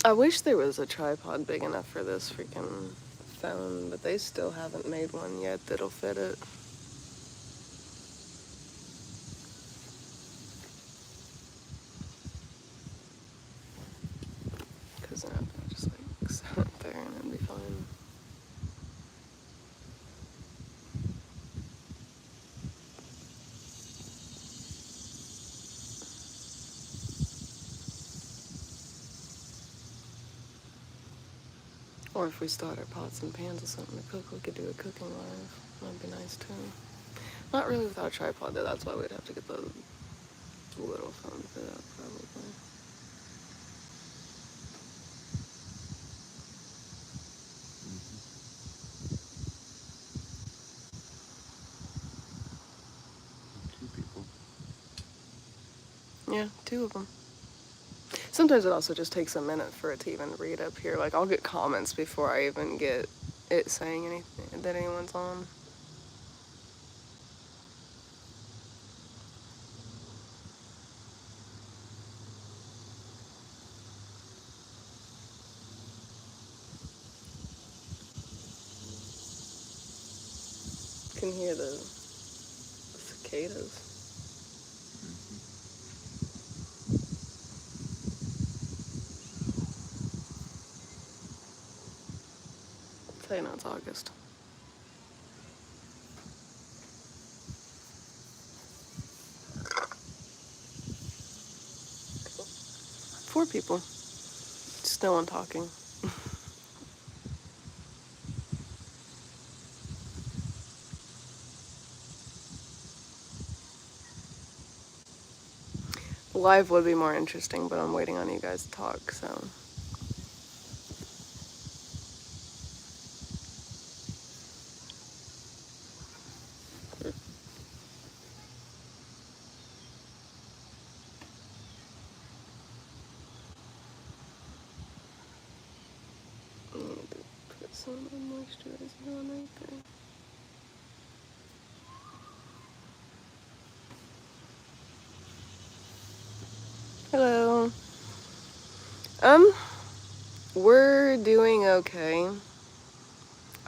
I wish there was a tripod big enough for this freaking phone, but they still haven't made one yet that'll fit it. Because then I'll just like set it there and it'll be fine. Or if we still had our pots and pans or something to cook, we could do a cooking live. That'd be nice too. Not really without a tripod though, that's why we'd have to get the little phone for that probably. Two people. Yeah, 2 of them. Sometimes it also just takes a minute for it to even read up here. Like, I'll get comments before I even get it saying anything that anyone's on. You can hear the cicadas. I'll tell you now, it's August. Four people. Just no one talking. Live would be more interesting, but I'm waiting on you guys to talk, so. I need to put some moisturizer on right there. Hello. We're doing okay,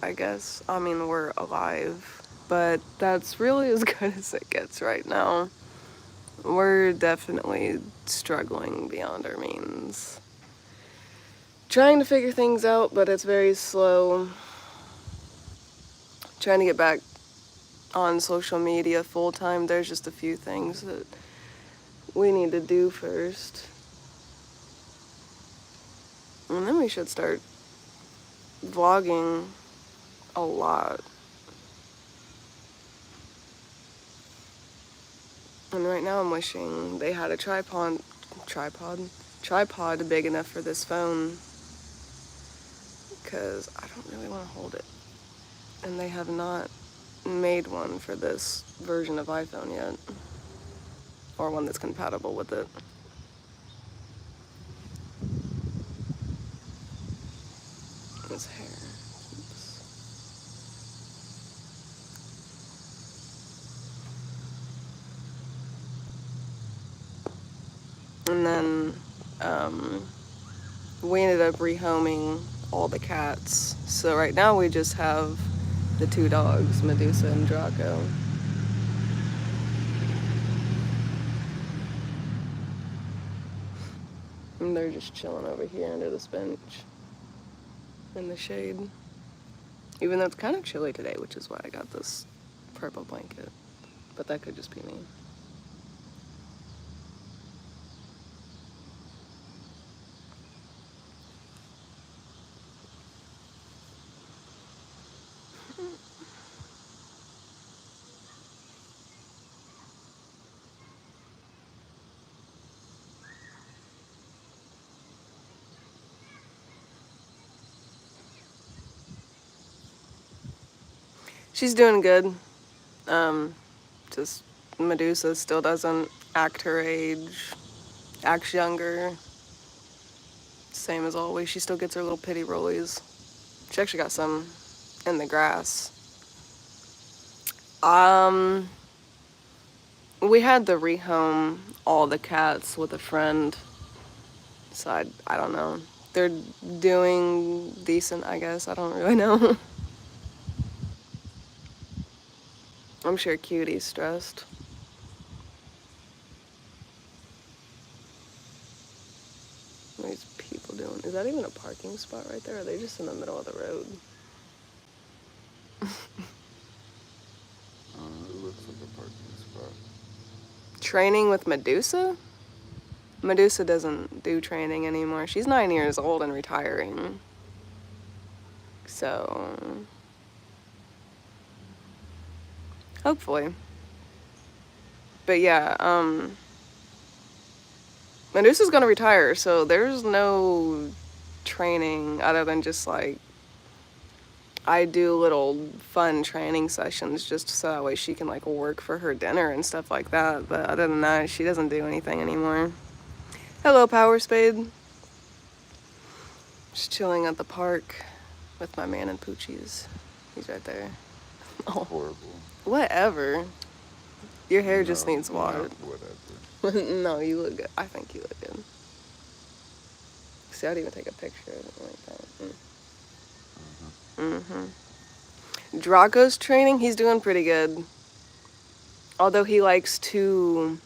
I guess. I mean, we're alive, but that's really as good as it gets right now. We're definitely struggling beyond our means. Trying to figure things out, but it's very slow. Trying to get back on social media full time. There's just a few things that we need to do first. And then we should start vlogging a lot. And right now I'm wishing they had a tripod big enough for this phone, because I don't really want to hold it. And they have not made one for this version of iPhone yet, or one that's compatible with it. His hair. Oops. And then we ended up rehoming all the cats. So right now we just have the 2 dogs, Medusa and Draco. And they're just chilling over here under this bench in the shade. Even though it's kind of chilly today, which is why I got this purple blanket. But that could just be me. She's doing good. Just Medusa still doesn't act her age, acts younger. Same as always, she still gets her little pity rollies. She actually got some in the grass. We had to rehome all the cats with a friend, so I don't know. they're doing decent, I guess. I don't really know. I'm sure Cutie's stressed. What are these people doing? Is that even a parking spot right there? Or are they just in the middle of the road? It looks like a parking spot. Training with Medusa? Medusa doesn't do training anymore. She's 9 years old and retiring. So, hopefully. But yeah, Medusa's gonna retire, so there's no training other than just like I do little fun training sessions just so that way she can like work for her dinner and stuff like that. But other than that, she doesn't do anything anymore. Hello, Power Spade. Just chilling at the park with my man and Poochies. He's right there. Oh. Horrible. Whatever. Your hair just needs water. Whatever. No, you look good. I think you look good. See, I'd even take a picture of it like that. Draco's training, he's doing pretty good. Although he likes to,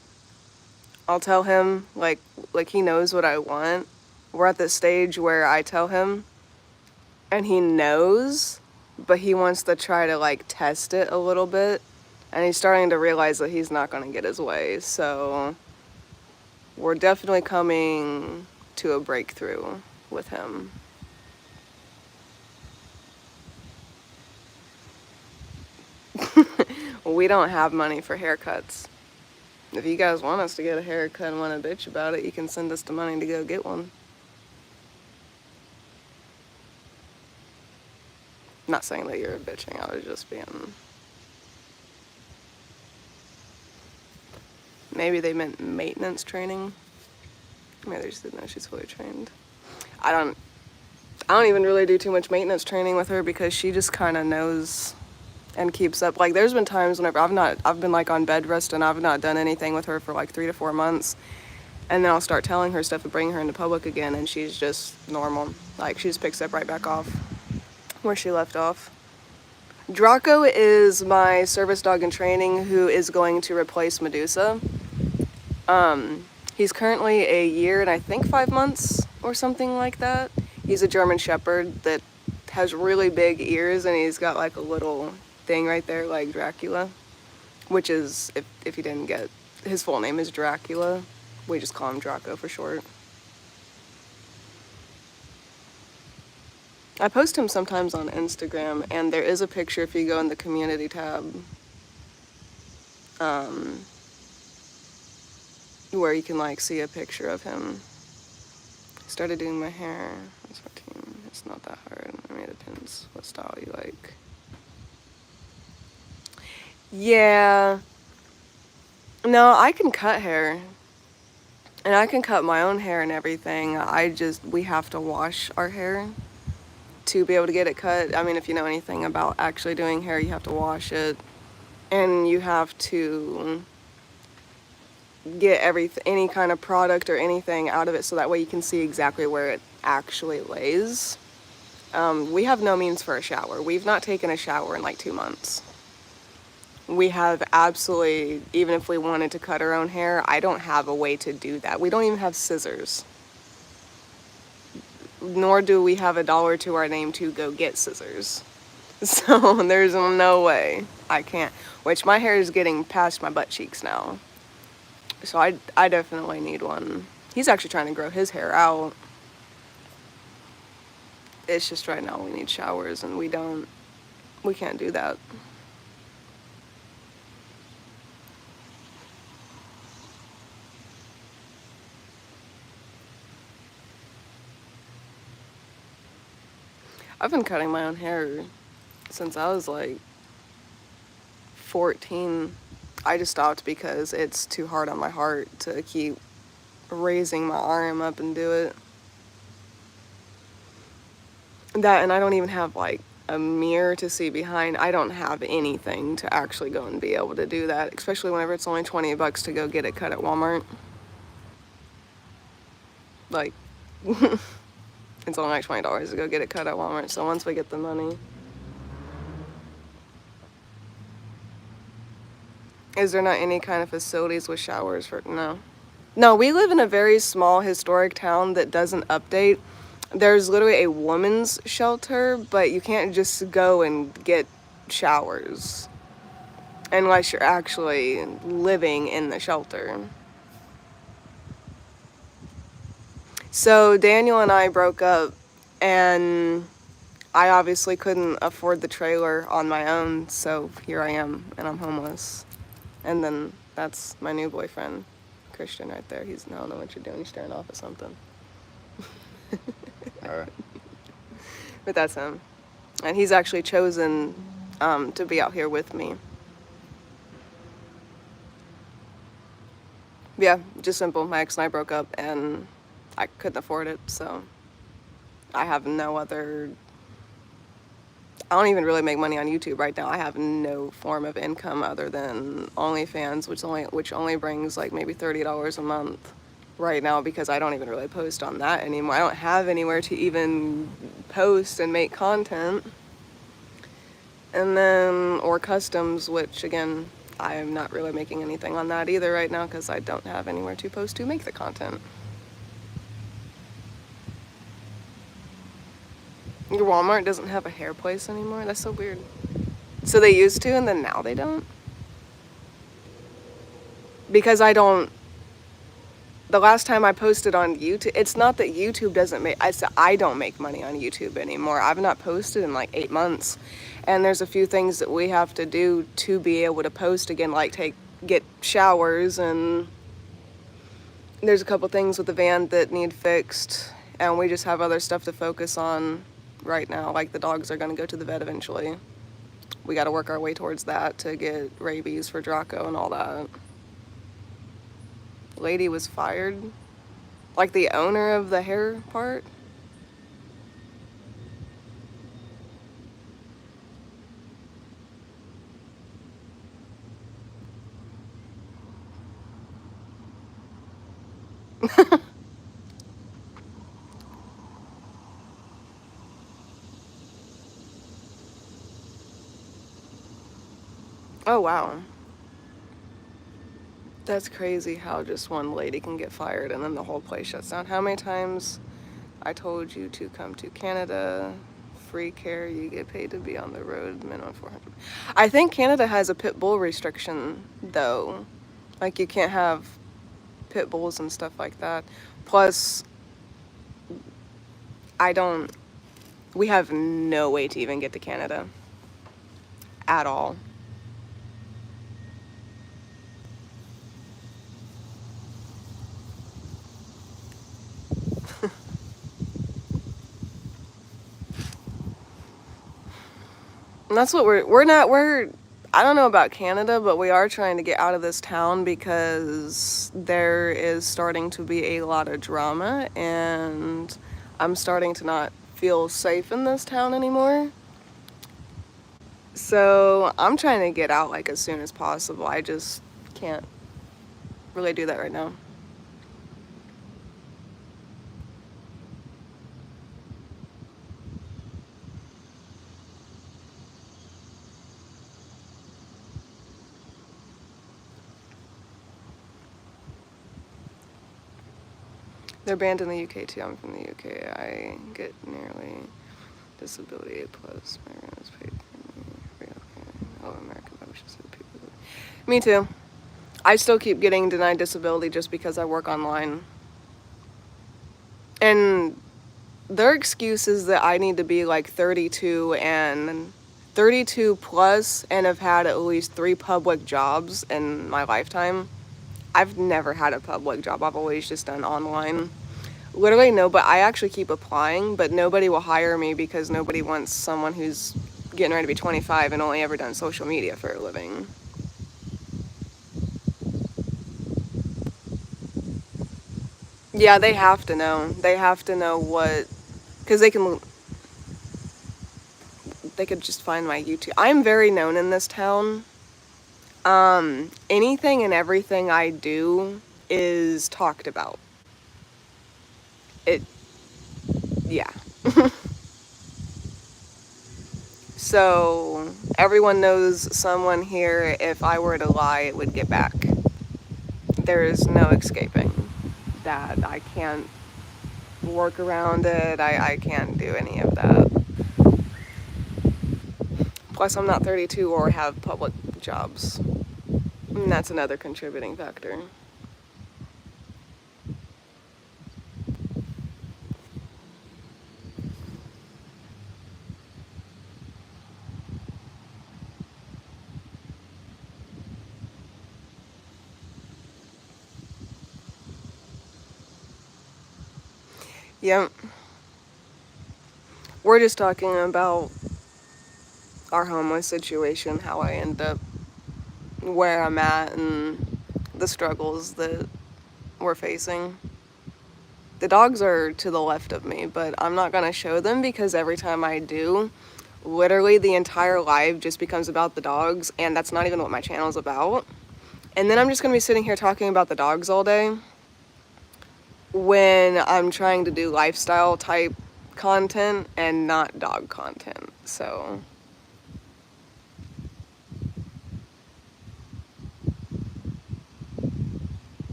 I'll tell him, like he knows what I want. We're at the stage where I tell him, and he knows, but he wants to try to, like, test it a little bit. And he's starting to realize that he's not going to get his way. So we're definitely coming to a breakthrough with him. We don't have money for haircuts. If you guys want us to get a haircut and want to bitch about it, you can send us the money to go get one. Not saying that you're bitching, I was just being... Maybe they meant maintenance training. Maybe they just didn't know she's fully trained. I don't even really do too much maintenance training with her because she just kind of knows and keeps up. Like, there's been times whenever I've been like on bed rest and I've not done anything with her for like 3 to 4 months. And then I'll start telling her stuff and bring her into public again, and she's just normal. Like, she just picks up right back off where she left off. Draco is my service dog in training who is going to replace Medusa. He's currently a year and I think 5 months or something like that. He's a German Shepherd that has really big ears, and he's got like a little thing right there like Dracula, which is, if you didn't get, his full name is Dracula. We just call him Draco for short. I post him sometimes on Instagram, and there is a picture if you go in the community tab where you can like see a picture of him. Started doing my hair. That's 14. It's not that hard. I mean, it depends what style you like. Yeah. No, I can cut hair. And I can cut my own hair and everything. We have to wash our hair to be able to get it cut. I mean, if you know anything about actually doing hair, you have to wash it. And you have to get any kind of product or anything out of it so that way you can see exactly where it actually lays. We have no means for a shower. We've not taken a shower in like 2 months. We have absolutely, even if we wanted to cut our own hair, I don't have a way to do that. We don't even have scissors. Nor do we have $1 to our name to go get scissors. So there's no way. I can't. Which my hair is getting past my butt cheeks now. So I definitely need one. He's actually trying to grow his hair out. It's just right now we need showers and we can't do that. I've been cutting my own hair since I was like 14. I just stopped because it's too hard on my heart to keep raising my arm up and do it. That, and I don't even have like a mirror to see behind. I don't have anything to actually go and be able to do that, especially whenever it's only $20 to go get it cut at Walmart. Like, It's only like $20 to go get it cut at Walmart. So once we get the money. Is there not any kind of facilities with showers for, no. No, we live in a very small historic town that doesn't update. There's literally a women's shelter, but you can't just go and get showers unless you're actually living in the shelter. So Daniel and I broke up, and I obviously couldn't afford the trailer on my own, so here I am, and I'm homeless. And then that's my new boyfriend, Christian, right there. I don't know what you're doing. He's staring off at something. Alright. But that's him. And he's actually chosen to be out here with me. Yeah, just simple. My ex and I broke up, and I couldn't afford it, so I have no other. I don't even really make money on YouTube right now. I have no form of income other than OnlyFans, which only brings like maybe $30 a month right now, because I don't even really post on that anymore. I don't have anywhere to even post and make content. And then, or customs, which again, I'm not really making anything on that either right now because I don't have anywhere to post to make the content. Your Walmart doesn't have a hair place anymore? That's so weird. So they used to, and then now they don't? Because I don't. The last time I posted on YouTube, it's not that YouTube doesn't make, I said I don't make money on YouTube anymore. I've not posted in like 8 months. And there's a few things that we have to do to be able to post again, like get showers, and there's a couple things with the van that need fixed, and we just have other stuff to focus on right now. Like the dogs are gonna go to the vet eventually. We gotta work our way towards that to get rabies for Draco and all that. Lady was fired? Like the owner of the hair part? Oh wow. That's crazy how just one lady can get fired and then the whole place shuts down. How many times I told you to come to Canada, free care, you get paid to be on the road, minimum 400. I think Canada has a pit bull restriction though. Like you can't have pit bulls and stuff like that. Plus, we have no way to even get to Canada at all. And that's what I don't know about Canada, but we are trying to get out of this town because there is starting to be a lot of drama, and I'm starting to not feel safe in this town anymore. So I'm trying to get out like as soon as possible. I just can't really do that right now. They're banned in the UK too. I'm from the UK. I get nearly disability plus. My rent is paid for me. Oh, American, I wish I said people. Me too. I still keep getting denied disability just because I work online. And their excuse is that I need to be like 32 plus and have had at least 3 public jobs in my lifetime. I've never had a public job. I've always just done online. Literally no, but I actually keep applying, but nobody will hire me because nobody wants someone who's getting ready to be 25 and only ever done social media for a living. Yeah, they have to know. They have to know what, because they could just find my YouTube. I'm very known in this town. Anything and everything I do is talked about. It, Yeah. So everyone knows someone here, if I were to lie, it would get back. There is no escaping that. I can't work around it. I can't do any of that. Plus, I'm not 32 or have public jobs. And that's another contributing factor. Yep. We're just talking about our homeless situation, how I end up where I'm at, and the struggles that we're facing. The dogs are to the left of me, but I'm not going to show them because every time I do, literally the entire live just becomes about the dogs, and that's not even what my channel's about. And then I'm just going to be sitting here talking about the dogs all day when I'm trying to do lifestyle type content and not dog content. So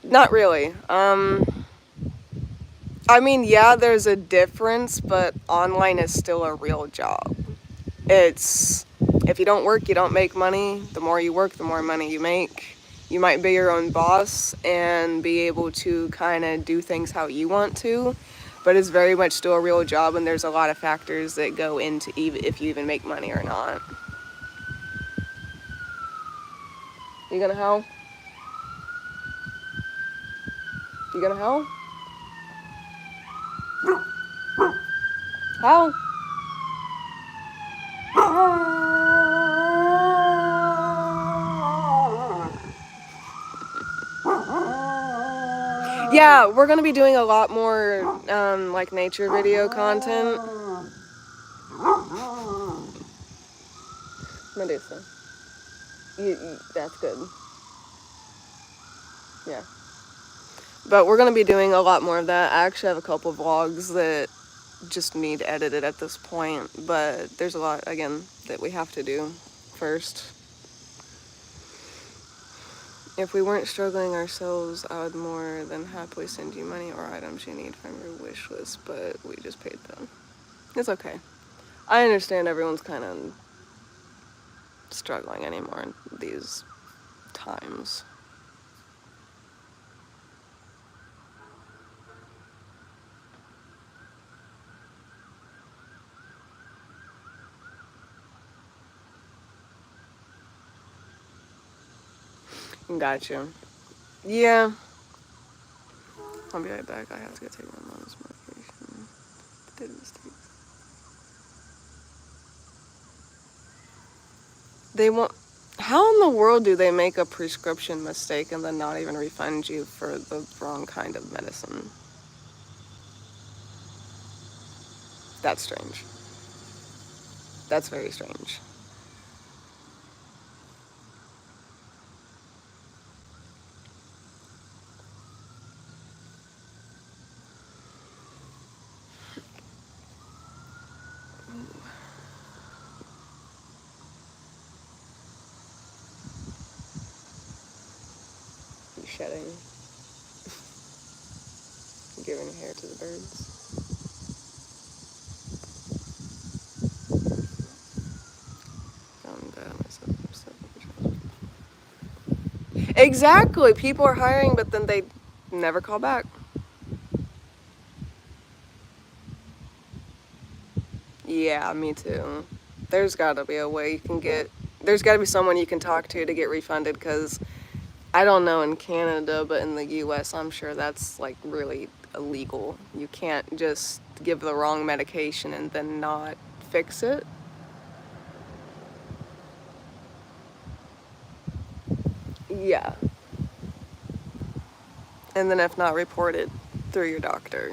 not really. I mean, yeah, there's a difference, but online is still a real job. It's, if you don't work, you don't make money. The more you work, the more money you make. You might be your own boss and be able to kind of do things how you want to, but it's very much still a real job, and there's a lot of factors that go into if you even make money or not. You gonna howl? You gonna howl? Howl? Yeah, we're gonna be doing a lot more like nature video content. Medusa. That's good. Yeah. But we're gonna be doing a lot more of that. I actually have a couple vlogs that just need edited at this point, but there's a lot, again, that we have to do first. If we weren't struggling ourselves, I would more than happily send you money or items you need from your wish list, but we just paid them. It's okay. I understand everyone's kind of struggling anymore in these times. Gotcha. Yeah. I'll be right back. I have to go take my mom's medication. Did a mistake. They won't. How in the world do they make a prescription mistake and then not even refund you for the wrong kind of medicine? That's strange. That's very strange. You shedding. Giving hair to the birds. Exactly. People are hiring, but then they never call back. Yeah, me too. There's got to be a way you can get. There's got to be someone you can talk to get refunded, because I don't know in Canada, but in the US, I'm sure that's like really illegal. You can't just give the wrong medication and then not fix it. Yeah. And then if not, report it through your doctor.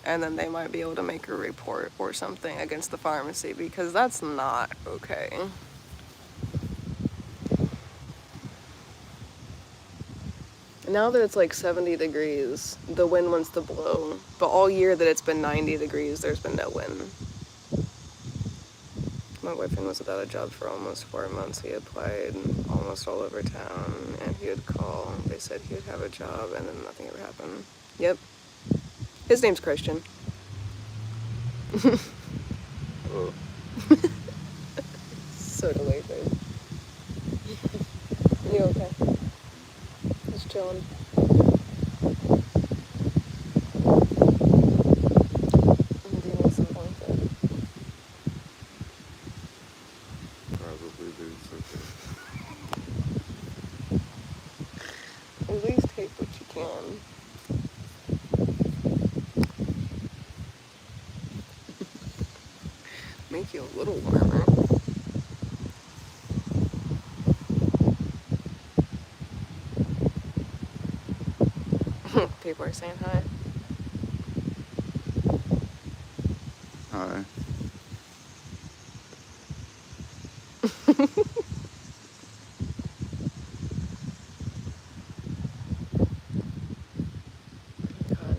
And then they might be able to make a report or something against the pharmacy, because that's not okay. Now that it's like 70 degrees, the wind wants to blow. But all year that it's been 90 degrees, there's been no wind. My boyfriend was without a job for almost 4 months. He applied almost all over town, and he would call. They said he would have a job, and then nothing ever happened. Yep. His name's Christian. Oh. So delayed. You okay? Just chilling. Do you need some blanket? Probably do something. At least take what you can. Make you a little warmer. People are saying hi. Hi. God,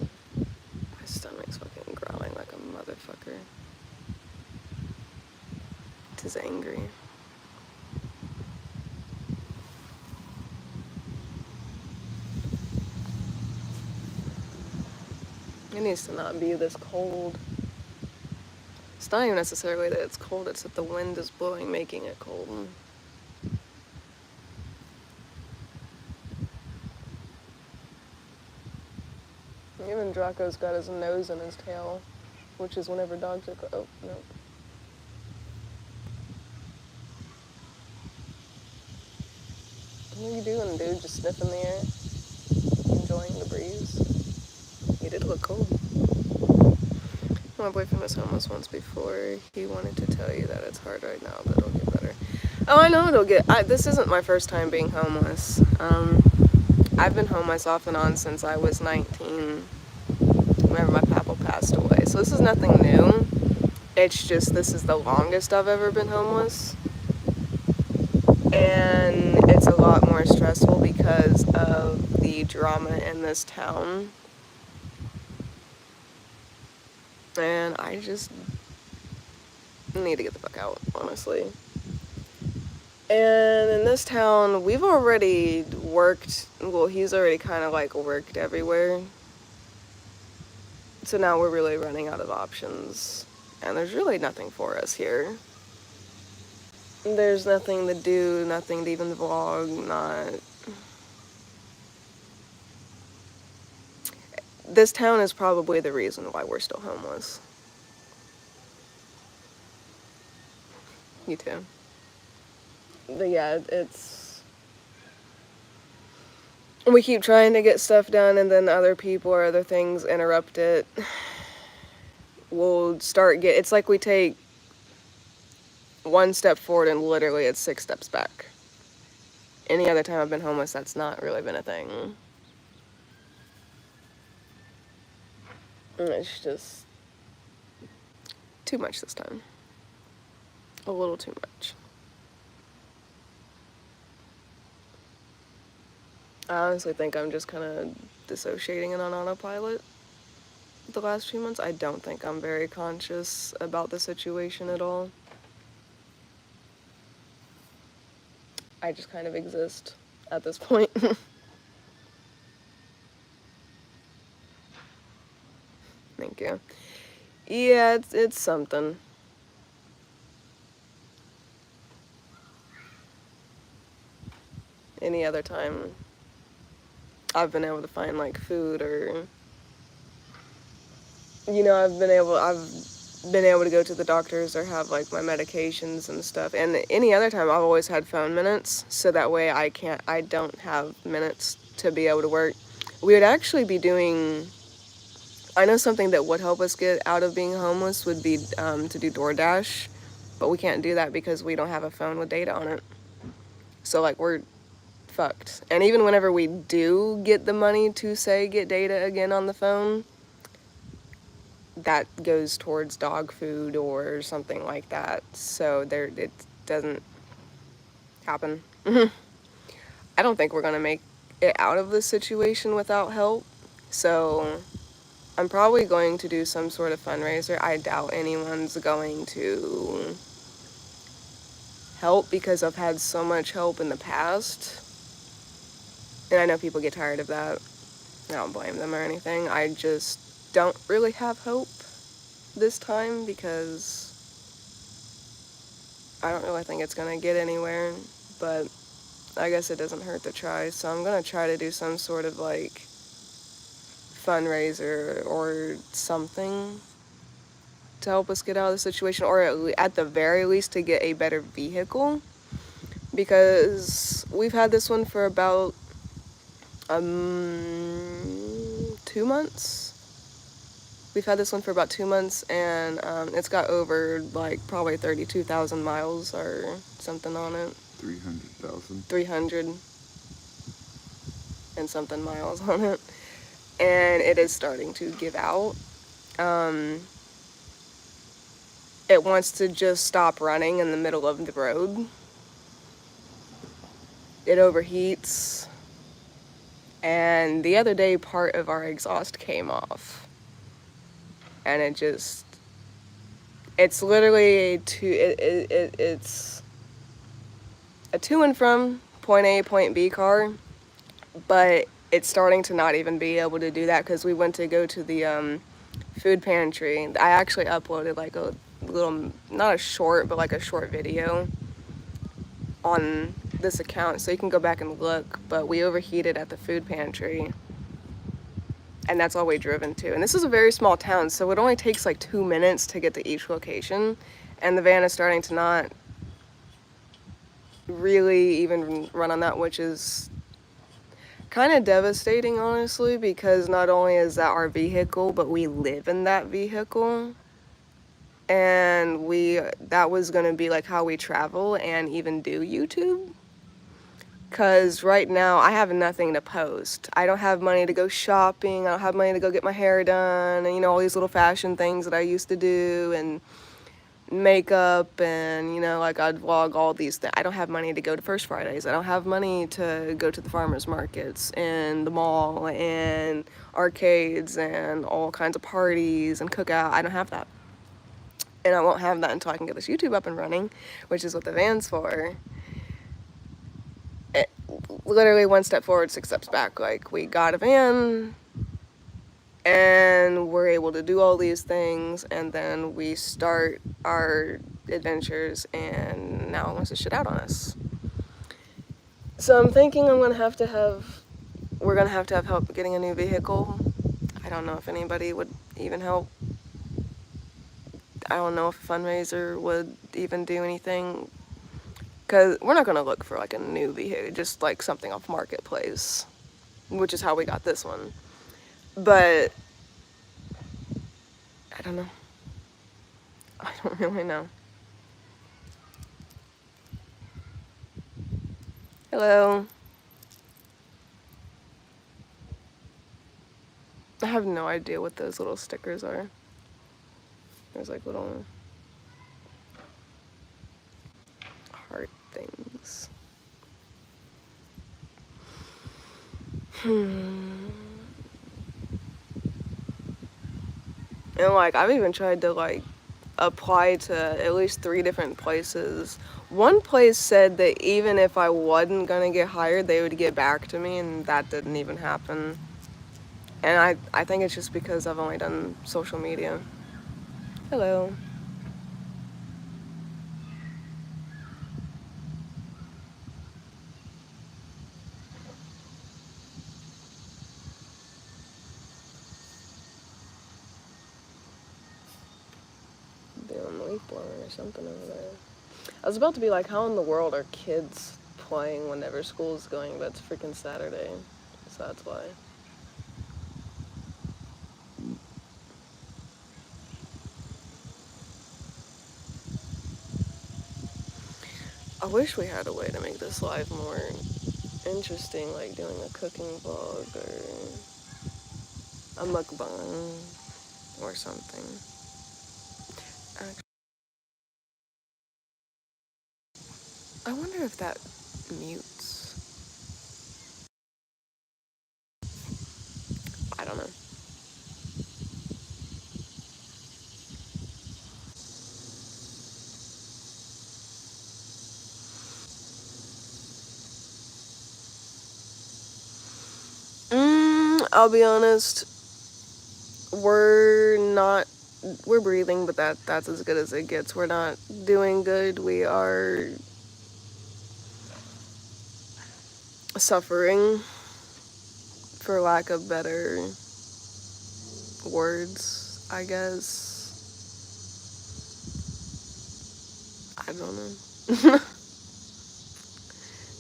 my stomach's fucking growling like a motherfucker. Tis angry. It needs to not be this cold. It's not even necessarily that it's cold, it's that the wind is blowing, making it cold. Even Draco's got his nose in his tail, which is whenever dogs are. Oh, no. What are you doing, dude? Just sniffing the air? Enjoying the breeze? You did look cold. My boyfriend was homeless once before. He wanted to tell you that it's hard right now, but it'll get better. Oh, I know it'll get. This isn't my first time being homeless. I've been homeless off and on since I was 19, whenever my papa passed away. So this is nothing new. It's just this is the longest I've ever been homeless. And it's a lot more stressful because of the drama in this town. And I just need to get the fuck out, honestly. And in this town, we've already worked, well, he's already kind of like worked everywhere. So now we're really running out of options. And there's really nothing for us here. There's nothing to do, nothing to even vlog, not... This town is probably the reason why we're still homeless. You too. But yeah, it's... We keep trying to get stuff done, and then other people or other things interrupt it. We'll it's like we take one step forward and literally it's 6 steps back. Any other time I've been homeless, that's not really been a thing. It's just too much this time. A little too much. I honestly think I'm just kind of dissociating and on autopilot the last few months. I don't think I'm very conscious about the situation at all. I just kind of exist at this point. Thank you. Yeah, it's something. Any other time I've been able to find like food or I've been able to go to the doctors or have like my medications and stuff. And any other time I've always had phone minutes, so that way I don't have minutes to be able to work. We would actually be doing, I know something that would help us get out of being homeless would be to do DoorDash, but we can't do that because we don't have a phone with data on it. So like we're fucked. And even whenever we do get the money to say get data again on the phone, that goes towards dog food or something like that. So it doesn't happen. I don't think we're gonna make it out of the situation without help. So I'm probably going to do some sort of fundraiser. I doubt anyone's going to help because I've had so much help in the past. And I know people get tired of that. I don't blame them or anything. I just don't really have hope this time because I don't really think it's going to get anywhere. But I guess it doesn't hurt to try. So I'm going to try to do some sort of like fundraiser or something to help us get out of the situation, or at the very least to get a better vehicle, because we've had this one for about 2 months. We've had this one for about 2 months, and it's got over like probably 32,000 miles or something on it. 300,000. 300 and something miles on it, and it is starting to give out. It wants to just stop running in the middle of the road. It overheats. And the other day, part of our exhaust came off. And it's literally it's a to and from point A, point B car. But it's starting to not even be able to do that because we went to go to the food pantry. I actually uploaded like a little, not a short, but like a short video on this account, so you can go back and look. But we overheated at the food pantry, and that's all we drove into. And this is a very small town, so it only takes like 2 minutes to get to each location, and the van is starting to not really even run on that, which is kind of devastating, honestly, because not only is that our vehicle, but we live in that vehicle. And that was going to be like how we travel and even do YouTube. Because right now I have nothing to post. I don't have money to go shopping. I don't have money to go get my hair done. And, all these little fashion things that I used to do, and makeup, and, like I'd vlog all these things. I don't have money to go to First Fridays. I don't have money to go to the farmers markets and the mall and arcades and all kinds of parties and cookout. I don't have that. And I won't have that until I can get this YouTube up and running, which is what the van's for. Literally one step forward, 6 steps back. Like, we got a van, and we're able to do all these things, and then we start our adventures, and now it wants to shit out on us. So I'm thinking we're gonna have to have help getting a new vehicle. I don't know if anybody would even help. I don't know if a fundraiser would even do anything, because we're not gonna look for like a new vehicle, just like something off Marketplace, which is how we got this one. But I don't know. I don't really know. Hello. I have no idea what those little stickers are. There's like little heart things. And like, I've even tried to like apply to at least 3 different places. One place said that even if I wasn't gonna get hired, they would get back to me, and that didn't even happen. And I think it's just because I've only done social media. Hello. Doing leaf blower or something over there. I was about to be like, how in the world are kids playing whenever school's going, but it's freaking Saturday, so that's why. I wish we had a way to make this live more interesting, like doing a cooking vlog or a mukbang or something. I wonder if that mutes. don't know. I'll be honest, we're breathing, but that's as good as it gets. We're not doing good. We are suffering, for lack of better words, I guess. I don't know.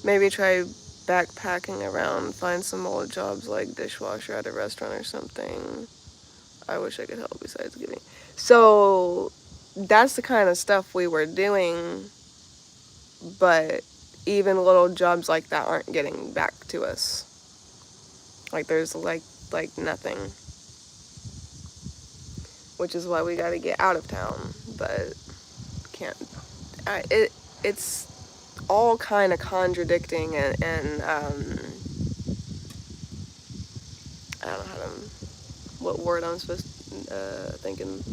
Maybe try backpacking around, find some old jobs like dishwasher at a restaurant or something. I wish I could help besides giving. So that's the kind of stuff we were doing, but even little jobs like that aren't getting back to us. Like there's like nothing. Which is why we got to get out of town, but can't. It's all kind of contradicting and I don't know what word I'm supposed to thinking.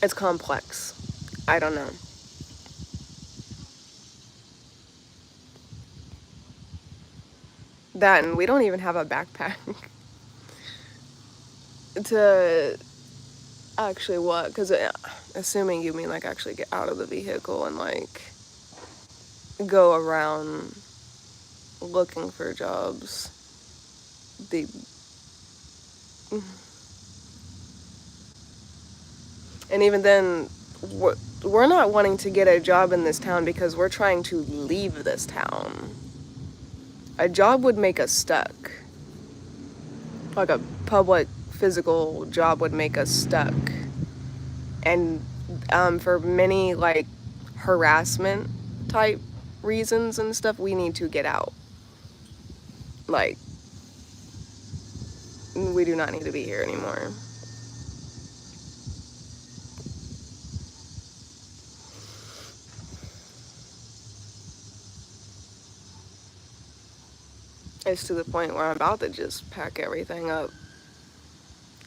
It's complex. I don't know. That, and we don't even have a backpack to actually what? Because assuming you mean like actually get out of the vehicle and like go around looking for jobs. The and even then, we're not wanting to get a job in this town because we're trying to leave this town. A job would make us stuck. Like a public physical job would make us stuck. And for many like harassment type reasons and stuff, we need to get out. Like, we do not need to be here anymore. It's to the point where I'm about to just pack everything up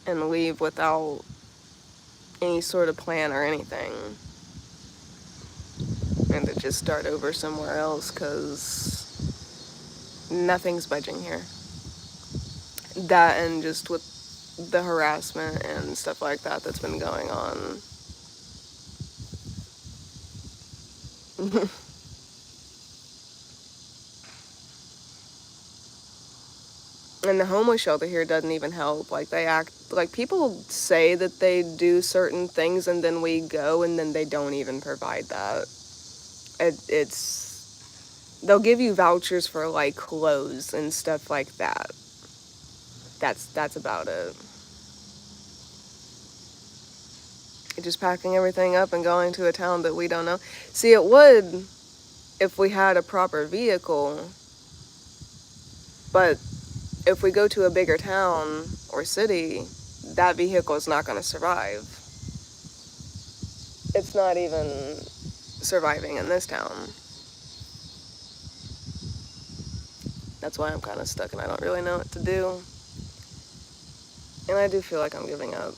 and leave without any sort of plan or anything. And to just start over somewhere else because nothing's budging here. That and just with the harassment and stuff like that that's been going on. And the homeless shelter here doesn't even help. Like they act like people say that they do certain things and then we go and then they don't even provide that. It's they'll give you vouchers for like clothes and stuff like that. That's about it. Just packing everything up and going to a town that we don't know. See, it would if we had a proper vehicle, but if we go to a bigger town or city, that vehicle is not going to survive. It's not even surviving in this town. That's why I'm kind of stuck and I don't really know what to do. And I do feel like I'm giving up.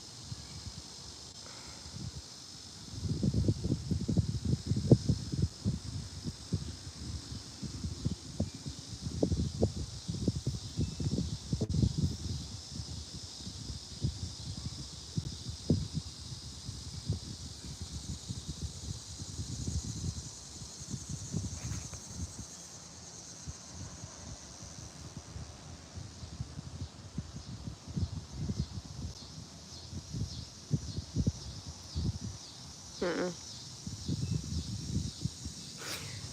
Mm-mm.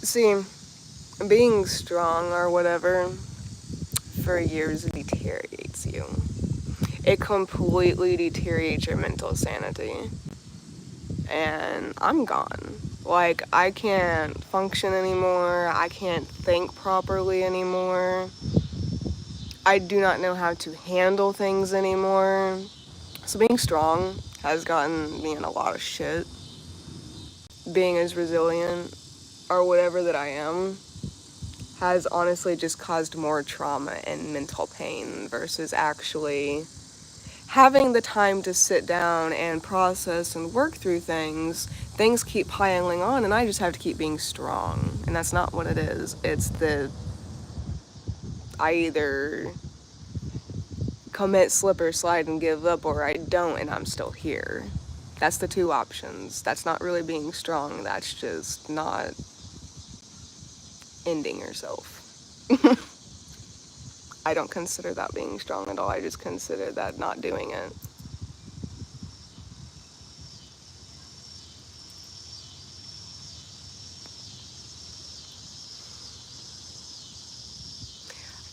See, being strong or whatever for years deteriorates you. It completely deteriorates your mental sanity. And I'm gone. Like, I can't function anymore. I can't think properly anymore. I do not know how to handle things anymore. So being strong has gotten me in a lot of shit. Being as resilient or whatever that I am has honestly just caused more trauma and mental pain versus actually having the time to sit down and process and work through things. Things keep piling on, and I just have to keep being strong. And that's not what it is. It's I either commit, slip, or slide and give up, or I don't and I'm still here. That's the two options. That's not really being strong. That's just not ending yourself. I don't consider that being strong at all. I just consider that not doing it.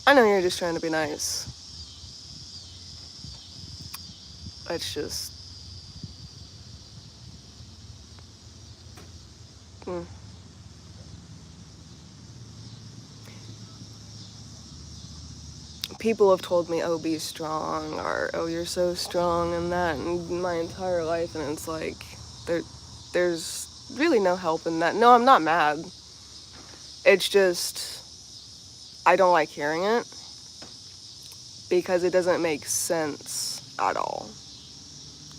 I know you're just trying to be nice. It's just. Mm. People have told me, oh, be strong, or oh, you're so strong, and that, and my entire life, and it's like, there's really no help in that. No, I'm not mad. It's just, I don't like hearing it because it doesn't make sense at all.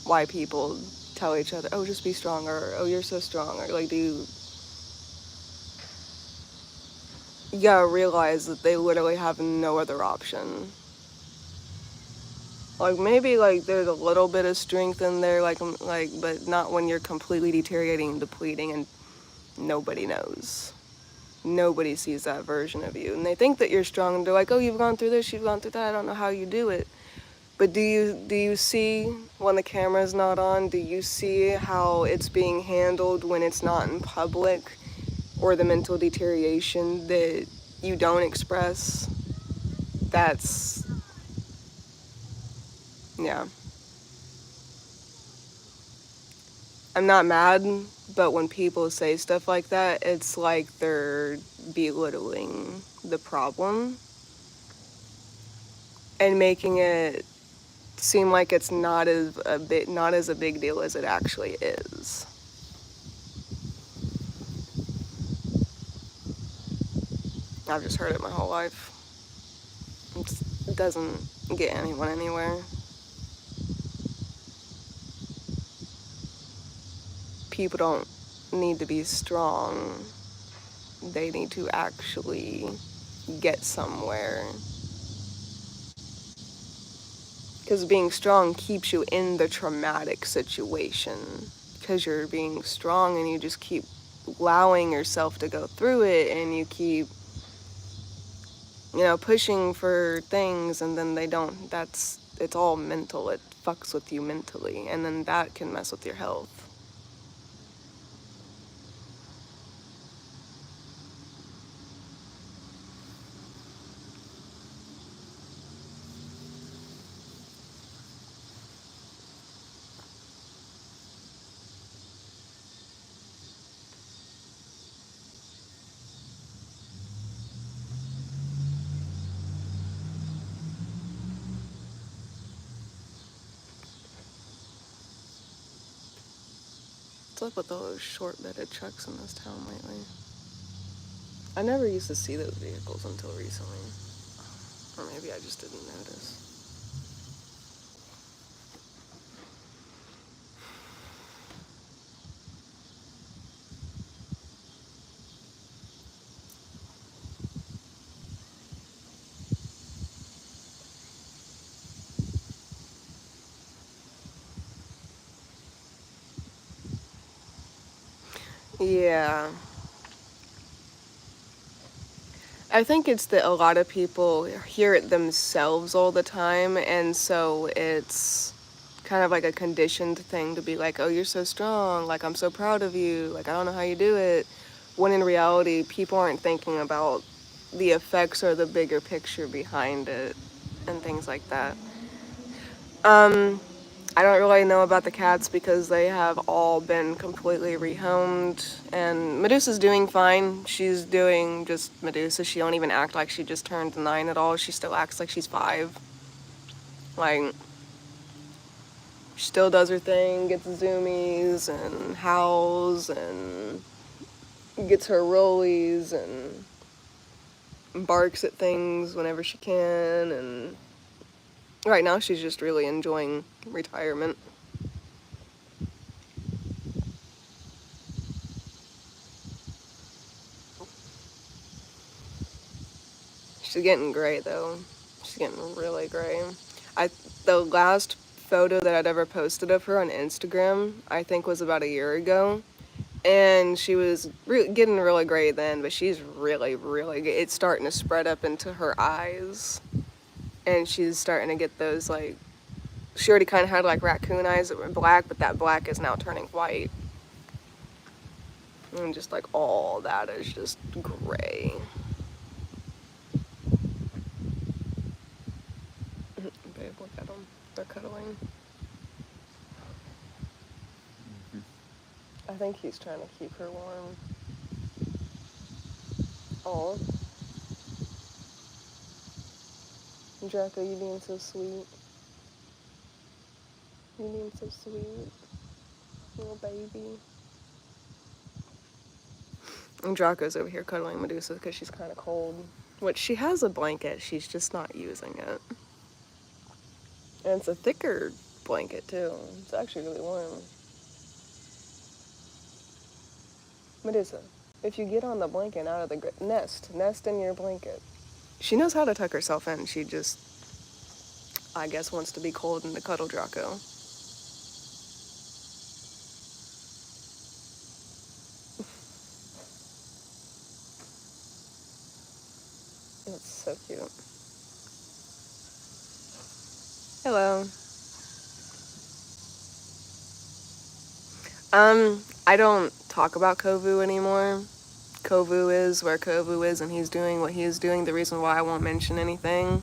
Why people tell each other, oh, just be strong, or oh, you're so strong, or like, you gotta realize that they literally have no other option. Like, maybe, like, there's a little bit of strength in there, like, but not when you're completely deteriorating and depleting, and nobody knows. Nobody sees that version of you. And they think that you're strong, and they're like, oh, you've gone through this, you've gone through that, I don't know how you do it. But do you see when the camera's not on? Do you see how it's being handled when it's not in public? Or the mental deterioration that you don't express? That's, yeah. I'm not mad, but when people say stuff like that, it's like they're belittling the problem and making it seem like it's not as a big deal as it actually is. I've just heard it my whole life. It doesn't get anyone anywhere. People don't need to be strong. They need to actually get somewhere. Because being strong keeps you in the traumatic situation. Because you're being strong and you just keep allowing yourself to go through it, and you keep, pushing for things, and then they don't. It's all mental. It fucks with you mentally, and then that can mess with your health. What's up with all those short-bedded trucks in this town lately? I never used to see those vehicles until recently. Or maybe I just didn't notice. Yeah. I think it's that a lot of people hear it themselves all the time, and so it's kind of like a conditioned thing to be like, oh, you're so strong, like, I'm so proud of you, like, I don't know how you do it. When in reality, people aren't thinking about the effects or the bigger picture behind it and things like that. I don't really know about the cats because they have all been completely rehomed, and Medusa's doing fine. She's doing just Medusa. She don't even act like she just turned 9 at all. She still acts like she's 5. Like, she still does her thing, gets zoomies and howls and gets her rollies, and barks at things whenever she can, and right now she's just really enjoying retirement. She's getting gray though. She's getting really gray. I the last photo that I'd ever posted of her on Instagram, I think was about a year ago, and she was getting really gray then, but she's really, really good. It's starting to spread up into her eyes, and she's starting to get those like. She already kind of had like raccoon eyes that were black, but that black is now turning white, and just like all that is just gray. Babe, look at them. They're cuddling. I think he's trying to keep her warm. Oh. Draco, you being so sweet. You being so sweet. Little baby. And Draco's over here cuddling Medusa because she's kind of cold. Which she has a blanket, she's just not using it. And it's a thicker blanket too. It's actually really warm. Medusa, if you get on the blanket out of the nest in your blanket. She knows how to tuck herself in. She just, I guess, wants to be cold and to cuddle Draco. That's so cute. Hello. I don't talk about Kovu anymore. Kovu is where Kovu is, and he's doing what he's doing. The reason why I won't mention anything,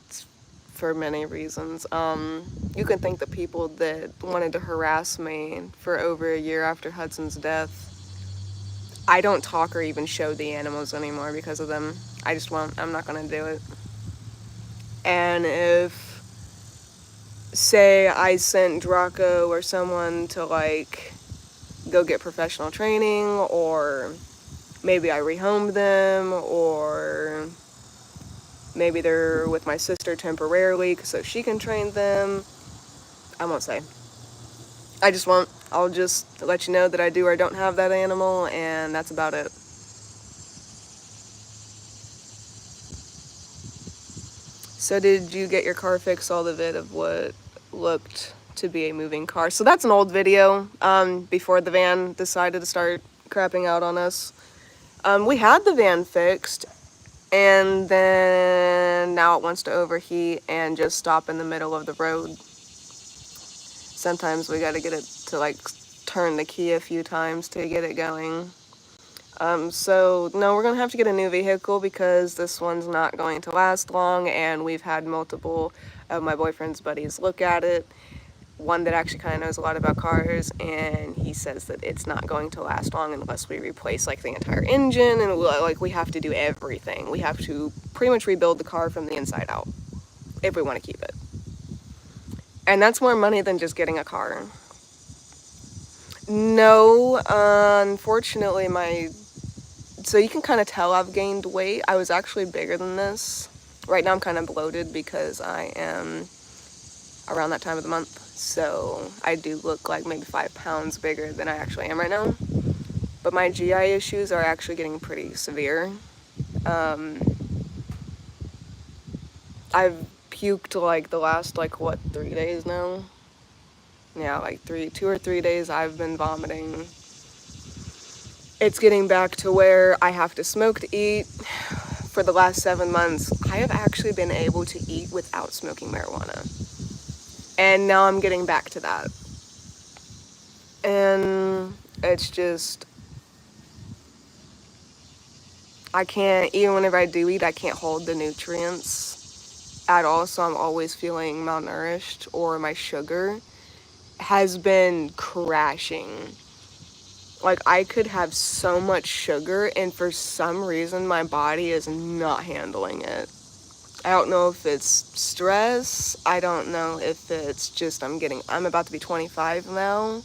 it's for many reasons. You can thank the people that wanted to harass me for over a year after Hudson's death. I don't talk or even show the animals anymore because of them. I just won't. I'm not gonna do it. And if, say, I sent Draco or someone to, like, go get professional training, or maybe I rehomed them, or maybe they're with my sister temporarily so she can train them, I won't say. I just won't. I'll just let you know that I do or don't have that animal, and that's about it. So did you get your car fixed? All of it of what looked to be a moving car. So that's an old video, before the van decided to start crapping out on us. We had the van fixed, and then now it wants to overheat and just stop in the middle of the road. Sometimes we gotta get it to like turn the key a few times to get it going. So no, we're gonna have to get a new vehicle because this one's not going to last long, and we've had multiple of my boyfriend's buddies look at it. One that actually kind of knows a lot about cars, and he says that it's not going to last long unless we replace like the entire engine, and like we have to do everything. We have to pretty much rebuild the car from the inside out if we want to keep it. And that's more money than just getting a car. No, unfortunately, so you can kind of tell I've gained weight. I was actually bigger than this. Right now I'm kind of bloated because I am around that time of the month. So I do look like maybe 5 pounds bigger than I actually am right now. But my GI issues are actually getting pretty severe. I've puked like the last 3 days now? Yeah, 2 or 3 days I've been vomiting. It's getting back to where I have to smoke to eat. For the last 7 months, I have actually been able to eat without smoking marijuana. And now I'm getting back to that. And it's just, I can't, even whenever I do eat, I can't hold the nutrients at all. So I'm always feeling malnourished, or my sugar has been crashing. Like, I could have so much sugar, and for some reason, my body is not handling it. I don't know if it's stress. I don't know if it's just I'm about to be 25 now.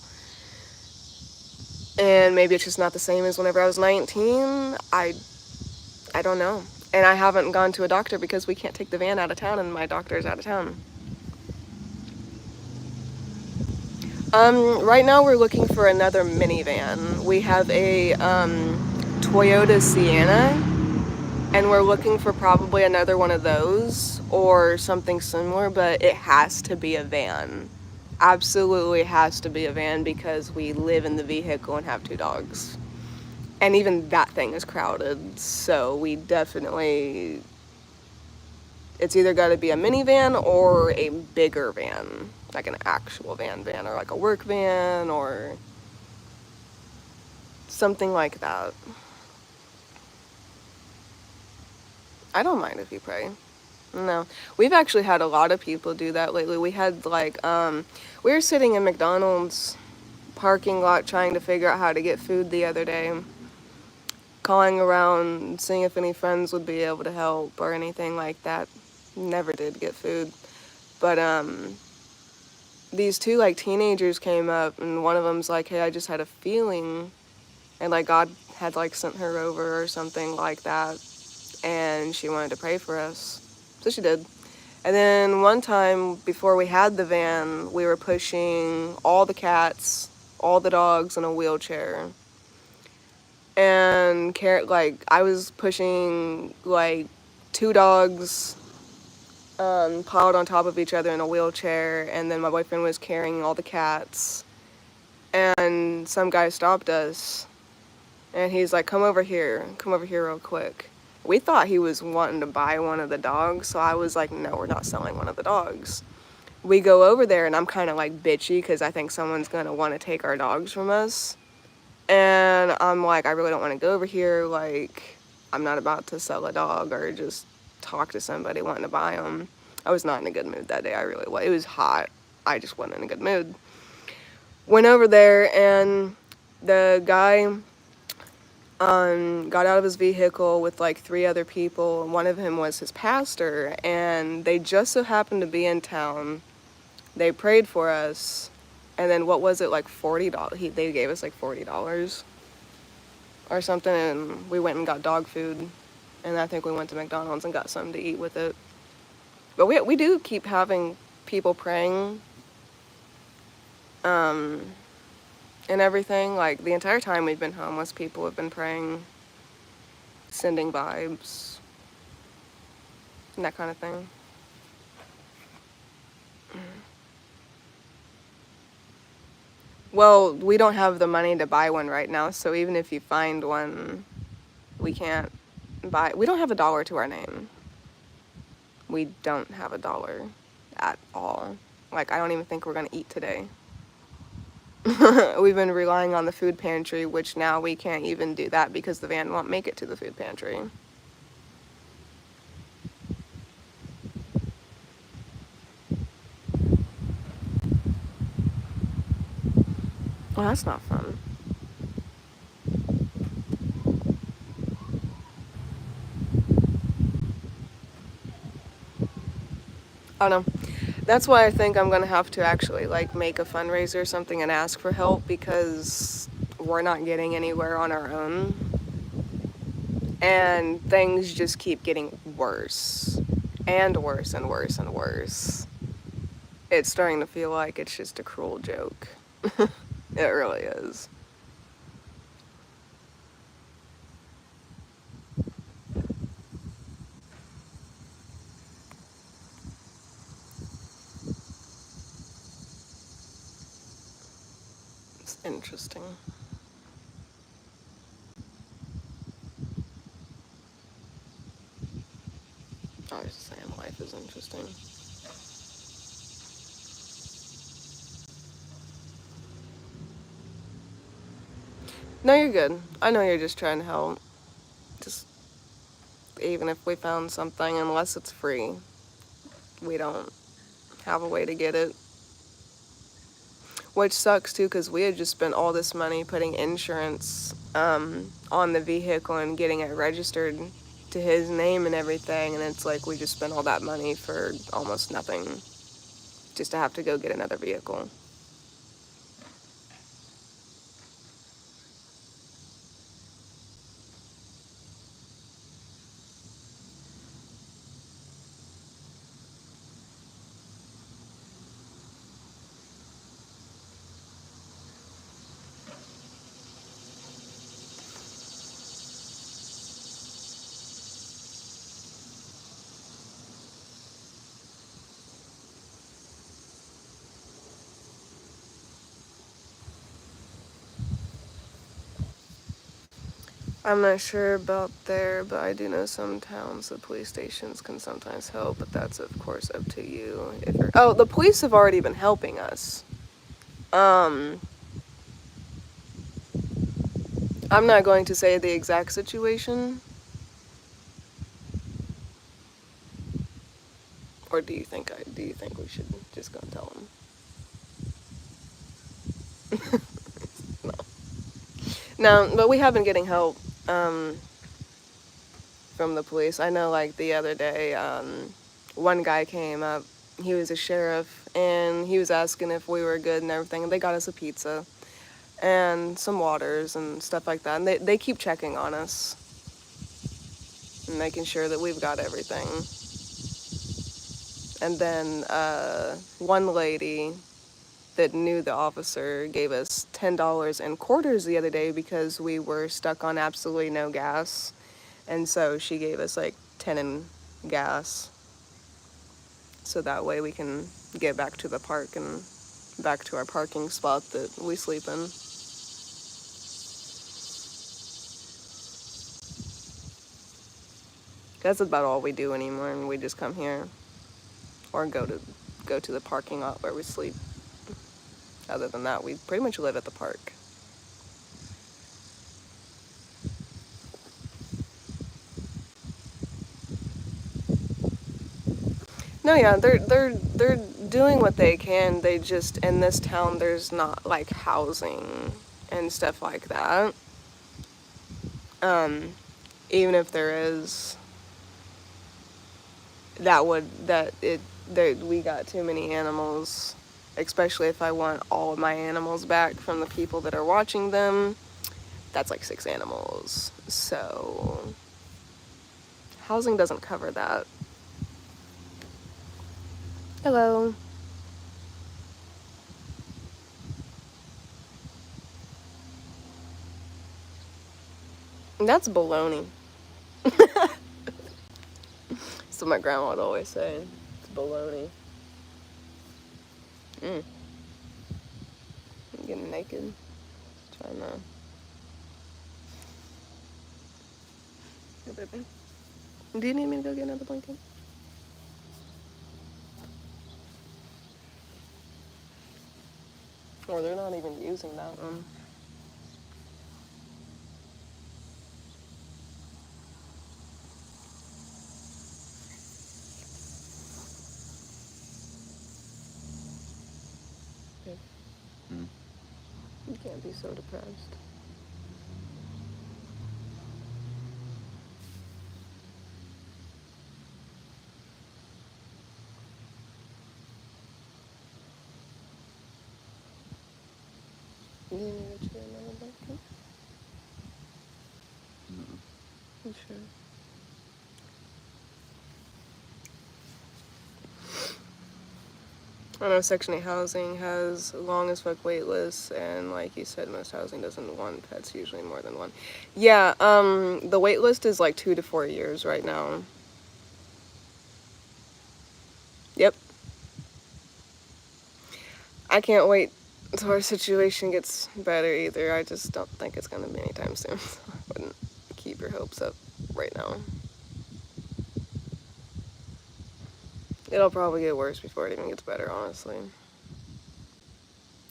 And maybe it's just not the same as whenever I was 19. I don't know. And I haven't gone to a doctor because we can't take the van out of town and my doctor's out of town. Right now we're looking for another minivan. We have a Toyota Sienna, and we're looking for probably another one of those or something similar, but it has to be a van. Absolutely has to be a van because we live in the vehicle and have 2 dogs. And even that thing is crowded, so we definitely, it's either got to be a minivan or a bigger van, like an actual van, or like a work van or something like that. I don't mind if you pray. No. We've actually had a lot of people do that lately. We had like, we were sitting in McDonald's parking lot trying to figure out how to get food the other day, calling around, seeing if any friends would be able to help or anything like that. Never did get food. But these 2 like teenagers came up, and one of them's like, "Hey, I just had a feeling," and like God had like sent her over or something like that, and she wanted to pray for us, so she did. And then one time before we had the van, we were pushing all the cats, all the dogs in a wheelchair. And like I was pushing like 2 dogs piled on top of each other in a wheelchair, and then my boyfriend was carrying all the cats. And some guy stopped us, and he's like, come over here real quick." We thought he was wanting to buy one of the dogs, so I was like, "No, we're not selling one of the dogs." We go over there, and I'm kind of like bitchy because I think someone's gonna want to take our dogs from us. And I'm like, I really don't want to go over here. Like, I'm not about to sell a dog or just talk to somebody wanting to buy them. I was not in a good mood that day. I really was. It was hot. I just wasn't in a good mood. Went over there, and the guy got out of his vehicle with like 3 other people. And one of them was his pastor, and they just so happened to be in town. They prayed for us, and then what was it, like $40? They gave us like $40 or something, and we went and got dog food, and I think we went to McDonald's and got something to eat with it. But we do keep having people praying, and everything. Like the entire time we've been homeless, people have been praying, sending vibes, and that kind of thing. Well, we don't have the money to buy one right now, so even if you find one, we can't buy. We don't have a dollar to our name. We don't have a dollar at all. Like, I don't even think we're gonna eat today. We've been relying on the food pantry, which now we can't even do that because the van won't make it to the food pantry. Well, that's not fun. I don't know. That's why I think I'm gonna have to actually like make a fundraiser or something and ask for help because we're not getting anywhere on our own. And things just keep getting worse and worse and worse and worse. It's starting to feel like it's just a cruel joke. It really is. It's interesting. I was just saying life is interesting. No, you're good. I know you're just trying to help. Just even if we found something, unless it's free, we don't have a way to get it. Which sucks too, because we had just spent all this money putting insurance on the vehicle and getting it registered to his name and everything, and it's like we just spent all that money for almost nothing, just to have to go get another vehicle. I'm not sure about there, but I do know some towns the police stations can sometimes help, but that's of course up to you. If you're, oh, the police have already been helping us. I'm not going to say the exact situation. Or do you think we should just go and tell them? No, but we have been getting help from the police. I know, like the other day, one guy came up. He was a sheriff, and he was asking if we were good and everything. And they got us a pizza and some waters and stuff like that. And they keep checking on us and making sure that we've got everything. And then one lady that knew the officer gave us $10 in quarters the other day because we were stuck on absolutely no gas. And so she gave us like 10 in gas. So that way we can get back to the park and back to our parking spot that we sleep in. That's about all we do anymore, and we just come here or go to the parking lot where we sleep. Other than that, we pretty much live at the park. No, yeah, they're doing what they can. They just in this town there's not like housing and stuff like that. Um, Even if there is, that we got too many animals. Especially if I want all of my animals back from the people that are watching them, that's like 6 animals. So housing doesn't cover that. Hello. That's baloney. So my grandma would always say, it's baloney. I'm getting naked. Trying to. Hey, baby. Do you need me to go get another blanket? Or they're not even using that one. Babe, Mm. you can't be so depressed. Do you need to get another blanket? No. You sure? I know Section 8 housing has long as fuck wait lists, and like you said, most housing doesn't want pets, usually more than one. Yeah, the wait list is like 2 to 4 years right now. Yep. I can't wait until our situation gets better either. I just don't think it's gonna be anytime soon. So I wouldn't keep your hopes up right now. It'll probably get worse before it even gets better, honestly.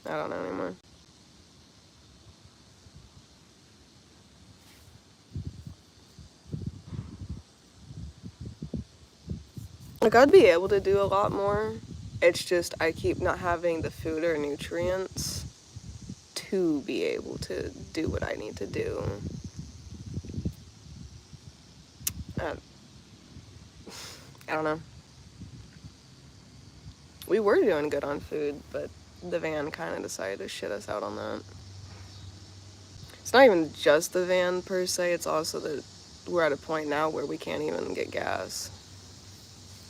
I don't know anymore. Like, I'd be able to do a lot more. It's just I keep not having the food or nutrients to be able to do what I need to do. I, I don't know. We were doing good on food, but the van kind of decided to shit us out on that. It's not even just the van per se, it's also that we're at a point now where we can't even get gas.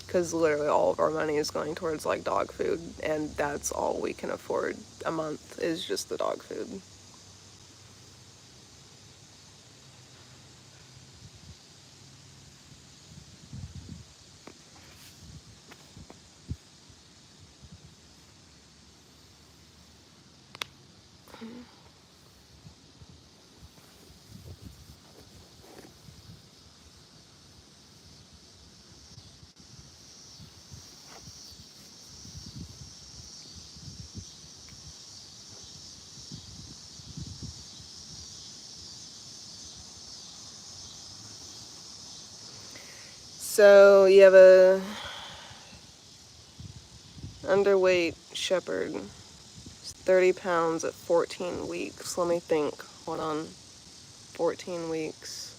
Because literally all of our money is going towards like dog food, and that's all we can afford a month is just the dog food. So you have a underweight shepherd. It's 30 pounds at 14 weeks. Let me think. Hold on. 14 weeks.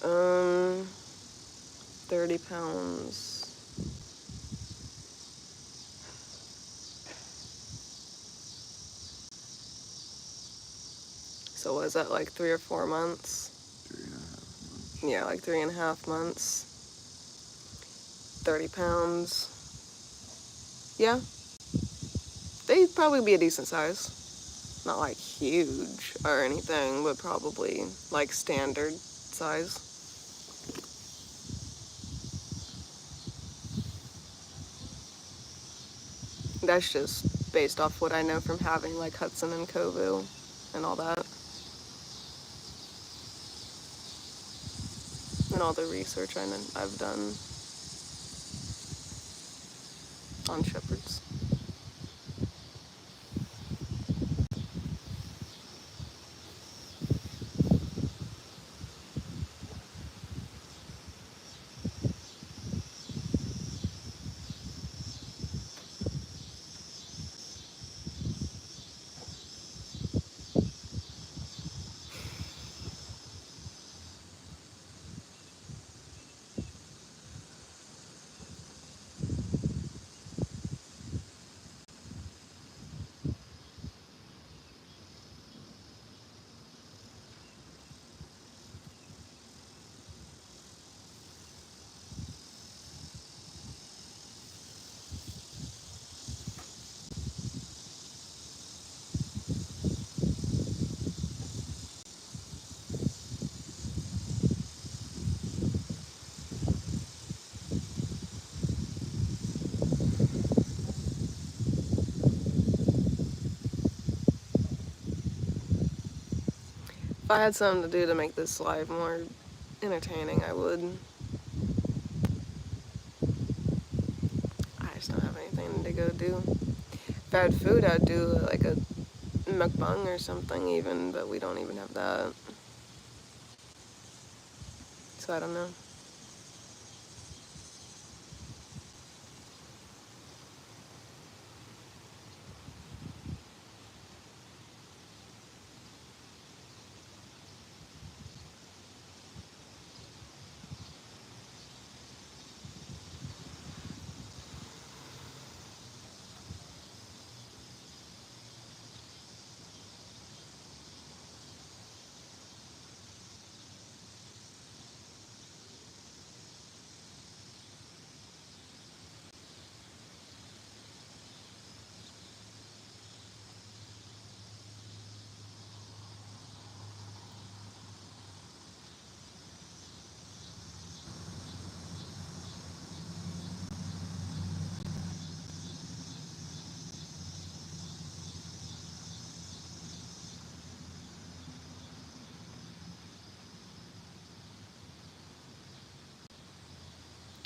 30 pounds. So was that like 3 or 4 months? 3.5 months. Yeah, like 3.5 months. 30 pounds. Yeah. They'd probably be a decent size. Not like huge or anything, but probably like standard size. That's just based off what I know from having like Hudson and Kovu and all that. And all the research I've done on shepherds. If I had something to do to make this live more entertaining, I would. I just don't have anything to go do. If I had food, I'd do like a mukbang or something even, but we don't even have that. So I don't know.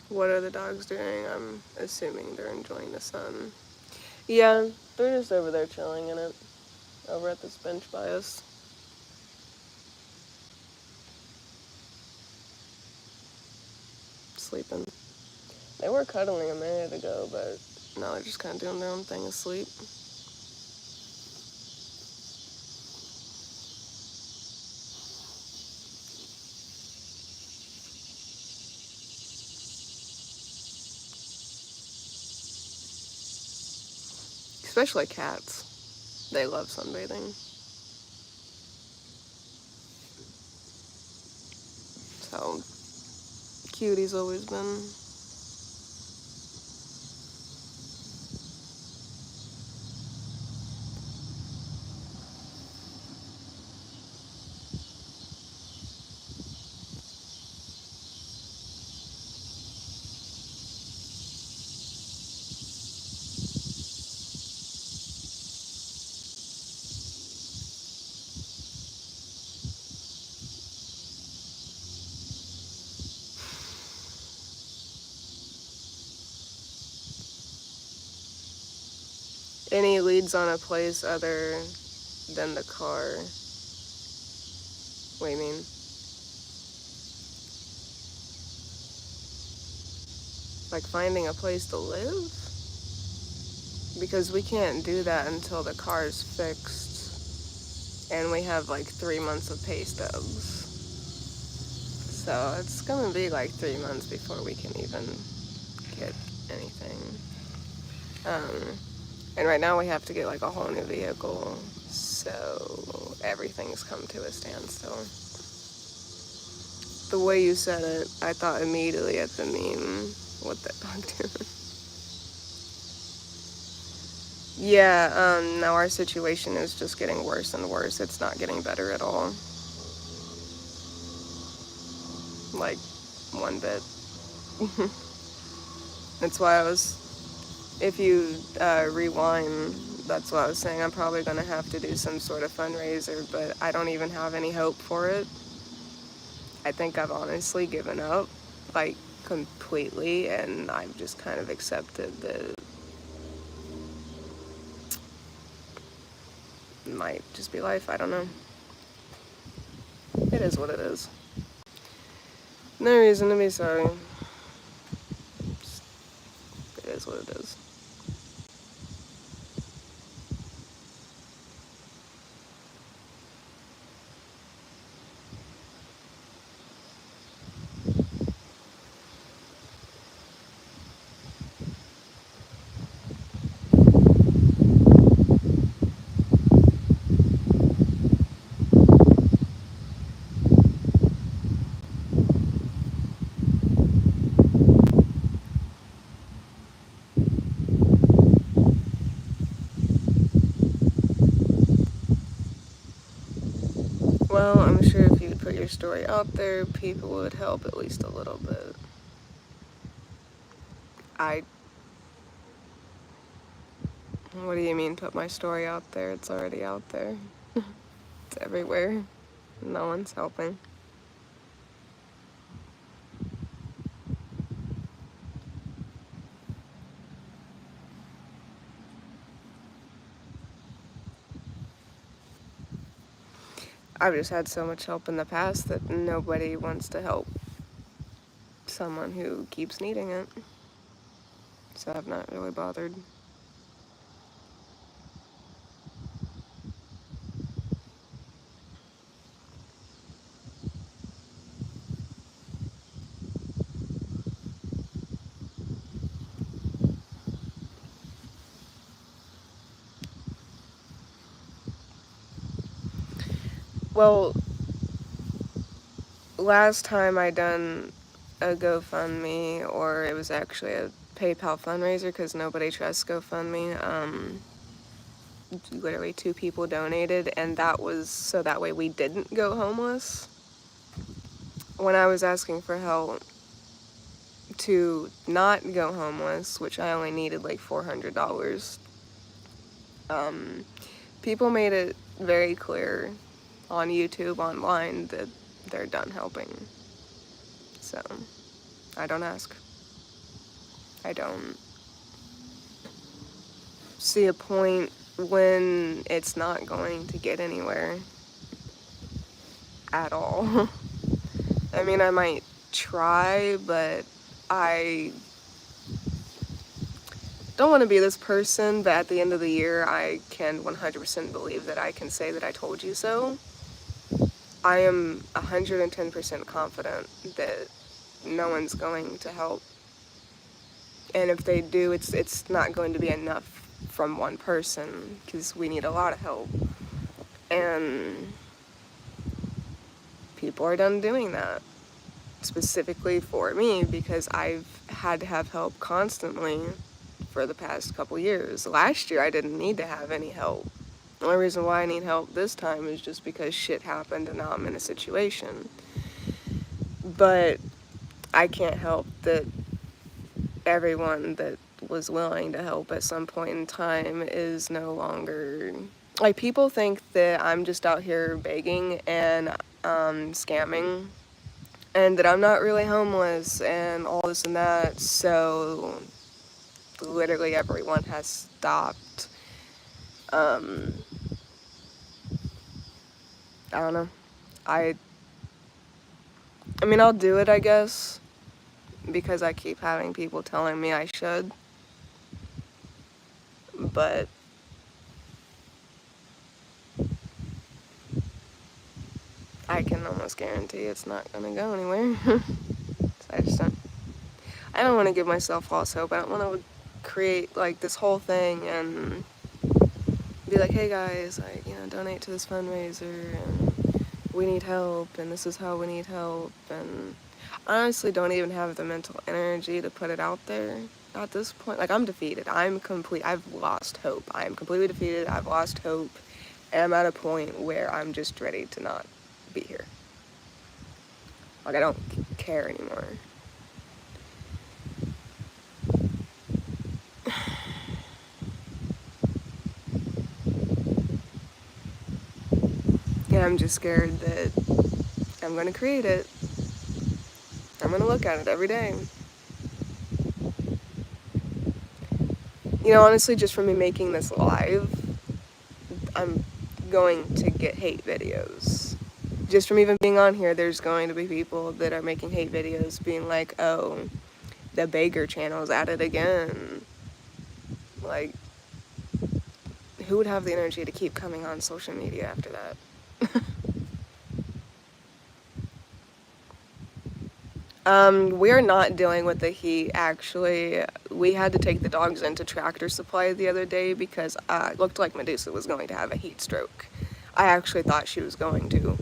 What are the dogs doing? I'm assuming they're enjoying the sun. Yeah, they're just over there chilling in it. Over at this bench by us. Sleeping. They were cuddling a minute ago, but now they're just kind of doing their own thing asleep. Especially cats. They love sunbathing. That's how cute he's always been. Any leads on a place other than the car? What do you mean? like finding a place to live, because we can't do that until the car's fixed and we have like 3 months of pay stubs. So it's gonna be like 3 months before we can even get anything. And right now we have to get like a whole new vehicle, so everything's come to a standstill. The way you said it, I thought immediately at the meme with that dog doing. Yeah, now our situation is just getting worse and worse. It's not getting better at all. Like, one bit. That's why if you rewind, that's what I was saying. I'm probably going to have to do some sort of fundraiser, but I don't even have any hope for it. I think I've honestly given up, like, completely, and I've just kind of accepted that it might just be life. I don't know. It is what it is. No reason to be sorry. It is what it is. Well, I'm sure if you would put your story out there, people would help at least a little bit. I. What do you mean, put my story out there? It's already out there. It's everywhere. No one's helping. I've just had so much help in the past that nobody wants to help someone who keeps needing it. So I've not really bothered. Well, last time I done a GoFundMe, or it was actually a PayPal fundraiser because nobody trusts GoFundMe. Literally 2 people donated, and that was so that way we didn't go homeless. When I was asking for help to not go homeless, which I only needed like $400, people made it very clear on YouTube, online, that they're done helping. So, I don't ask. I don't see a point when it's not going to get anywhere at all. I mean, I might try, but I don't want to be this person, but at the end of the year, I can 100% believe that I can say that I told you so. I am 110% confident that no one's going to help. And if they do, it's not going to be enough from one person, because we need a lot of help. And people are done doing that. Specifically for me, because I've had to have help constantly for the past couple years. Last year, I didn't need to have any help. The only reason why I need help this time is just because shit happened and now I'm in a situation. But I can't help that everyone that was willing to help at some point in time is no longer... Like, people think that I'm just out here begging and scamming, and that I'm not really homeless and all this and that, so literally everyone has stopped. I don't know. I mean, I'll do it, I guess, because I keep having people telling me I should, but I can almost guarantee it's not gonna go anywhere. So I don't want to give myself false hope. I don't want to create like this whole thing and be like, hey guys, donate to this fundraiser and we need help and this is how we need help. And I honestly don't even have the mental energy to put it out there at this point. Like, I'm defeated. I've lost hope. I am completely defeated. I've lost hope. And I'm at a point where I'm just ready to not be here. Like, I don't care anymore. And I'm just scared that I'm going to create it. I'm going to look at it every day. Honestly, just from me making this live, I'm going to get hate videos. Just from even being on here, there's going to be people that are making hate videos being like, oh, the beggar channel's at it again. Like, who would have the energy to keep coming on social media after that? We're not dealing with the heat, actually. We had to take the dogs into Tractor Supply the other day because it looked like Medusa was going to have a heat stroke. I actually thought she was going to.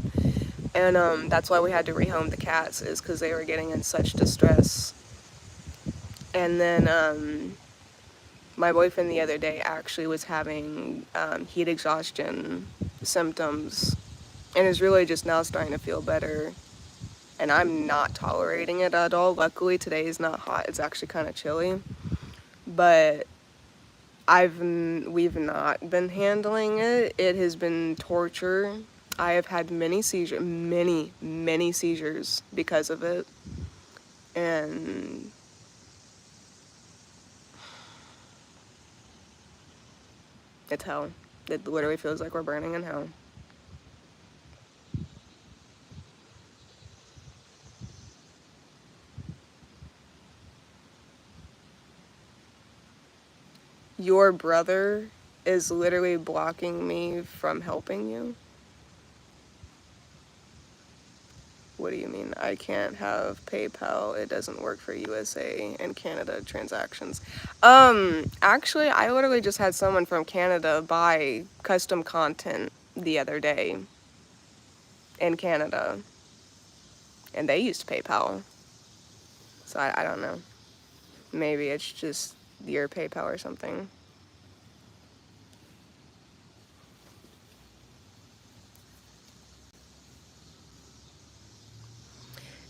And that's why we had to rehome the cats, is because they were getting in such distress. And then my boyfriend the other day actually was having heat exhaustion symptoms and is really just now starting to feel better. And I'm not tolerating it at all. Luckily, today is not hot. It's actually kind of chilly. But we've not been handling it. It has been torture. I have had many seizures because of it. And it's hell. It literally feels like we're burning in hell. Your brother is literally blocking me from helping you? What do you mean? I can't have PayPal. It doesn't work for USA and Canada transactions. Actually, I literally just had someone from Canada buy custom content the other day in Canada, and they used PayPal. So I don't know. Maybe it's just your PayPal or something.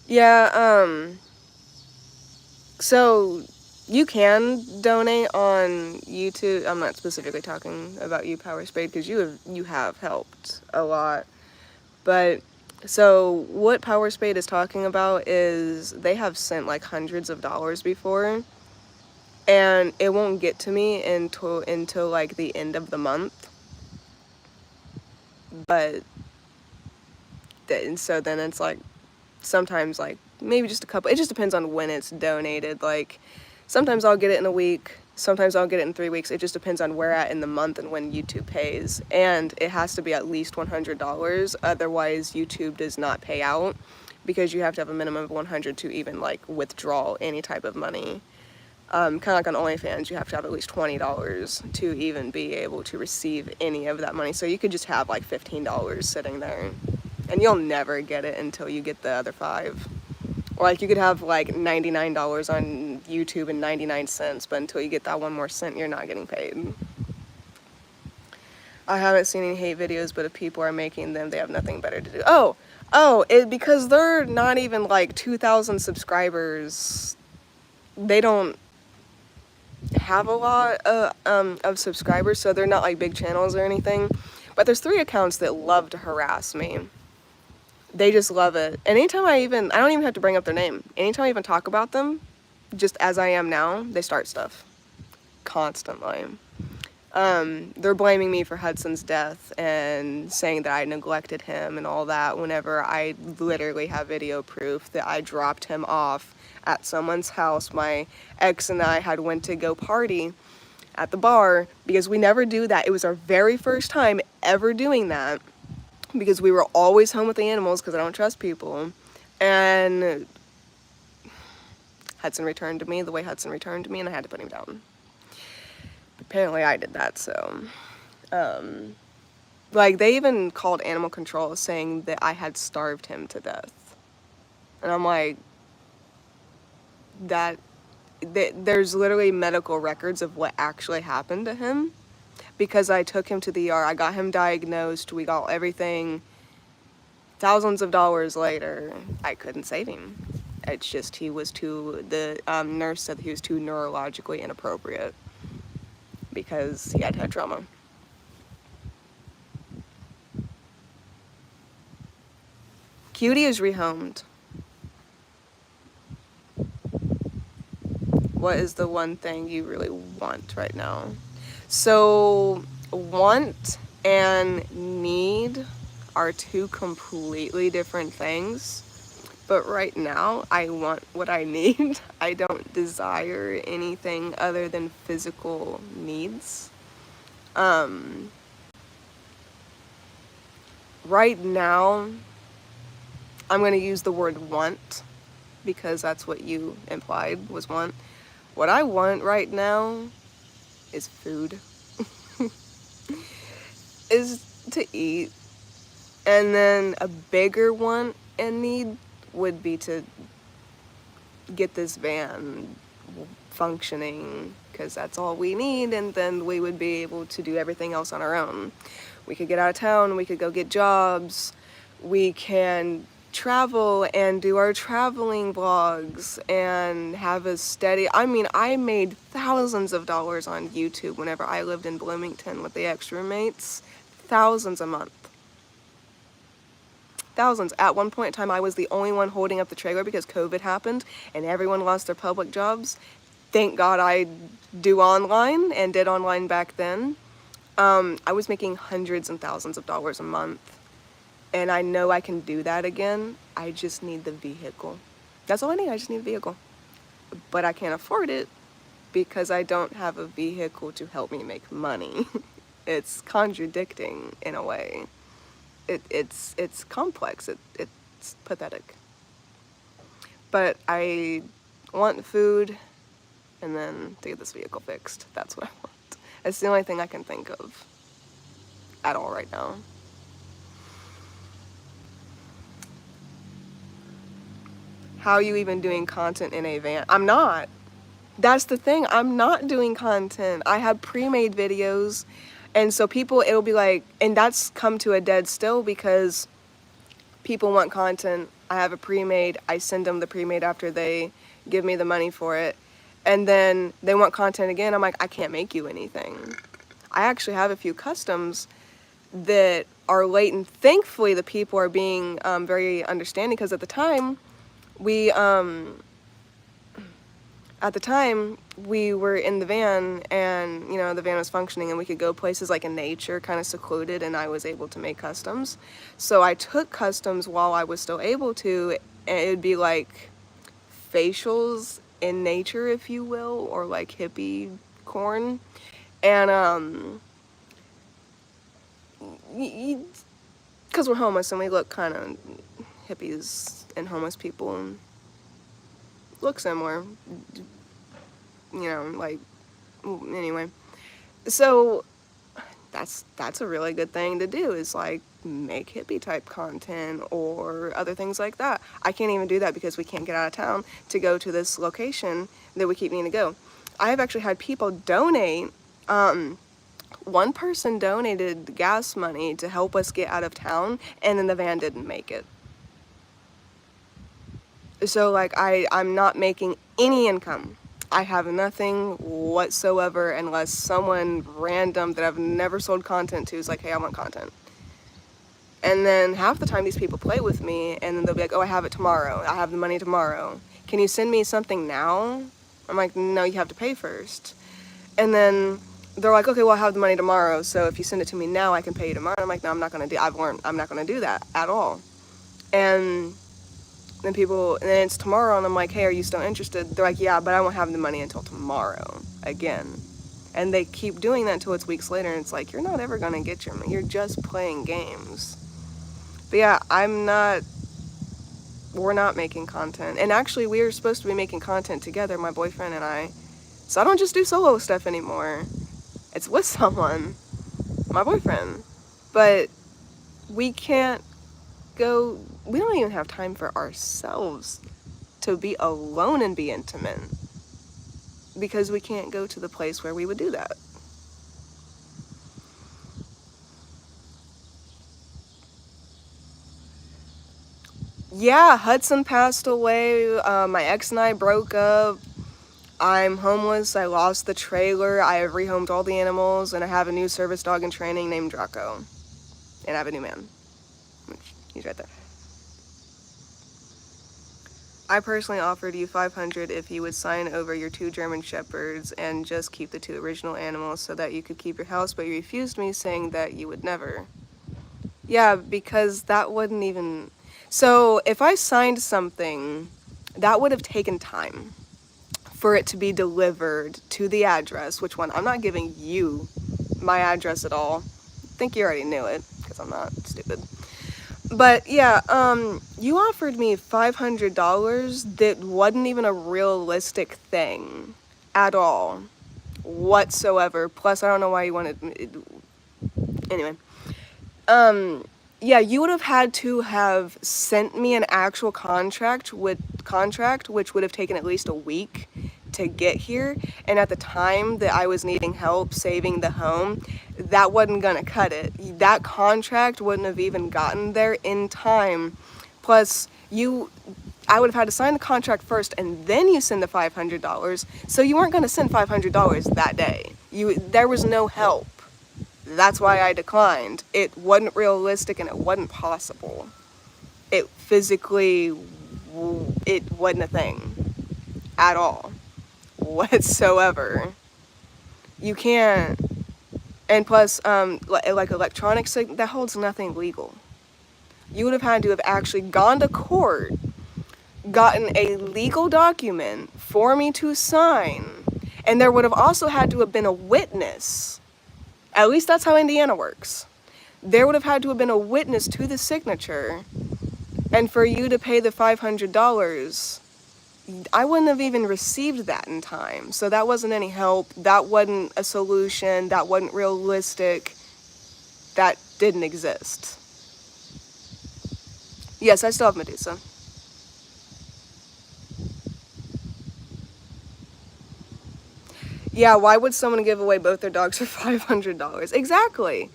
Yeah, so you can donate on YouTube. I'm not specifically talking about you, Power Spade, because you have helped a lot. But so what Power Spade is talking about is they have sent like hundreds of dollars before, and it won't get to me until like the end of the month. But so then it's like sometimes like maybe just a couple. It just depends on when it's donated. Like sometimes I'll get it in a week, sometimes I'll get it in 3 weeks. It just depends on where at in the month and when YouTube pays. And it has to be at least $100, otherwise YouTube does not pay out, because you have to have a minimum of 100 to even like withdraw any type of money. Kind of like on OnlyFans, you have to have at least $20 to even be able to receive any of that money. So you could just have like $15 sitting there, and you'll never get it until you get the other 5. Or like you could have like $99 on YouTube and 99 cents, but until you get that one more cent, you're not getting paid. I haven't seen any hate videos, but if people are making them, they have nothing better to do. Because they're not even like 2,000 subscribers. They don't have a lot of subscribers, so they're not like big channels or anything. But there's 3 accounts that love to harass me. They just love it. And anytime I don't even have to bring up their name. Anytime I even talk about them, just as I am now, they start stuff. Constantly. They're blaming me for Hudson's death and saying that I neglected him and all that, whenever I literally have video proof that I dropped him off at someone's house. My ex and I had went to go party at the bar, because we never do that. It was our very first time ever doing that, because we were always home with the animals because I don't trust people. And Hudson returned to me the way Hudson returned to me, and I had to put him down. Apparently I did that, so like, they even called animal control, saying that I had starved him to death. And I'm like, there's literally medical records of what actually happened to him, because I took him to the ER, I got him diagnosed, we got everything. Thousands of dollars later, I couldn't save him. It's just, he was the nurse said that he was too neurologically inappropriate because he had trauma. Cutie is rehomed. What is the one thing you really want right now? So, want and need are two completely different things. But right now, I want what I need. I don't desire anything other than physical needs. Right now, I'm going to use the word want, because that's what you implied was want. What I want right now is food. Is to eat. And then a bigger want and need would be to get this van functioning, because that's all we need, and then we would be able to do everything else on our own. We could get out of town, we could go get jobs, we can travel and do our traveling vlogs and have a steady, I mean, I made thousands of dollars on YouTube whenever I lived in Bloomington with the ex-roommates. Thousands a month. Thousands. At one point in time, I was the only one holding up the trailer because COVID happened and everyone lost their public jobs. Thank God I do online and did online back then. I was making hundreds and thousands of dollars a month. And I know I can do that again. I just need the vehicle. That's all I need. I just need a vehicle. But I can't afford it because I don't have a vehicle to help me make money. It's contradicting in a way. It's complex. It's pathetic. But I want food, and then to get this vehicle fixed. That's what I want. It's the only thing I can think of at all right now. How are you even doing content in a van? I'm not. That's the thing. I'm not doing content. I have pre-made videos. And so people, it'll be like, and that's come to a dead still because people want content. I have a pre-made. I send them the pre-made after they give me the money for it. And then they want content again. I'm like, I can't make you anything. I actually have a few customs that are late, and thankfully the people are being very understanding, because at the time we were in the van, and you know, the van was functioning and we could go places like in nature, kind of secluded, and I was able to make customs. So I took customs while I was still able to, and it would be like facials in nature, if you will, or like hippie corn. And because we're homeless and we look kind of, hippies and homeless people look similar, you know, like, anyway. So that's a really good thing to do, is like make hippie type content or other things like that. I can't even do that because we can't get out of town to go to this location that we keep needing to go. I have actually had people donate. One person donated gas money to help us get out of town, and then the van didn't make it. So like I'm not making any income. I have nothing whatsoever unless someone random that I've never sold content to is like, hey, I want content. And then half the time these people play with me, and then they'll be like, oh, I have it tomorrow. I have the money tomorrow. Can you send me something now? I'm like, no, you have to pay first. And then they're like, okay, well, I have the money tomorrow, so if you send it to me now, I can pay you tomorrow. I'm like, no, I'm not gonna do. I've learned I'm not gonna do that at all. And and then it's tomorrow, and I'm like, hey, are you still interested? They're like, yeah, but I won't have the money until tomorrow again. And they keep doing that until it's weeks later, and it's like, you're not ever gonna get your money. You're just playing games. But yeah, we're not making content. And actually, we were supposed to be making content together, my boyfriend and I. So I don't just do solo stuff anymore. It's with someone, my boyfriend. But we can't we don't even have time for ourselves to be alone and be intimate because we can't go to the place where we would do that. Yeah, Hudson passed away. My ex and I broke up. I'm homeless. I lost the trailer. I have rehomed all the animals, and I have a new service dog in training named Draco. And I have a new man. He's right there. I personally offered you $500 if you would sign over your 2 German Shepherds and just keep the 2 original animals so that you could keep your house, but you refused me, saying that you would never. Yeah, because that wouldn't even... So if I signed something, that would have taken time for it to be delivered to the address, which one? I'm not giving you my address at all. I think you already knew it, because I'm not stupid. But yeah, you offered me $500 that wasn't even a realistic thing at all, whatsoever. Plus, I don't know why you wanted... Anyway. Yeah, you would have had to have sent me an actual contract, which would have taken at least a week to get here. And at the time that I was needing help saving the home, that wasn't gonna cut it. That contract wouldn't have even gotten there in time. Plus, I would have had to sign the contract first and then you send the $500. So you weren't gonna send $500 that day. There was no help. That's why I declined. It wasn't realistic and it wasn't possible. It physically, it wasn't a thing at all, whatsoever. You can't, and plus, like electronics, that holds nothing legal. You would have had to have actually gone to court, gotten a legal document for me to sign, and there would have also had to have been a witness. At least that's how Indiana works. There would have had to have been a witness to the signature. And for you to pay the $500, I wouldn't have even received that in time. So that wasn't any help. That wasn't a solution. That wasn't realistic. That didn't exist. Yes, I still have Medusa. Yeah, why would someone give away both their dogs for $500? Exactly.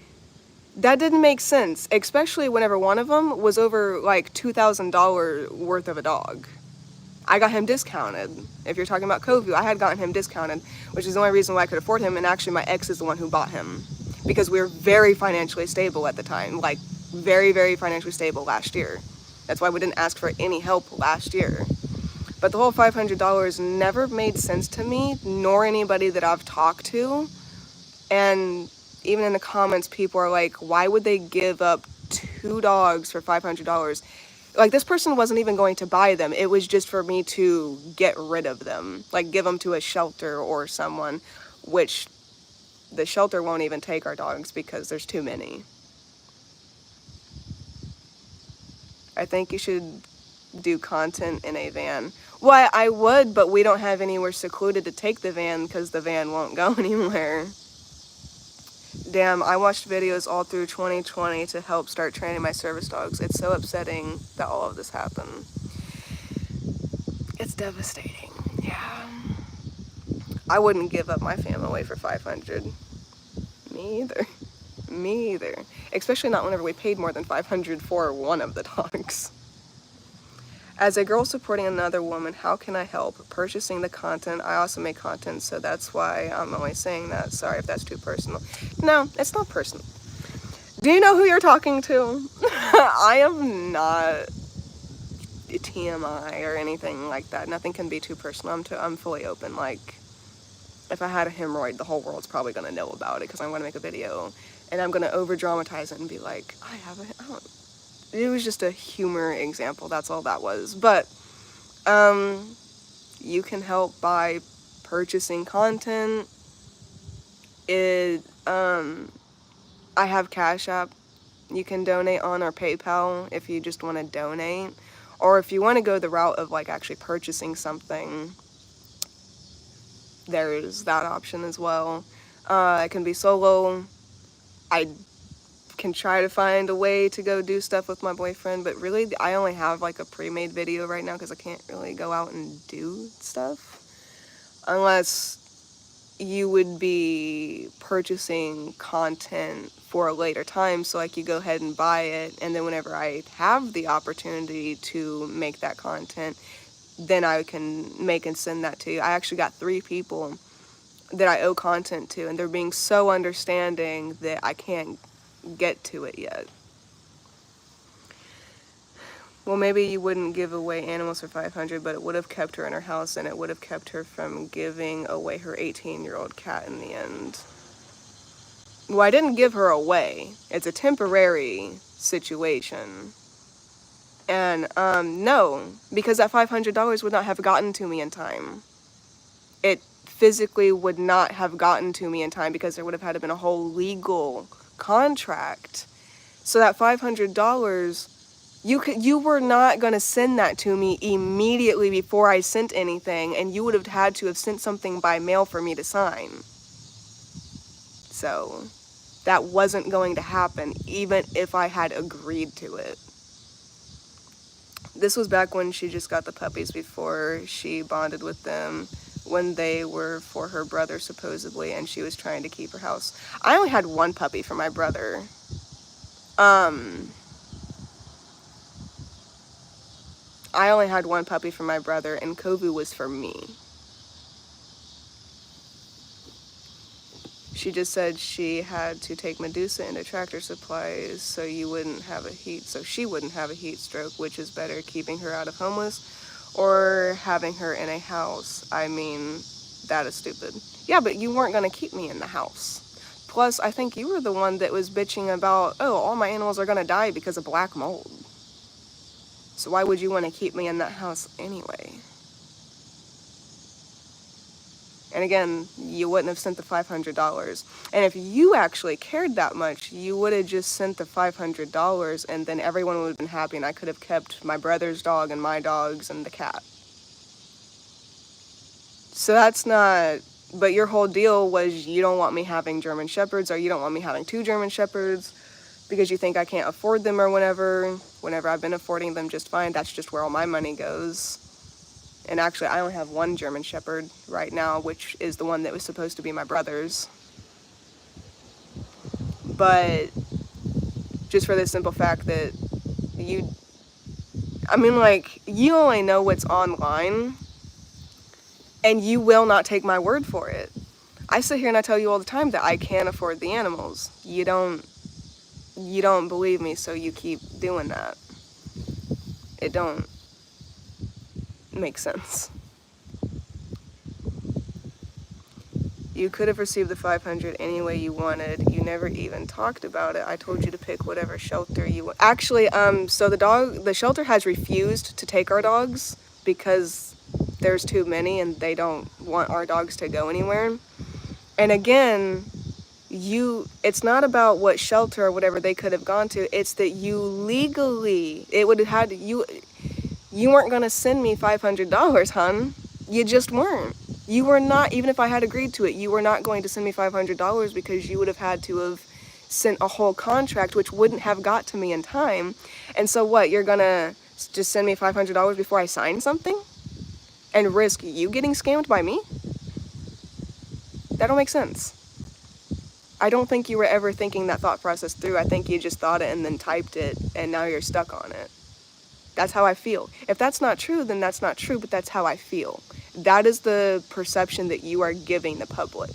That didn't make sense, especially whenever one of them was over like $2,000 worth of a dog. I got him discounted. If you're talking about Kovu, I had gotten him discounted, which is the only reason why I could afford him. And actually, my ex is the one who bought him because we were very financially stable at the time, like very, very financially stable last year. That's why we didn't ask for any help last year. But the whole $500 never made sense to me, nor anybody that I've talked to. And even in the comments, people are like, why would they give up 2 dogs for $500? Like, this person wasn't even going to buy them. It was just for me to get rid of them, like give them to a shelter or someone, which the shelter won't even take our dogs because there's too many. I think you should do content in a van. Well, I would, but we don't have anywhere secluded to take the van because the van won't go anywhere. Damn, I watched videos all through 2020 to help start training my service dogs. It's so upsetting that all of this happened. It's devastating, yeah. I wouldn't give up my fam away for $500. Me either. Me either. Especially not whenever we paid more than $500 for one of the dogs. As a girl supporting another woman, how can I help? Purchasing the content. I also make content, so that's why I'm only saying that. Sorry if that's too personal. No, it's not personal. Do you know who you're talking to? I am not TMI or anything like that. Nothing can be too personal. I'm fully open. Like, if I had a hemorrhoid, the whole world's probably gonna know about it because I'm gonna make a video and I'm gonna over dramatize it and be like, I don't. It was just a humor example. That's all that was. But you can help by purchasing content. I have Cash App. You can donate on, or PayPal if you just want to donate, or if you want to go the route of like actually purchasing something. There's that option as well. It can be solo. I can try to find a way to go do stuff with my boyfriend, but really I only have like a pre-made video right now because I can't really go out and do stuff unless you would be purchasing content for a later time, so like you go ahead and buy it, and then whenever I have the opportunity to make that content, then I can make and send that to you. I actually got 3 people that I owe content to, and they're being so understanding that I can't get to it yet. Well, maybe you wouldn't give away animals for $500, but it would have kept her in her house, and it would have kept her from giving away her 18-year-old cat in the end. Well, I didn't give her away. It's a temporary situation. And, no, because that $500 would not have gotten to me in time. It physically would not have gotten to me in time because there would have had to been a whole legal contract. So that $500, you were not going to send that to me immediately before I sent anything, and you would have had to have sent something by mail for me to sign. So that wasn't going to happen, even if I had agreed to it. This was back when she just got the puppies, before she bonded with them, when they were for her brother, supposedly, and she was trying to keep her house. I only had 1 puppy for my brother. I only had 1 puppy for my brother, and Kovu was for me. She just said she had to take Medusa into Tractor Supplies so she wouldn't have a heat stroke, which is better, keeping her out of homeless or having her in a house. I mean, that is stupid. Yeah, but you weren't going to keep me in the house. Plus, I think you were the one that was bitching about, oh, all my animals are going to die because of black mold. So why would you want to keep me in that house anyway? And again, you wouldn't have sent the $500. And if you actually cared that much, you would have just sent the $500, and then everyone would have been happy, and I could have kept my brother's dog and my dogs and the cat. So that's not... But your whole deal was you don't want me having German Shepherds, or you don't want me having 2 German Shepherds because you think I can't afford them or whatever. Whenever I've been affording them just fine, that's just where all my money goes. And actually, I only have 1 German Shepherd right now, which is the one that was supposed to be my brother's. But just for the simple fact that you only know what's online, and you will not take my word for it. I sit here and I tell you all the time that I can't afford the animals. You don't believe me, so you keep doing that. It don't make sense. You could have received the $500 any way you wanted. You never even talked about it. I told you to pick whatever shelter you want. Actually, so the shelter has refused to take our dogs because there's too many and they don't want our dogs to go anywhere. And again, it's not about what shelter or whatever they could have gone to. It's that you legally, it would have had, you weren't going to send me $500, hun. You just weren't. You were not, even if I had agreed to it, you were not going to send me $500 because you would have had to have sent a whole contract, which wouldn't have got to me in time. And so what, you're gonna just send me $500 before I sign something? And risk you getting scammed by me? That don't make sense. I don't think you were ever thinking that thought process through. I think you just thought it and then typed it, and now you're stuck on it. That's how I feel. If that's not true, then that's not true, but that's how I feel. That is the perception that you are giving the public.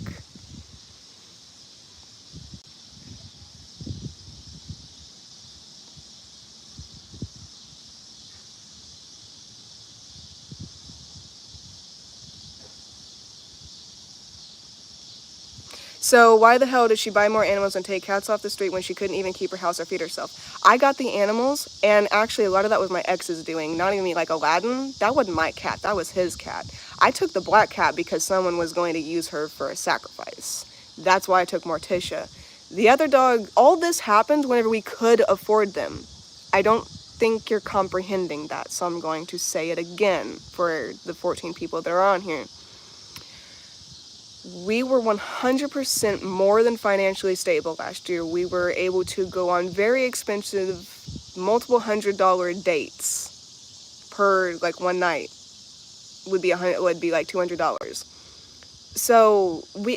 So why the hell did she buy more animals and take cats off the street when she couldn't even keep her house or feed herself? I got the animals, and actually a lot of that was my ex's doing, not even me. Like Aladdin, that wasn't my cat, that was his cat. I took the black cat because someone was going to use her for a sacrifice. That's why I took Morticia. The other dog, all this happened whenever we could afford them. I don't think you're comprehending that, so I'm going to say it again for the 14 people that are on here. We were 100% more than financially stable last year. We were able to go on very expensive, multiple $100 dates per like one night. Would be like $200. So we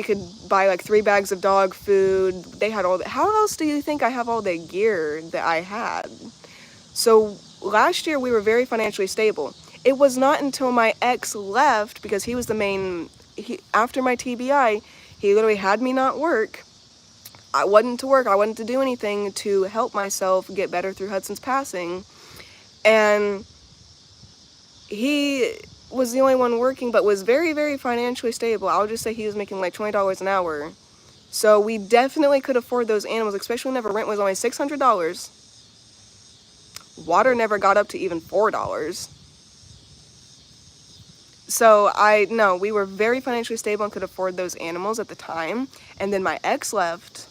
could buy like 3 bags of dog food. They had all that. How else do you think I have all the gear that I had? So last year we were very financially stable. It was not until my ex left, because he was the main, after my TBI, he literally had me not work. I wasn't to work, I wasn't to do anything to help myself get better through Hudson's passing. And he was the only one working, but was very, very financially stable. I'll just say he was making like $20 an hour. So we definitely could afford those animals, especially whenever rent was only $600. Water never got up to even $4. So we were very financially stable and could afford those animals at the time. And then my ex left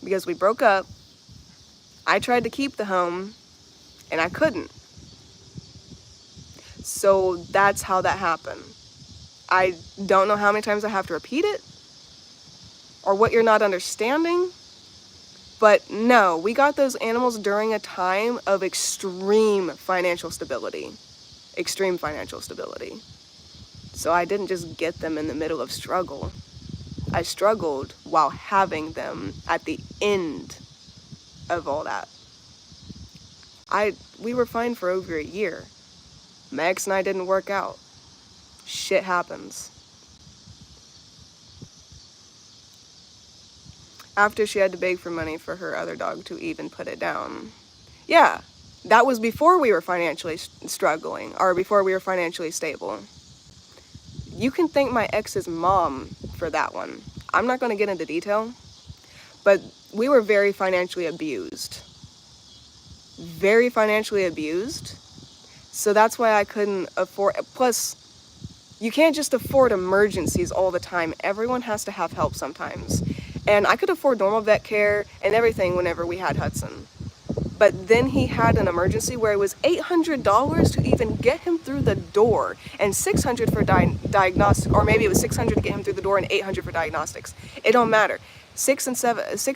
because we broke up. I tried to keep the home and I couldn't. So that's how that happened. I don't know how many times I have to repeat it or what you're not understanding. But no, we got those animals during a time of extreme financial stability. Extreme financial stability. So I didn't just get them in the middle of struggle. I struggled while having them at the end of all that. We were fine for over a year. My ex and I didn't work out. Shit happens. After she had to beg for money for her other dog to even put it down. Yeah, that was before we were financially struggling, or before we were financially stable. You can thank my ex's mom for that one. I'm not going to get into detail, but we were very financially abused. Very financially abused. So that's why I couldn't afford. Plus, you can't just afford emergencies all the time. Everyone has to have help sometimes. And I could afford normal vet care and everything whenever we had Hudson. But then he had an emergency where it was $800 to even get him through the door, and $600 for diagnostic, or maybe it was $600 to get him through the door and $800 for diagnostics. It don't matter. $600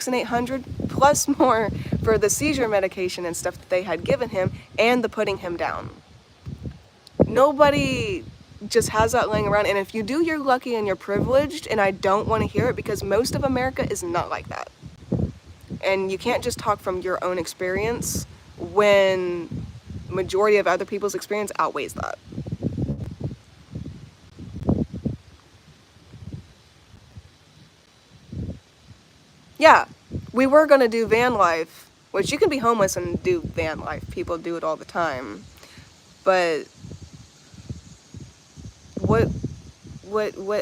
and $800 plus more for the seizure medication and stuff that they had given him and the putting him down. Nobody just has that laying around, and if you do, you're lucky and you're privileged, and I don't want to hear it because most of America is not like that. And you can't just talk from your own experience when majority of other people's experience outweighs that. Yeah, we were going to do van life, which you can be homeless and do van life. People do it all the time. But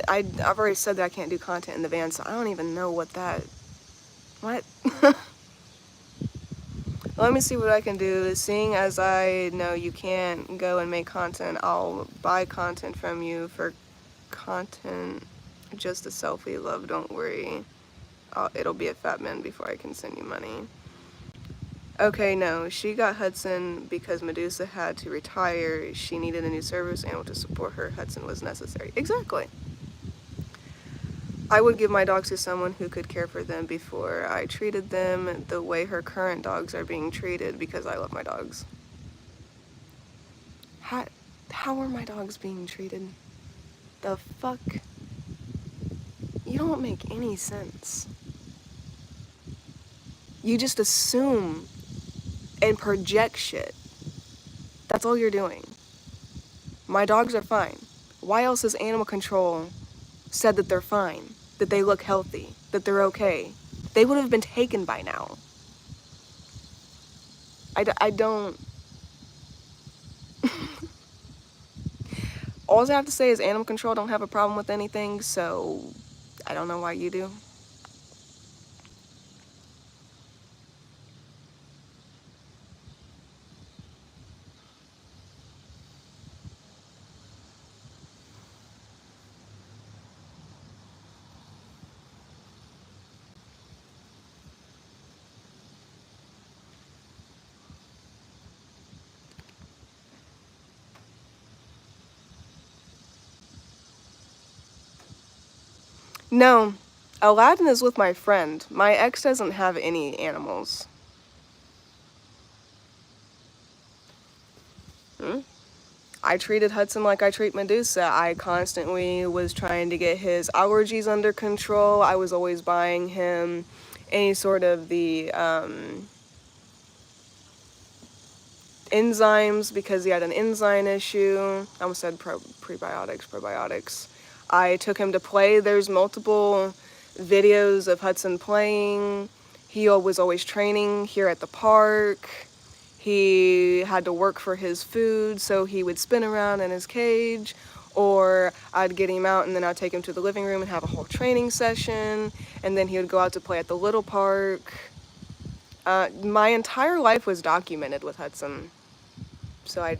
I've already said that I can't do content in the van, so I don't even know what. Let me see what I can do. Seeing as I know you can't go and make content, I'll buy content from you for content. Just a selfie, love, don't worry. It'll be a fat man before I can send you money. Okay, no, she got Hudson because Medusa had to retire. She needed a new service animal to support her. Hudson was necessary. Exactly. I would give my dogs to someone who could care for them before I treated them the way her current dogs are being treated, because I love my dogs. How are my dogs being treated? The fuck? You don't make any sense. You just assume and project shit. That's all you're doing. My dogs are fine. Why else has animal control said that they're fine, that they look healthy, that they're okay? They would have been taken by now. I don't... All I have to say is animal control don't have a problem with anything, so I don't know why you do. No, Aladdin is with my friend. My ex doesn't have any animals. Hmm? I treated Hudson like I treat Medusa. I constantly was trying to get his allergies under control. I was always buying him any sort of the enzymes because he had an enzyme issue. I almost said probiotics. I took him to play. There's multiple videos of Hudson playing. He was always training here at the park. He had to work for his food, so he would spin around in his cage, or I'd get him out and then I'd take him to the living room and have a whole training session, and then he would go out to play at the little park. My entire life was documented with Hudson, so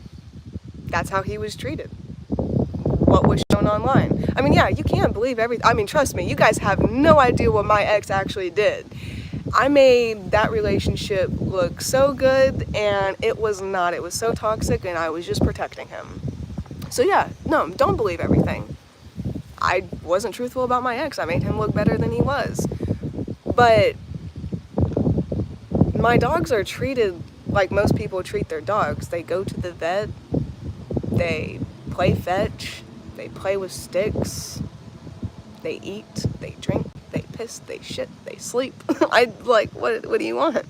that's how he was treated. What was shown online. I mean, yeah, you can't believe everything. I mean, trust me, you guys have no idea what my ex actually did. I made that relationship look so good, and it was not. It was so toxic, and I was just protecting him. So yeah, no, don't believe everything. I wasn't truthful about my ex. I made him look better than he was. But my dogs are treated like most people treat their dogs. They go to the vet, they play fetch, they play with sticks, they eat, they drink, they piss, they shit, they sleep. I like, what do you want?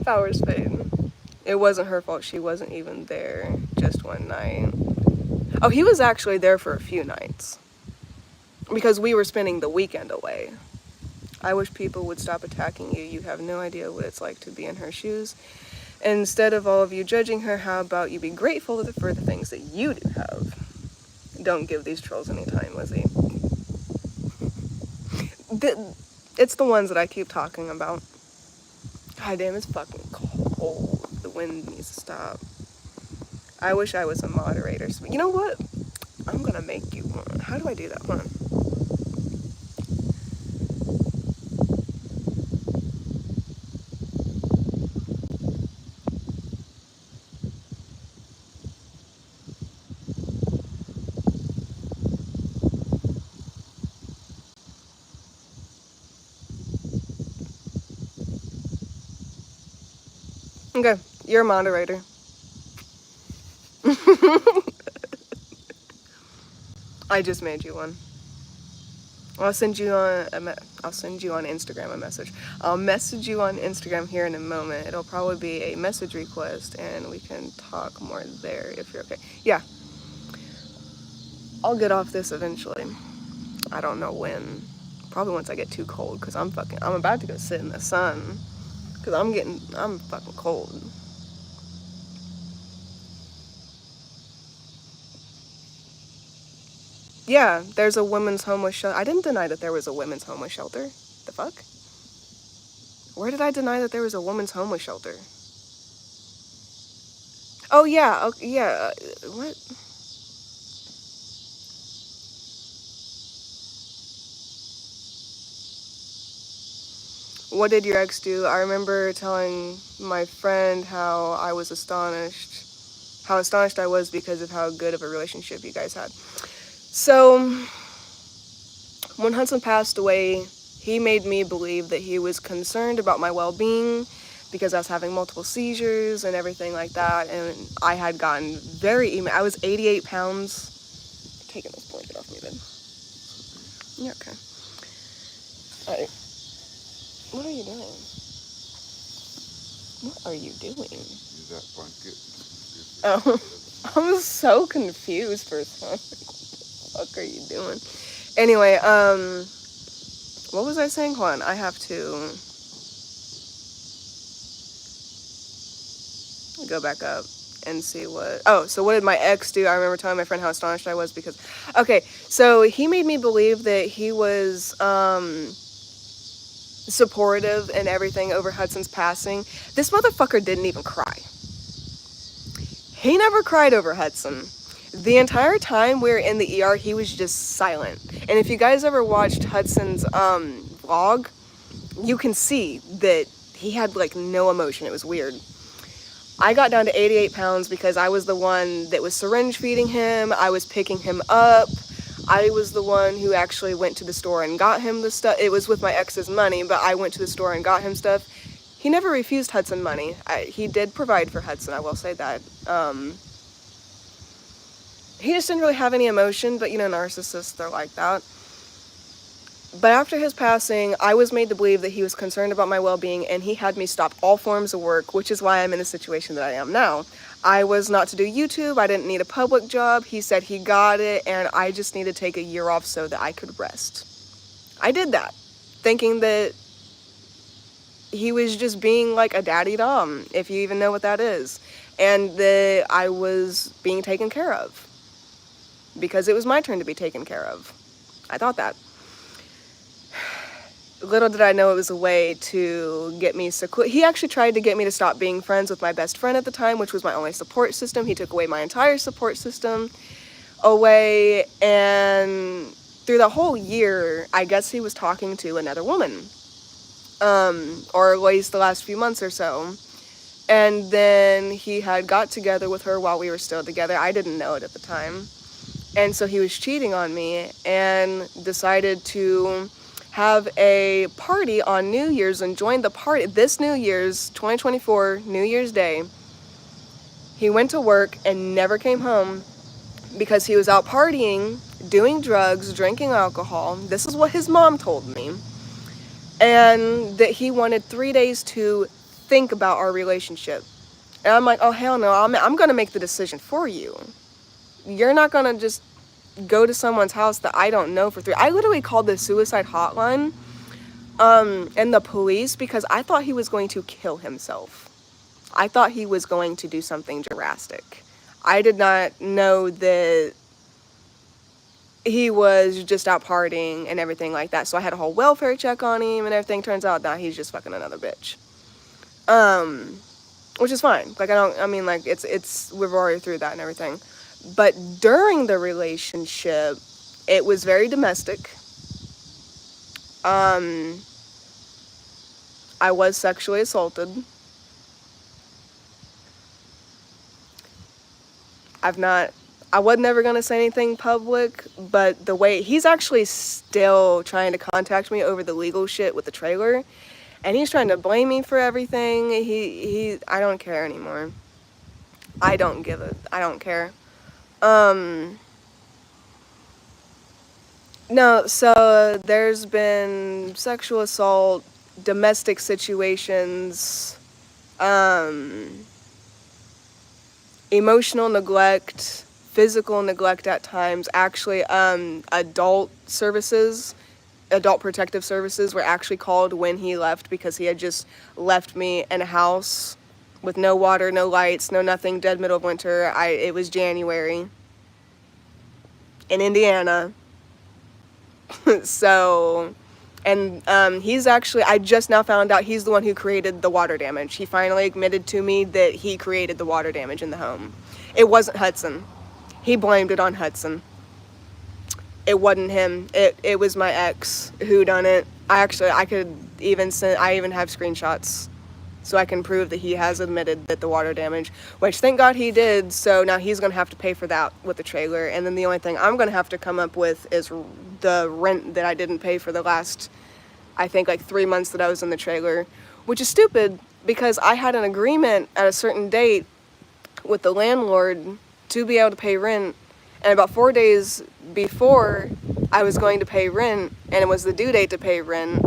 Powers fade. It wasn't her fault. She wasn't even there just one night. Oh, he was actually there for a few nights because we were spending the weekend away. I wish people would stop attacking you. You have no idea what it's like to be in her shoes. Instead of all of you judging her, how about you be grateful for the things that you do have? Don't give these trolls any time, Lizzie. It's the ones that I keep talking about. God damn, it's fucking cold. The wind needs to stop. I wish I was a moderator. So, you know what? I'm gonna make you one. How do I do that one? Okay, you're a moderator. I just made you one. I'll send you on I'll send you on Instagram a message. I'll message you on Instagram here in a moment. It'll probably be a message request and we can talk more there if you're okay. Yeah. I'll get off this eventually. I don't know when. Probably once I get too cold because I'm about to go sit in the sun because I'm fucking cold. Yeah, there's a women's homeless shelter. I didn't deny that there was a women's homeless shelter. The fuck? Where did I deny that there was a women's homeless shelter? Oh yeah, yeah. What? What did your ex do? I remember telling my friend how how astonished I was because of how good of a relationship you guys had. So, when Hudson passed away, he made me believe that he was concerned about my well-being because I was having multiple seizures and everything like that, and I had gotten I was 88 pounds. Taking this blanket off me then. Yeah, okay. What are you doing? What are you doing? Use that blanket. Oh, I'm so confused for a second. What the fuck are you doing? Anyway, what was I saying? Hold on, I have to go back up and see what. Oh, so what did my ex do? I remember telling my friend how astonished I was because. Okay, so he made me believe that he was supportive and everything over Hudson's passing. This motherfucker didn't even cry. He never cried over Hudson. The entire time we were in the ER, he was just silent. And if you guys ever watched Hudson's vlog, you can see that he had like no emotion. It was weird. I got down to 88 pounds because I was the one that was syringe feeding him. I was picking him up. I was the one who actually went to the store and got him the stuff. It was with my ex's money, but I went to the store and got him stuff. He never refused Hudson money. He did provide for Hudson, I will say that. He just didn't really have any emotion, but you know, narcissists, they're like that. But after his passing, I was made to believe that he was concerned about my well-being, and he had me stop all forms of work, which is why I'm in the situation that I am now. I was not to do YouTube. I didn't need a public job. He said he got it, and I just need to take a year off so that I could rest. I did that, thinking that he was just being like a daddy dom, if you even know what that is, and that I was being taken care of because it was my turn to be taken care of. I thought that. Little did I know it was a way to get me he actually tried to get me to stop being friends with my best friend at the time, which was my only support system. He took away my entire support system away, and through the whole year, I guess he was talking to another woman, or at least the last few months or so. And then he had got together with her while we were still together. I didn't know it at the time. And so he was cheating on me and decided to have a party on New Year's and joined the party. This New Year's, 2024, New Year's Day, he went to work and never came home because he was out partying, doing drugs, drinking alcohol. This is what his mom told me. And that he wanted 3 days to think about our relationship. And I'm like, oh, hell no, I'm going to make the decision for you. You're not going to just go to someone's house that I don't know for 3. I literally called the suicide hotline and the police because I thought he was going to kill himself. I thought he was going to do something drastic. I did not know that he was just out partying and everything like that. So I had a whole welfare check on him and everything. Turns out that he's just fucking another bitch. Which is fine. Like, we've already through that and everything. But during the relationship, it was very domestic. I was sexually assaulted. I was never going to say anything public, but the way he's actually still trying to contact me over the legal shit with the trailer, and he's trying to blame me for everything. I don't care anymore. I don't care. No, so there's been sexual assault, domestic situations, emotional neglect, physical neglect at times. Actually, adult protective services were actually called when he left because he had just left me in a house with no water, no lights, no nothing, dead middle of winter. It was January in Indiana. So, and he's actually, I just now found out he's the one who created the water damage. He finally admitted to me that he created the water damage in the home. It wasn't Hudson. He blamed it on Hudson. It wasn't him. It was my ex who done it. I even have screenshots so I can prove that he has admitted that the water damage, which thank God he did. So now he's going to have to pay for that with the trailer. And then the only thing I'm going to have to come up with is the rent that I didn't pay for the last, I think, like 3 months that I was in the trailer, which is stupid because I had an agreement at a certain date with the landlord to be able to pay rent. And about 4 days before I was going to pay rent, and it was the due date to pay rent,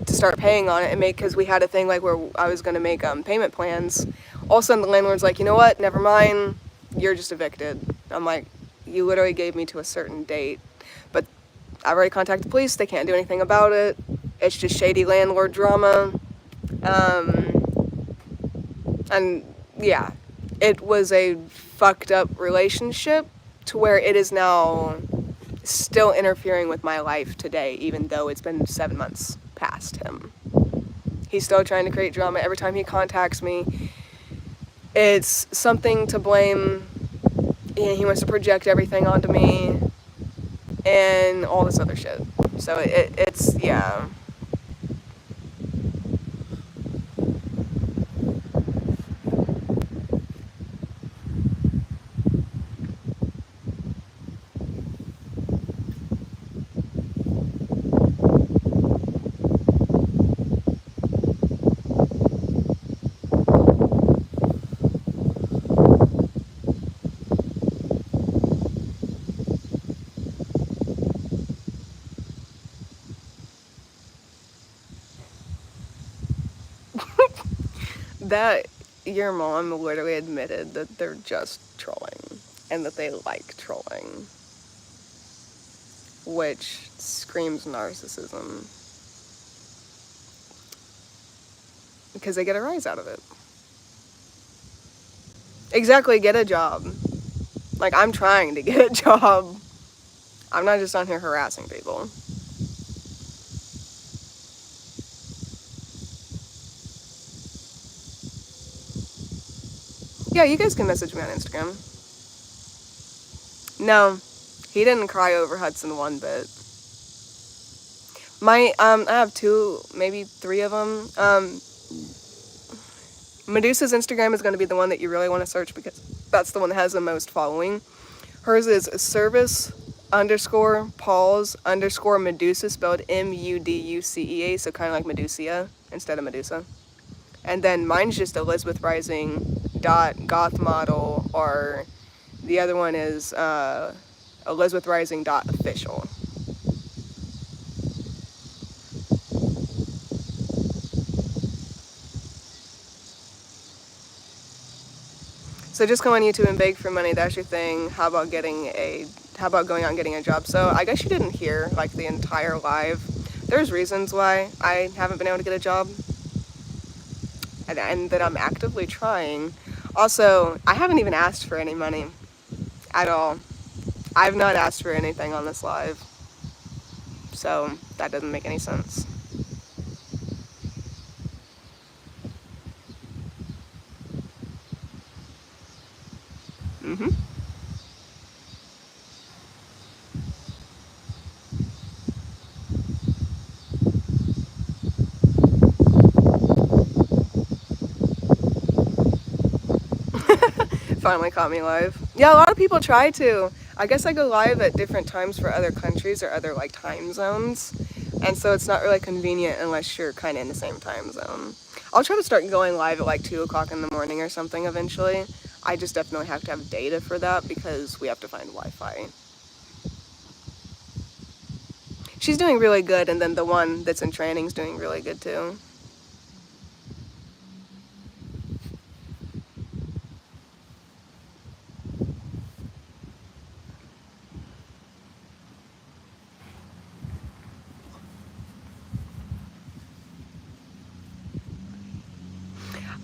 to start paying on it, and because we had a thing like where I was going to make payment plans, all of a sudden the landlord's like, you know what, never mind, you're just evicted. I'm like, you literally gave me to a certain date. But I've already contacted the police, they can't do anything about it. It's just shady landlord drama. And yeah, it was a fucked up relationship to where it is now still interfering with my life today, even though it's been 7 months past him. He's still trying to create drama every time he contacts me. It's something to blame. He wants to project everything onto me and all this other shit. So it's, yeah. That your mom literally admitted that they're just trolling and that they like trolling, which screams narcissism because they get a rise out of it. Exactly, get a job. Like, I'm trying to get a job. I'm not just on here harassing people. Yeah, you guys can message me on Instagram. No, he didn't cry over Hudson one bit. I have two, maybe three of them. Medusa's Instagram is going to be the one that you really want to search because that's the one that has the most following. Hers is service underscore pause underscore Medusa, spelled Muducea, so kind of like Medusa instead of Medusa. And then mine's just Elizabeth Rising dot goth model, or the other one is Elizabeth Rising dot official. So just go on YouTube and beg for money. That's your thing. How about going out and getting a job? So I guess you didn't hear like the entire live. There's reasons why I haven't been able to get a job, and that I'm actively trying. Also, I haven't even asked for any money at all. I've not asked for anything on this live, so that doesn't make any sense. Mm-hmm. Finally caught me live. Yeah, a lot of people try to. I guess I go live at different times for other countries or other like time zones, and so it's not really convenient unless you're kind of in the same time zone. I'll try to start going live at like 2 o'clock in the morning or something eventually. I just definitely have to have data for that because we have to find Wi-Fi. She's doing really good, and then the one that's in training is doing really good too.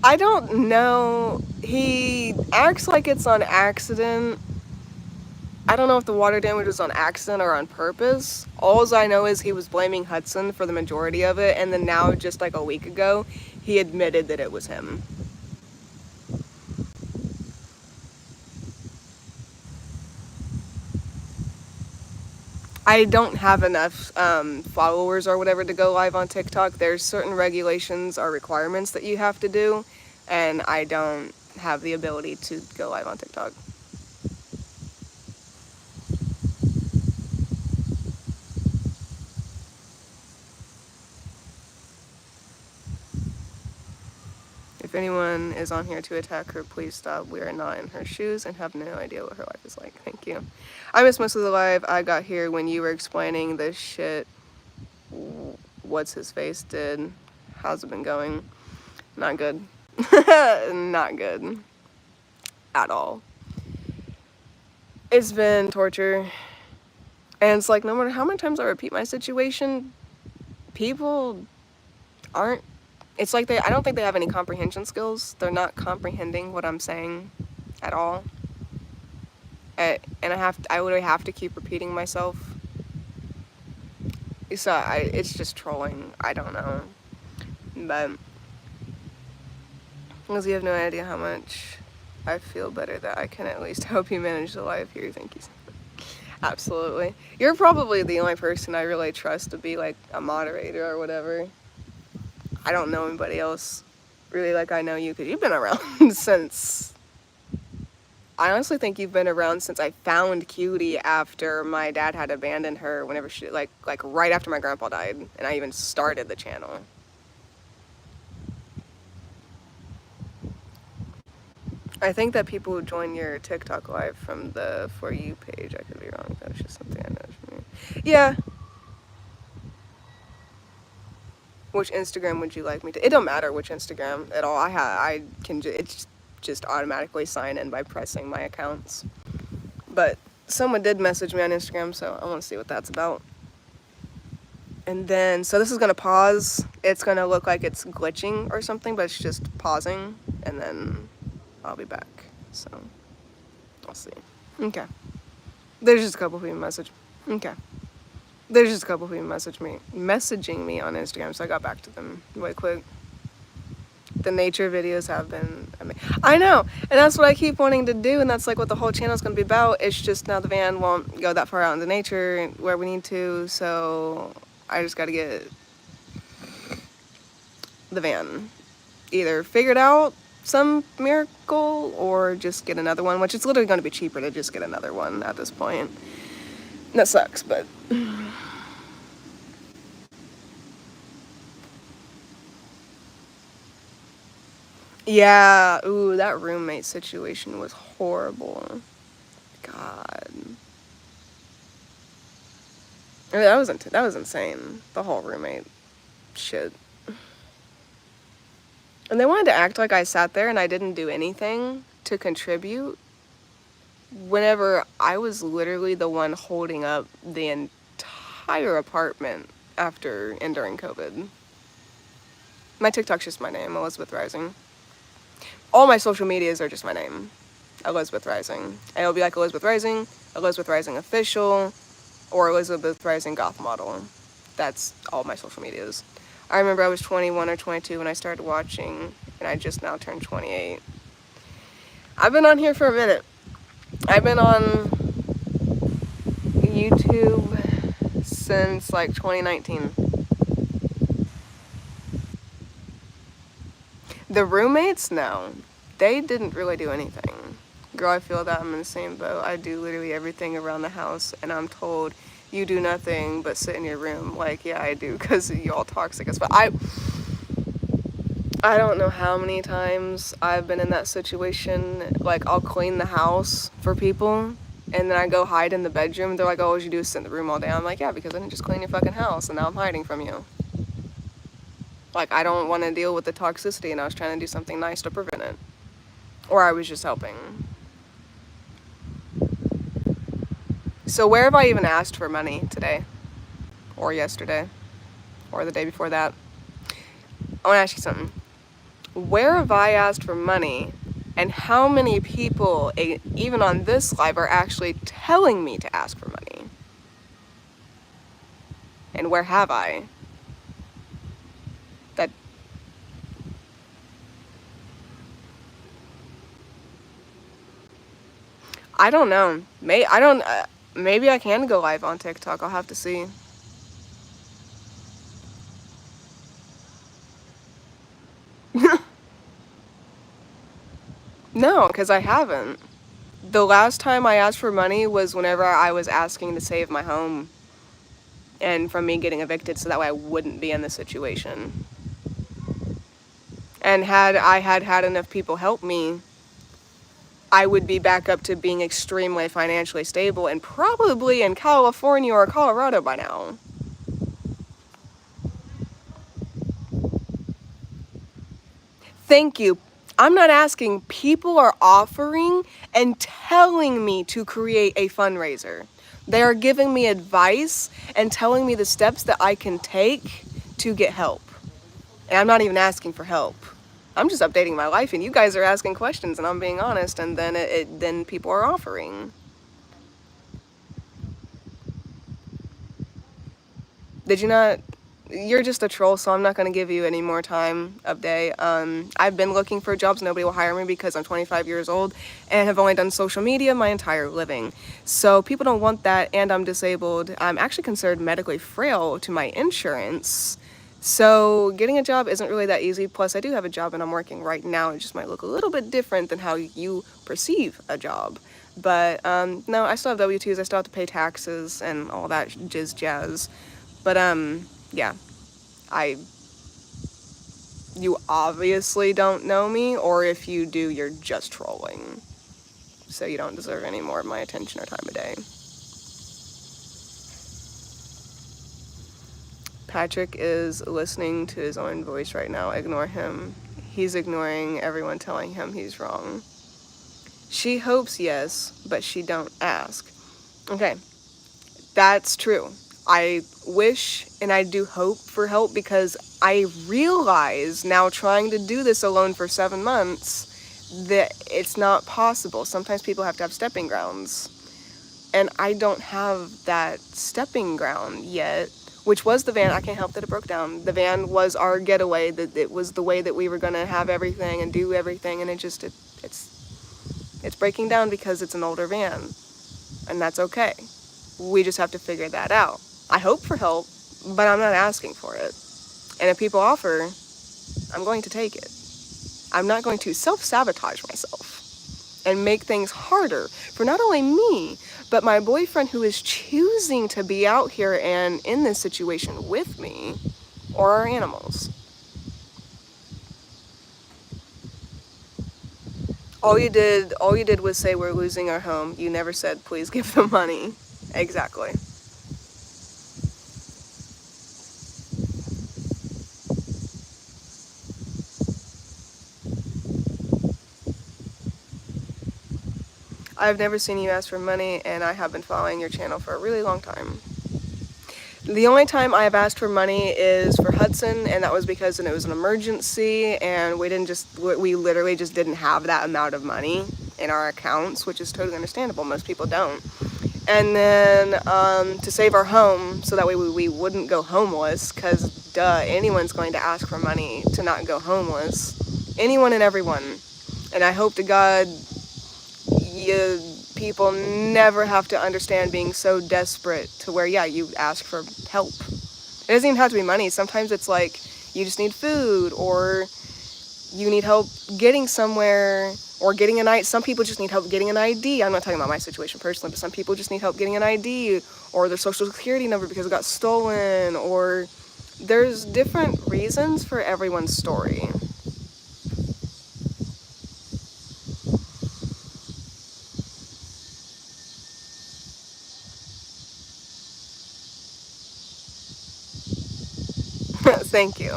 I don't know. He acts like it's on accident. I don't know if the water damage was on accident or on purpose. All I know is he was blaming Hudson for the majority of it, and then now, just like a week ago, he admitted that it was him. I don't have enough followers or whatever to go live on TikTok. There's certain regulations or requirements that you have to do, and I don't have the ability to go live on TikTok. If anyone is on here to attack her, please stop. We are not in her shoes and have no idea what her life is like. Thank you. I missed most of the live. I got here when you were explaining this shit. What's his face did. How's it been going? Not good. Not good. At all. It's been torture. And it's no matter how many times I repeat my situation, people aren't It's like I don't think they have any comprehension skills. They're not comprehending what I'm saying at all. And I literally have to keep repeating myself. So it's just trolling. I don't know. But, because you have no idea how much I feel better that I can at least help you manage the life here. Thank you. Absolutely. You're probably the only person I really trust to be like a moderator or whatever. I don't know anybody else really like I know you, because you've been around since... I honestly think you've been around since I found Cutie after my dad had abandoned her whenever she, like right after my grandpa died, and I even started the channel. I think that people who join your TikTok live from the For You page, I could be wrong, that's just something I know from you. Yeah. Which Instagram would you like me to? It don't matter which Instagram at all. It's just automatically sign in by pressing my accounts. But someone did message me on Instagram, so I want to see what that's about. And then, so this is gonna pause. It's gonna look like it's glitching or something, but it's just pausing, and then I'll be back. So, I'll see. Okay. There's just a couple people messaging me on Instagram, so I got back to them really quick. The nature videos have been I know, and that's what I keep wanting to do, and that's like what the whole channel is going to be about. It's just now the van won't go that far out into nature where we need to, so I just got to get the van either figured out some miracle or just get another one, which it's literally going to be cheaper to just get another one at this point. That sucks, but yeah, ooh, that roommate situation was horrible. God. That was insane. The whole roommate shit. And they wanted to act like I sat there and I didn't do anything to contribute, whenever I was literally the one holding up the entire apartment after and during COVID. My TikTok's just my name, Elizabeth Rising. All my social medias are just my name, Elizabeth Rising. And it'll be like Elizabeth Rising Official, or Elizabeth Rising Goth Model. That's all my social medias. I remember I was 21 or 22 when I started watching, and I just now turned 28. I've been on here for a minute. I've been on YouTube since like 2019. The roommates, no. They didn't really do anything. Girl, I feel that I'm in the same boat. I do literally everything around the house, and I'm told, you do nothing but sit in your room. Like, yeah, I do, because y'all toxic as fuck. I don't know how many times I've been in that situation. Like, I'll clean the house for people, and then I go hide in the bedroom. They're like, oh, all you do is sit in the room all day. I'm like, yeah, because I didn't just clean your fucking house, and now I'm hiding from you. Like, I don't want to deal with the toxicity, and I was trying to do something nice to prevent it. Or I was just helping. So where have I even asked for money today? Or yesterday? Or the day before that? I want to ask you something. Where have I asked for money, and how many people, even on this live, are actually telling me to ask for money? And where have I? That... I don't know. Maybe I can go live on TikTok. I'll have to see. No, because I haven't. The last time I asked for money was whenever I was asking to save my home and from me getting evicted, so that way I wouldn't be in this situation. And had I had enough people help me, I would be back up to being extremely financially stable and probably in California or Colorado by now. Thank you. I'm not asking. People are offering and telling me to create a fundraiser. They are giving me advice and telling me the steps that I can take to get help. And I'm not even asking for help. I'm just updating my life, and you guys are asking questions, and I'm being honest, and then then people are offering. Did you not? You're just a troll, so I'm not going to give you any more time of day. I've been looking for jobs. Nobody will hire me because I'm 25 years old and have only done social media my entire living. So people don't want that, and I'm disabled. I'm actually considered medically frail to my insurance. So getting a job isn't really that easy. Plus, I do have a job and I'm working right now. It just might look a little bit different than how you perceive a job. But no, I still have W-2s. I still have to pay taxes and all that jazz. But yeah, I you obviously don't know me, or if you do, you're just trolling. So you don't deserve any more of my attention or time of day. Patrick is listening to his own voice right now. Ignore him. He's ignoring everyone telling him he's wrong. She hopes yes, but she don't ask. Okay, that's true. I wish and I do hope for help because I realize now trying to do this alone for 7 months that it's not possible. Sometimes people have to have stepping grounds. And I don't have that stepping ground yet, which was the van. I can't help that it broke down. The van was our getaway. That it was the way that we were going to have everything and do everything, and it's breaking down because it's an older van. And that's okay. We just have to figure that out. I hope for help, but I'm not asking for it. And if people offer, I'm going to take it. I'm not going to self-sabotage myself and make things harder for not only me, but my boyfriend who is choosing to be out here and in this situation with me, or our animals. All you did was say we're losing our home. You never said please give them money. Exactly. I've never seen you ask for money, and I have been following your channel for a really long time. The only time I have asked for money is for Hudson, and that was because it was an emergency, and we literally just didn't have that amount of money in our accounts, which is totally understandable. Most people don't. And then to save our home, so that way we wouldn't go homeless, because duh, anyone's going to ask for money to not go homeless. Anyone and everyone. And I hope to God people never have to understand being so desperate to where, yeah, you ask for help. It doesn't even have to be money. Sometimes it's like you just need food, or you need help getting somewhere, or getting an ID. Some people just need help getting an ID. I'm not talking about my situation personally, but some people just need help getting an ID, or their social security number because it got stolen, or there's different reasons for everyone's story. Thank you.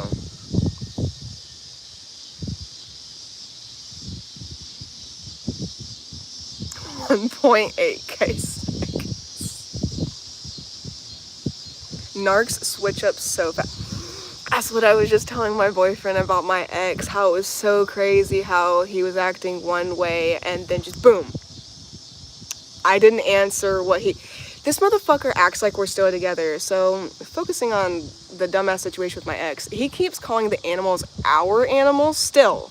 1.8K. Narcs switch up so fast. That's what I was just telling my boyfriend about my ex, how it was so crazy how he was acting one way and then just boom. I didn't answer what this motherfucker acts like we're still together. So focusing on the dumbass situation with my ex, he keeps calling the animals our animals still.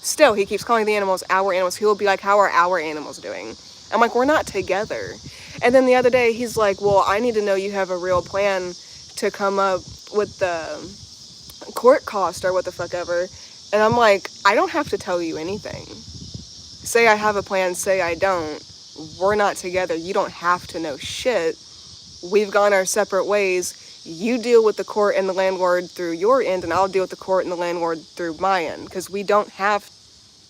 Still, he keeps calling the animals our animals. He'll be like, how are our animals doing? I'm like, we're not together. And then the other day, he's like, well, I need to know you have a real plan to come up with the court cost or what the fuck ever. And I'm like, I don't have to tell you anything. Say I have a plan, say I don't. We're not together. You don't have to know shit. We've gone our separate ways. You deal with the court and the landlord through your end, and I'll deal with the court and the landlord through my end. Because we don't have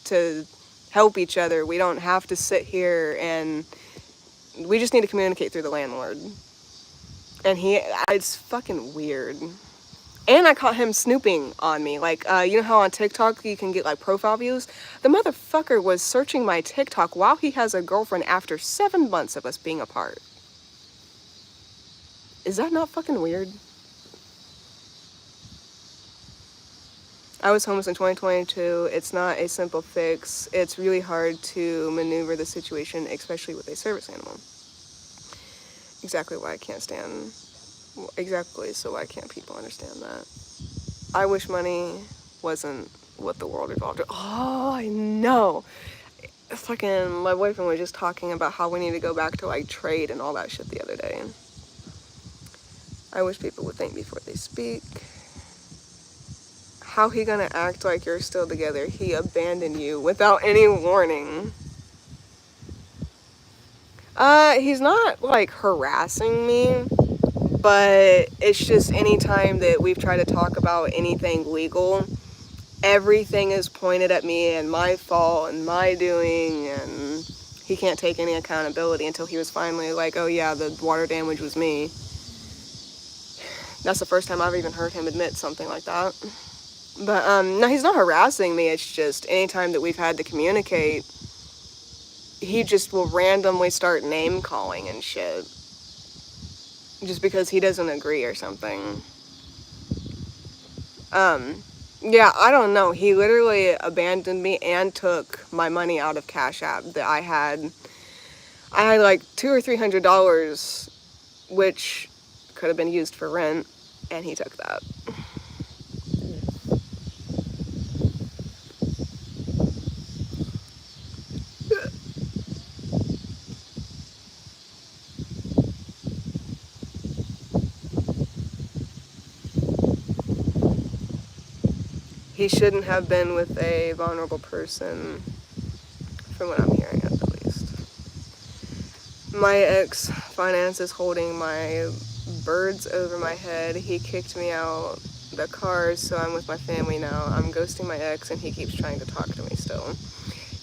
to help each other. We don't have to sit here, and we just need to communicate through the landlord. And it's fucking weird. And I caught him snooping on me. Like, you know how on TikTok you can get like profile views? The motherfucker was searching my TikTok while he has a girlfriend after 7 months of us being apart. Is that not fucking weird? I was homeless in 2022. It's not a simple fix. It's really hard to maneuver the situation, especially with a service animal. Exactly why I can't stand. Exactly, so why can't people understand that? I wish money wasn't what the world revolved around. Oh, I know. Fucking, my boyfriend was just talking about how we need to go back to like trade and all that shit the other day. I wish people would think before they speak. How he gonna act like you're still together? He abandoned you without any warning. He's not like harassing me, but it's just anytime that we've tried to talk about anything legal, everything is pointed at me and my fault and my doing, and he can't take any accountability until he was finally like, oh yeah, the water damage was me. That's the first time I've even heard him admit something like that. But no, he's not harassing me. It's just anytime that we've had to communicate, he just will randomly start name calling and shit. Just because he doesn't agree or something. Yeah, I don't know. He literally abandoned me and took my money out of Cash App that I had. I had like $200 or $300, which could have been used for rent, and he took that. He shouldn't have been with a vulnerable person, from what I'm hearing at the least. My ex finance is holding my birds over my head. He kicked me out the car, so I'm with my family now. I'm ghosting my ex, and he keeps trying to talk to me still.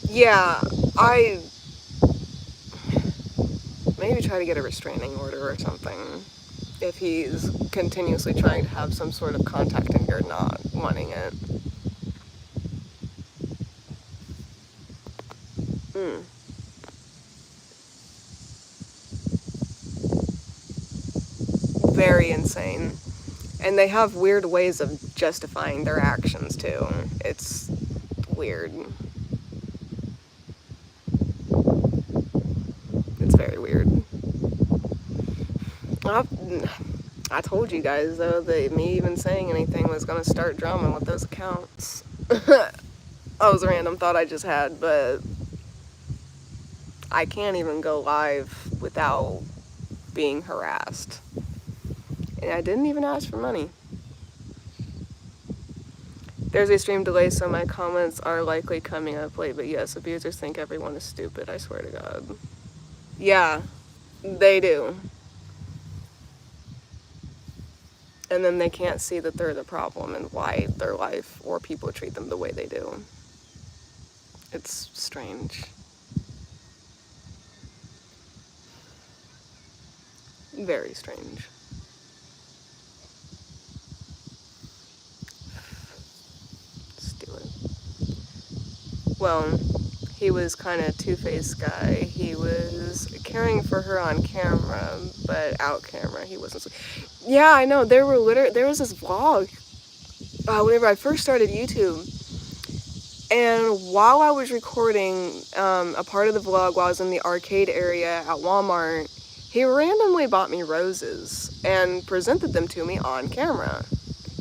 Yeah, I maybe try to get a restraining order or something if he's continuously trying to have some sort of contact and you're not wanting it. Mm. Very insane. And they have weird ways of justifying their actions too. It's weird. It's very weird. I, I told you guys though that me even saying anything was gonna start drama with those accounts. That was a random thought I just had, but I can't even go live without being harassed. And I didn't even ask for money. There's a stream delay, so my comments are likely coming up late, but yes, abusers think everyone is stupid, I swear to God. Yeah, they do. And then they can't see that they're the problem and why their life or people treat them the way they do. It's strange. Very strange. Let's do it. Well, he was kind of two-faced guy. He was caring for her on camera, but out camera he wasn't. Yeah, I know. There was this vlog whenever I first started YouTube, and while I was recording a part of the vlog while I was in the arcade area at Walmart, he randomly bought me roses and presented them to me on camera.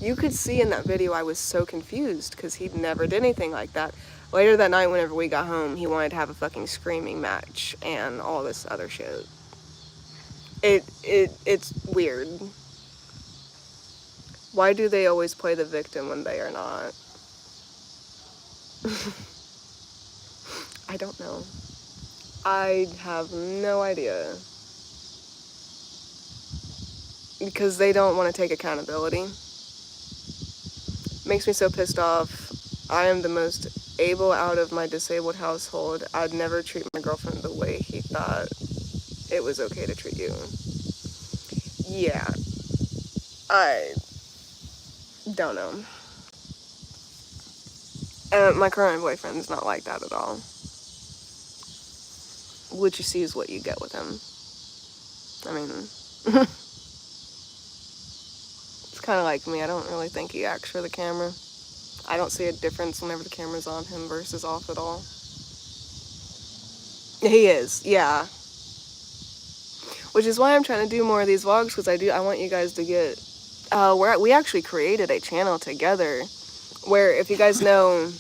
You could see in that video I was so confused because he'd never did anything like that. Later that night, whenever we got home, he wanted to have a fucking screaming match and all this other shit. It's weird. Why do they always play the victim when they are not? I don't know. I have no idea. Because they don't want to take accountability. Makes me so pissed off. I am the most able out of my disabled household. I'd never treat my girlfriend the way he thought it was okay to treat you. Yeah. I don't know. My current boyfriend's not like that at all. What you see is what you get with him. I mean, it's kind of like me. I don't really think he acts for the camera. I don't see a difference whenever the camera's on him versus off at all. He is, yeah. Which is why I'm trying to do more of these vlogs, because I want you guys to get. We actually created a channel together, where if you guys know,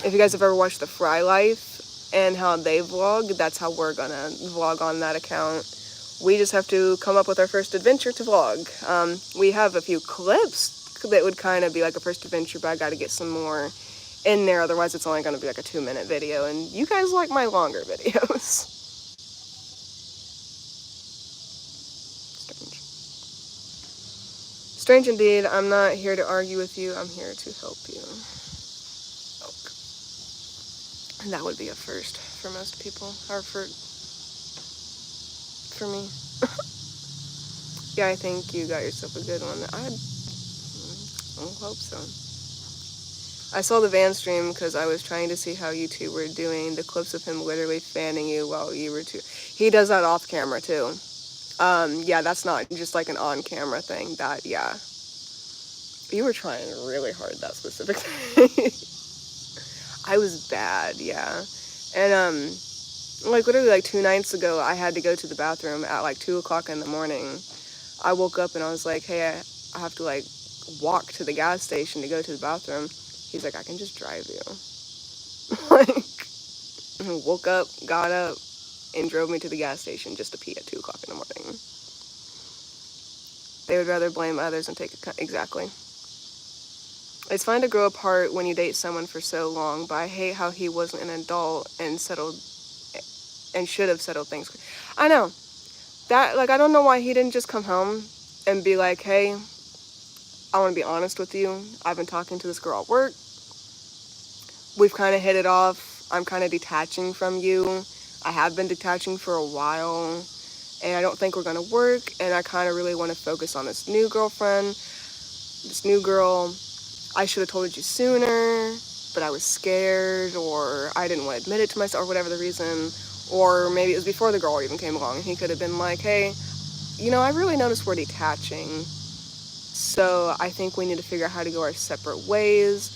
if you guys have ever watched the Fry Life and how they vlog, that's how we're gonna vlog on that account. We just have to come up with our first adventure to vlog. We have a few clips that would kind of be like a first adventure, but I got to get some more in there. Otherwise, it's only going to be like a 2-minute video, and you guys like my longer videos. Strange. Strange indeed. I'm not here to argue with you. I'm here to help you. Oh. And that would be a first for most people, or for me. Yeah, I think you got yourself a good one. I hope so. I saw the van stream because I was trying to see how you two were doing. The clips of him literally fanning you while you were two. He does that off camera too. Yeah, that's not just like an on camera thing. That, yeah. You were trying really hard, that specific thing. I was bad, yeah. And, like literally like 2 nights ago, I had to go to the bathroom at like 2 o'clock in the morning. I woke up and I was like, hey, I have to like walk to the gas station to go to the bathroom. He's like, I can just drive you. Like, woke up, got up, and drove me to the gas station just to pee at 2 o'clock in the morning. They would rather blame others and take it. Exactly. It's fine to grow apart when you date someone for so long, but I hate how he wasn't an adult and should have settled things. I know. That, like, I don't know why he didn't just come home and be like, hey, I want to be honest with you. I've been talking to this girl at work. We've kind of hit it off. I'm kind of detaching from you. I have been detaching for a while, and I don't think we're going to work, and I kind of really want to focus on this new girlfriend, this new girl. I should have told you sooner, but I was scared, or I didn't want to admit it to myself, or whatever the reason. Or maybe it was before the girl even came along, and he could have been like, hey, you know, I really noticed we're detaching, so I think we need to figure out how to go our separate ways,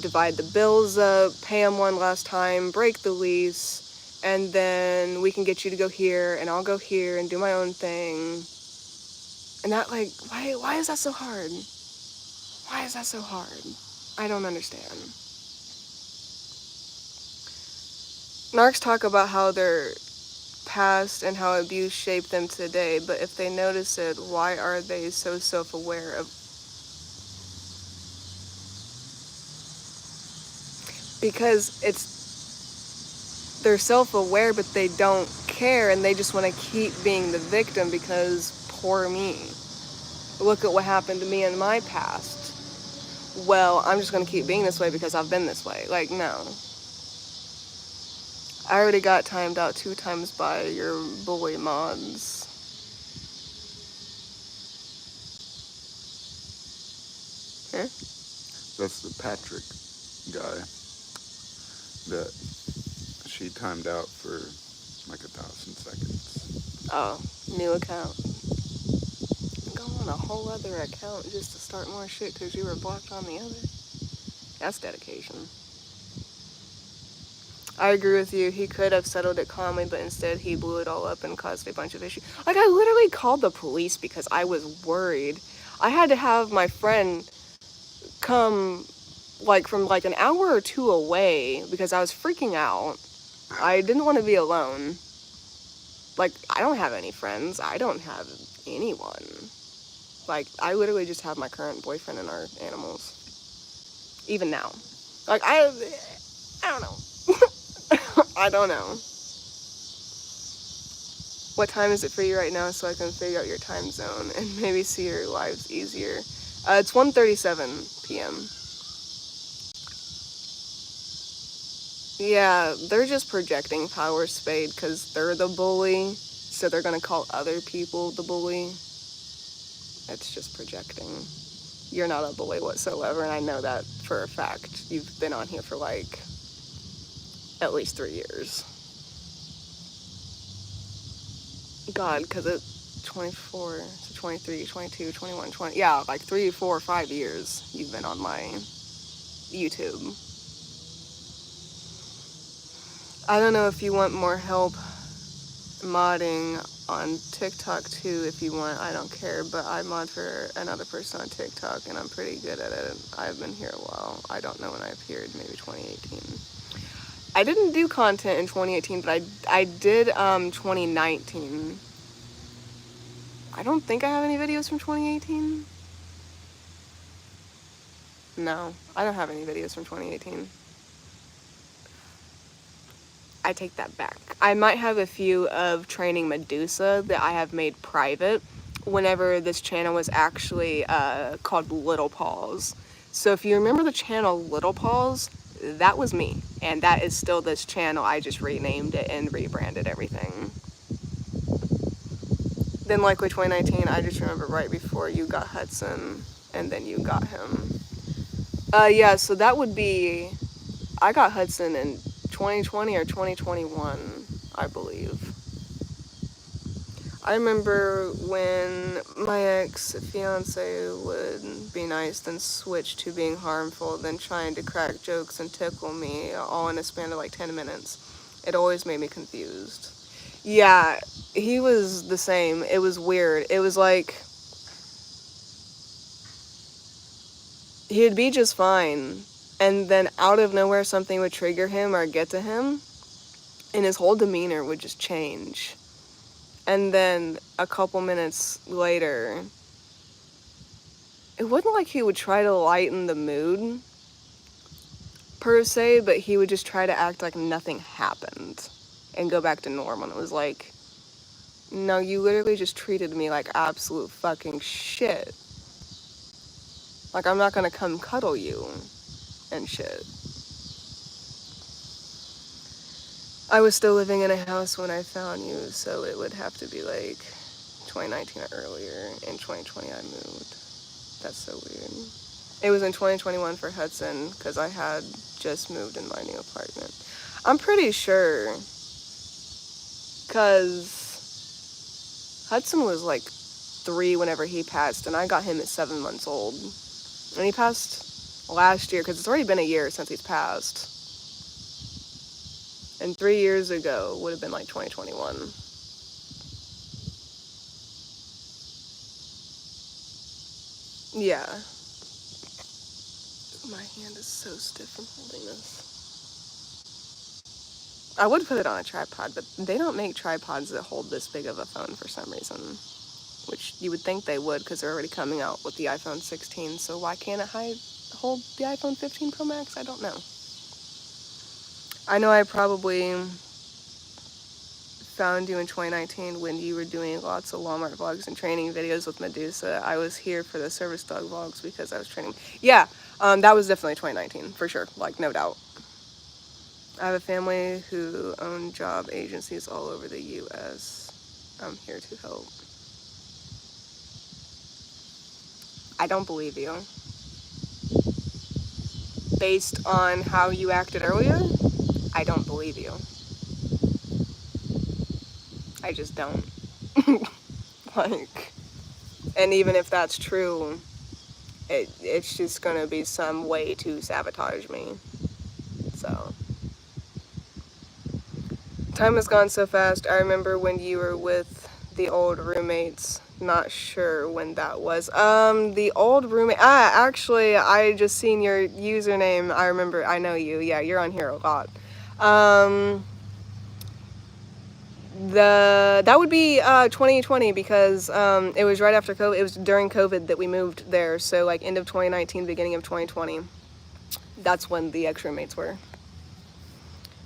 divide the bills up, pay him one last time, break the lease, and then we can get you to go here, and I'll go here and do my own thing. And that, like, why is that so hard? Why is that so hard? I don't understand. Narcs talk about how their past and how abuse shaped them today, but if they notice it, why are they so self-aware of? Because they're self-aware, but they don't care, and they just want to keep being the victim because poor me. Look at what happened to me in my past. Well, I'm just going to keep being this way because I've been this way. Like, no. I already got timed out 2 times by your bully mods. Huh? That's the Patrick guy that she timed out for like 1,000 seconds. Oh, new account. Go on a whole other account just to start more shit because you were blocked on the other. That's dedication. I agree with you. He could have settled it calmly, but instead he blew it all up and caused a bunch of issues. Like, I literally called the police because I was worried. I had to have my friend come, like, from, like, an hour or 2 away because I was freaking out. I didn't want to be alone. Like, I don't have any friends. I don't have anyone. Like, I literally just have my current boyfriend and our animals. Even now. Like, I don't know. I don't know. What time is it for you right now so I can figure out your time zone and maybe see your lives easier? It's 1:37 p.m. Yeah, they're just projecting power, Spade, because they're the bully, so they're gonna call other people the bully. It's just projecting. You're not a bully whatsoever, and I know that for a fact. You've been on here for like at least 3 years. God, because 24 to 23, 22, 21, 20. Yeah, like 3, 4, 5 years you've been on my YouTube. I don't know if you want more help modding on TikTok too. If you want, I don't care, but I mod for another person on TikTok and I'm pretty good at it. I've been here a while. I don't know when I appeared, maybe 2018. I didn't do content in 2018, but I did 2019. I don't think I have any videos from 2018. No, I don't have any videos from 2018. I take that back. I might have a few of training Medusa that I have made private whenever this channel was actually called Little Paws. So if you remember the channel Little Paws, that was me. And that is still this channel. I just renamed it and rebranded everything. Then like with 2019, I just remember right before you got Hudson and then you got him. Yeah, so that would be, I got Hudson in 2020 or 2021, I believe. I remember when my ex-fiance would be nice, then switch to being harmful, then trying to crack jokes and tickle me, all in a span of like 10 minutes. It always made me confused. Yeah, he was the same. It was weird. It was like, he'd be just fine, and then out of nowhere something would trigger him or get to him, and his whole demeanor would just change. And then a couple minutes later, it wasn't like he would try to lighten the mood per se, but he would just try to act like nothing happened and go back to normal. And it was like, no, you literally just treated me like absolute fucking shit. Like, I'm not gonna come cuddle you and shit. I was still living in a house when I found you, so it would have to be like 2019 or earlier. In 2020 I moved. That's so weird. It was in 2021 for Hudson, because I had just moved in my new apartment. I'm pretty sure, because Hudson was like 3 whenever he passed, and I got him at 7 months old. And he passed last year, because it's already been a year since he's passed. And 3 years ago would have been like 2021. Yeah. My hand is so stiff from holding this. I would put it on a tripod, but they don't make tripods that hold this big of a phone for some reason. Which you would think they would, because they're already coming out with the iPhone 16, so why can't it hold the iPhone 15 Pro Max? I don't know. I know I probably found you in 2019 when you were doing lots of Walmart vlogs and training videos with Medusa. I was here for the service dog vlogs because I was training. Yeah, that was definitely 2019, for sure, like, no doubt. I have a family who own job agencies all over the U.S. I'm here to help. I don't believe you. Based on how you acted earlier, I don't believe you. I just don't. Like, and even if that's true, it's just gonna be some way to sabotage me. So, time has gone so fast. I remember when you were with the old roommates. Not sure when that was. The old roommate. Actually, I just seen your username. I remember. I know you. Yeah, you're on here a lot. That would be 2020, because it was right after COVID. It was during COVID that we moved there. So like end of 2019, beginning of 2020. That's when the ex-roommates were.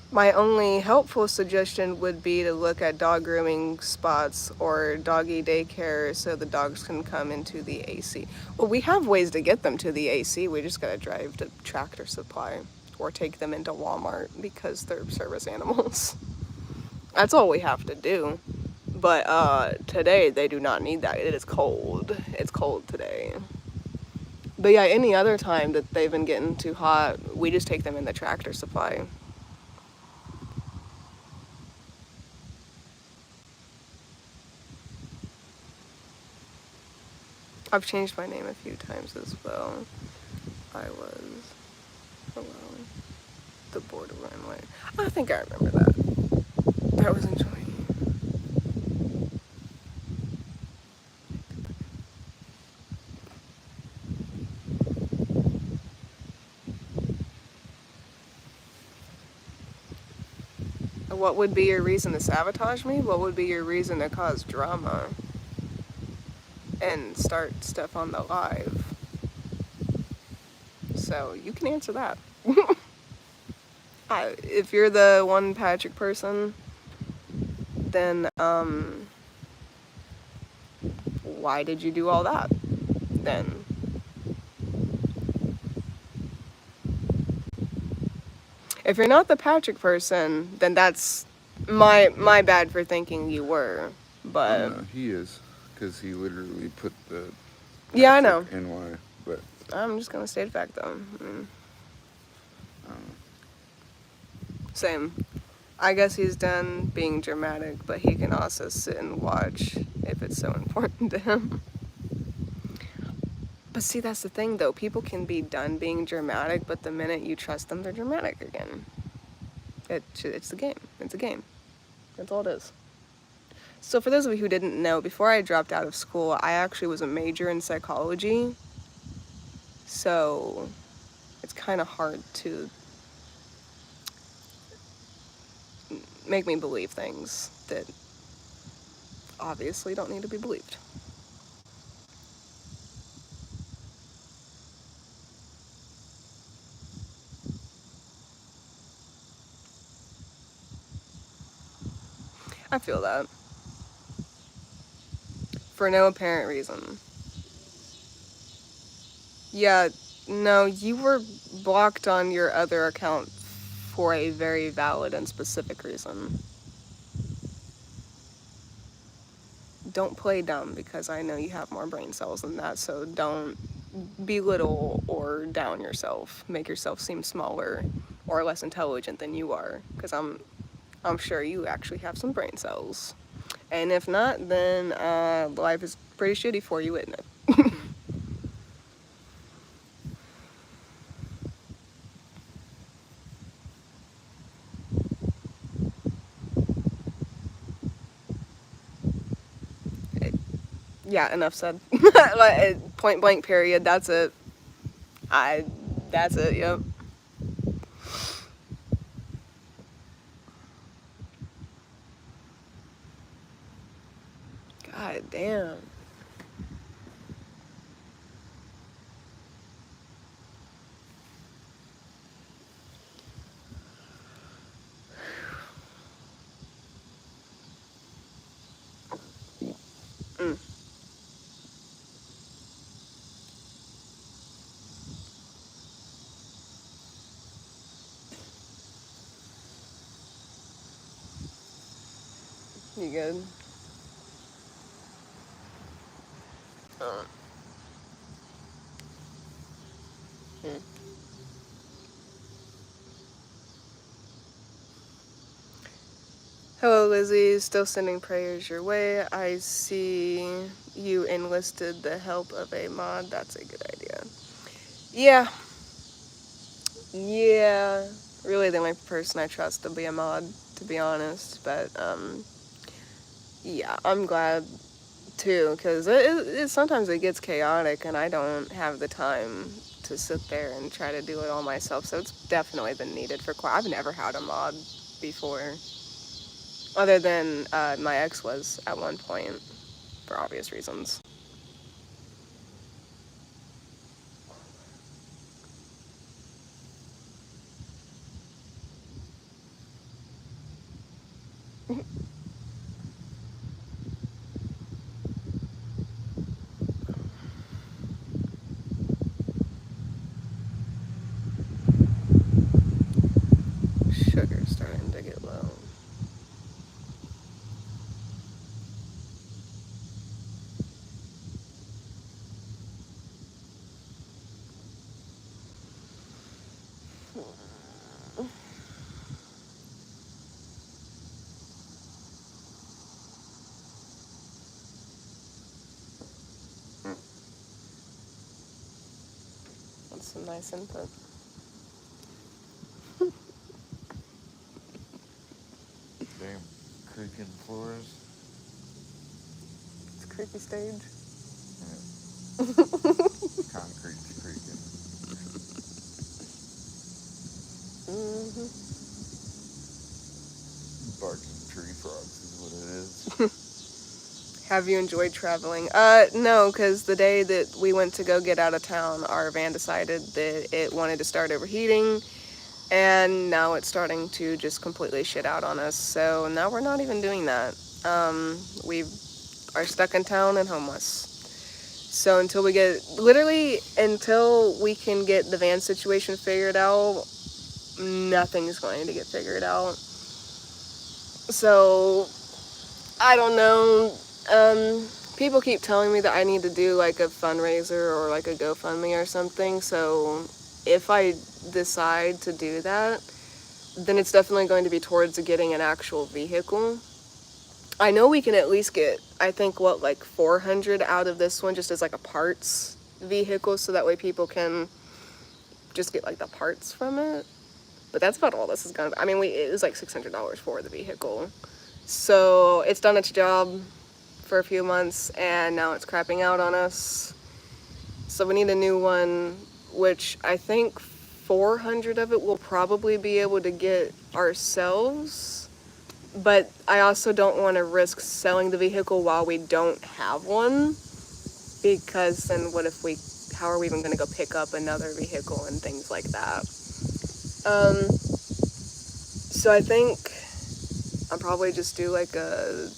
My only helpful suggestion would be to look at dog grooming spots or doggy daycare so the dogs can come into the AC. Well, we have ways to get them to the AC. We just gotta drive to Tractor Supply or take them into Walmart because they're service animals. That's all we have to do. But today they do not need that. It is cold. It's cold today. But yeah, any other time that they've been getting too hot, we just take them in the Tractor Supply. I've changed my name a few times as well. I was, oh well, the borderline way. I think I remember that. That was enjoying. What would be your reason to sabotage me? What would be your reason to cause drama and start stuff on the live? So you can answer that. If you're the one Patrick person, then why did you do all that? Then if you're not the Patrick person, then that's my bad for thinking you were. Oh But no, he is, because he literally put the yeah, I Patrick know. NY. But I'm just gonna state fact though. um, Same. I guess he's done being dramatic, but he can also sit and watch if it's so important to him. But see, that's the thing though. People can be done being dramatic, but the minute you trust them, they're dramatic again. It's the game. It's a game. That's all it is. So for those of you who didn't know, before I dropped out of school, I actually was a major in psychology. So it's kind of hard to make me believe things that obviously don't need to be believed. I feel that. For no apparent reason. Yeah, no, you were blocked on your other account for a very valid and specific reason. Don't play dumb because I know you have more brain cells than that, so don't belittle or down yourself. Make yourself seem smaller or less intelligent than you are, because I'm sure you actually have some brain cells. And if not, then life is pretty shitty for you, isn't it? Yeah, enough said. Point blank period, that's it. I that's it, yep. God damn. Mm, you good? Uh, mm. Hello, Lizzie. Still sending prayers your way. I see you enlisted the help of a mod. That's a good idea. Yeah, yeah. Really the only person I trust to be a mod, to be honest. But yeah, I'm glad too, because sometimes it gets chaotic, and I don't have the time to sit there and try to do it all myself. So it's definitely been needed for quite. I've never had a mod before, other than my ex was at one point, for obvious reasons. Sugar's starting to get low. nice input. Damn creaking floors. It's a creaky stage. Concrete's creaking. Hmm. Barking tree frogs is what it is. Have you enjoyed traveling? No, because the day that we went to go get out of town, our van decided that it wanted to start overheating, and now it's starting to just completely shit out on us. So now we're not even doing that. We are stuck in town and homeless. So until we can get the van situation figured out, nothing's going to get figured out. So I don't know. People keep telling me that I need to do like a fundraiser or like a GoFundMe or something. So if I decide to do that, then it's definitely going to be towards getting an actual vehicle. I know we can at least get, I think, like 400 out of this one just as like a parts vehicle, so that way people can just get like the parts from it. But that's about all this is gonna be. I mean, it was like $600 for the vehicle. So it's done its job for a few months, and now it's crapping out on us. So we need a new one, which I think 400 of it we'll probably be able to get ourselves. But I also don't want to risk selling the vehicle while we don't have one, because then how are we even going to go pick up another vehicle and things like that? So I think I'll probably just do like a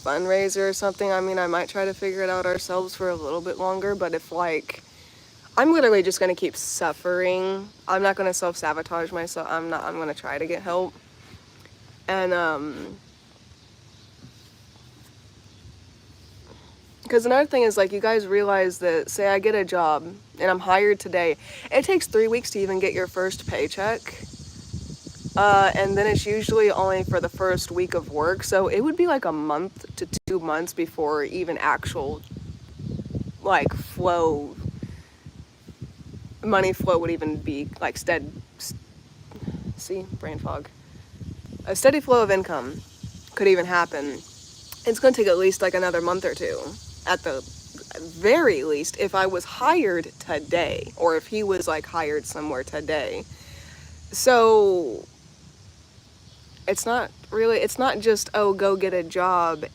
fundraiser or something. I mean, I might try to figure it out ourselves for a little bit longer, but if like I'm literally just gonna keep suffering, I'm not gonna self-sabotage myself. I'm gonna try to get help. And because another thing is, like, you guys realize that, say I get a job and I'm hired today, it takes 3 weeks to even get your first paycheck. And then it's usually only for the first week of work, so it would be like a month to 2 months before even actual like money flow would even be like brain fog. A steady flow of income could even happen. It's going to take at least like another month or two at the very least if I was hired today, or if he was like hired somewhere today. So it's not just, oh, go get a job.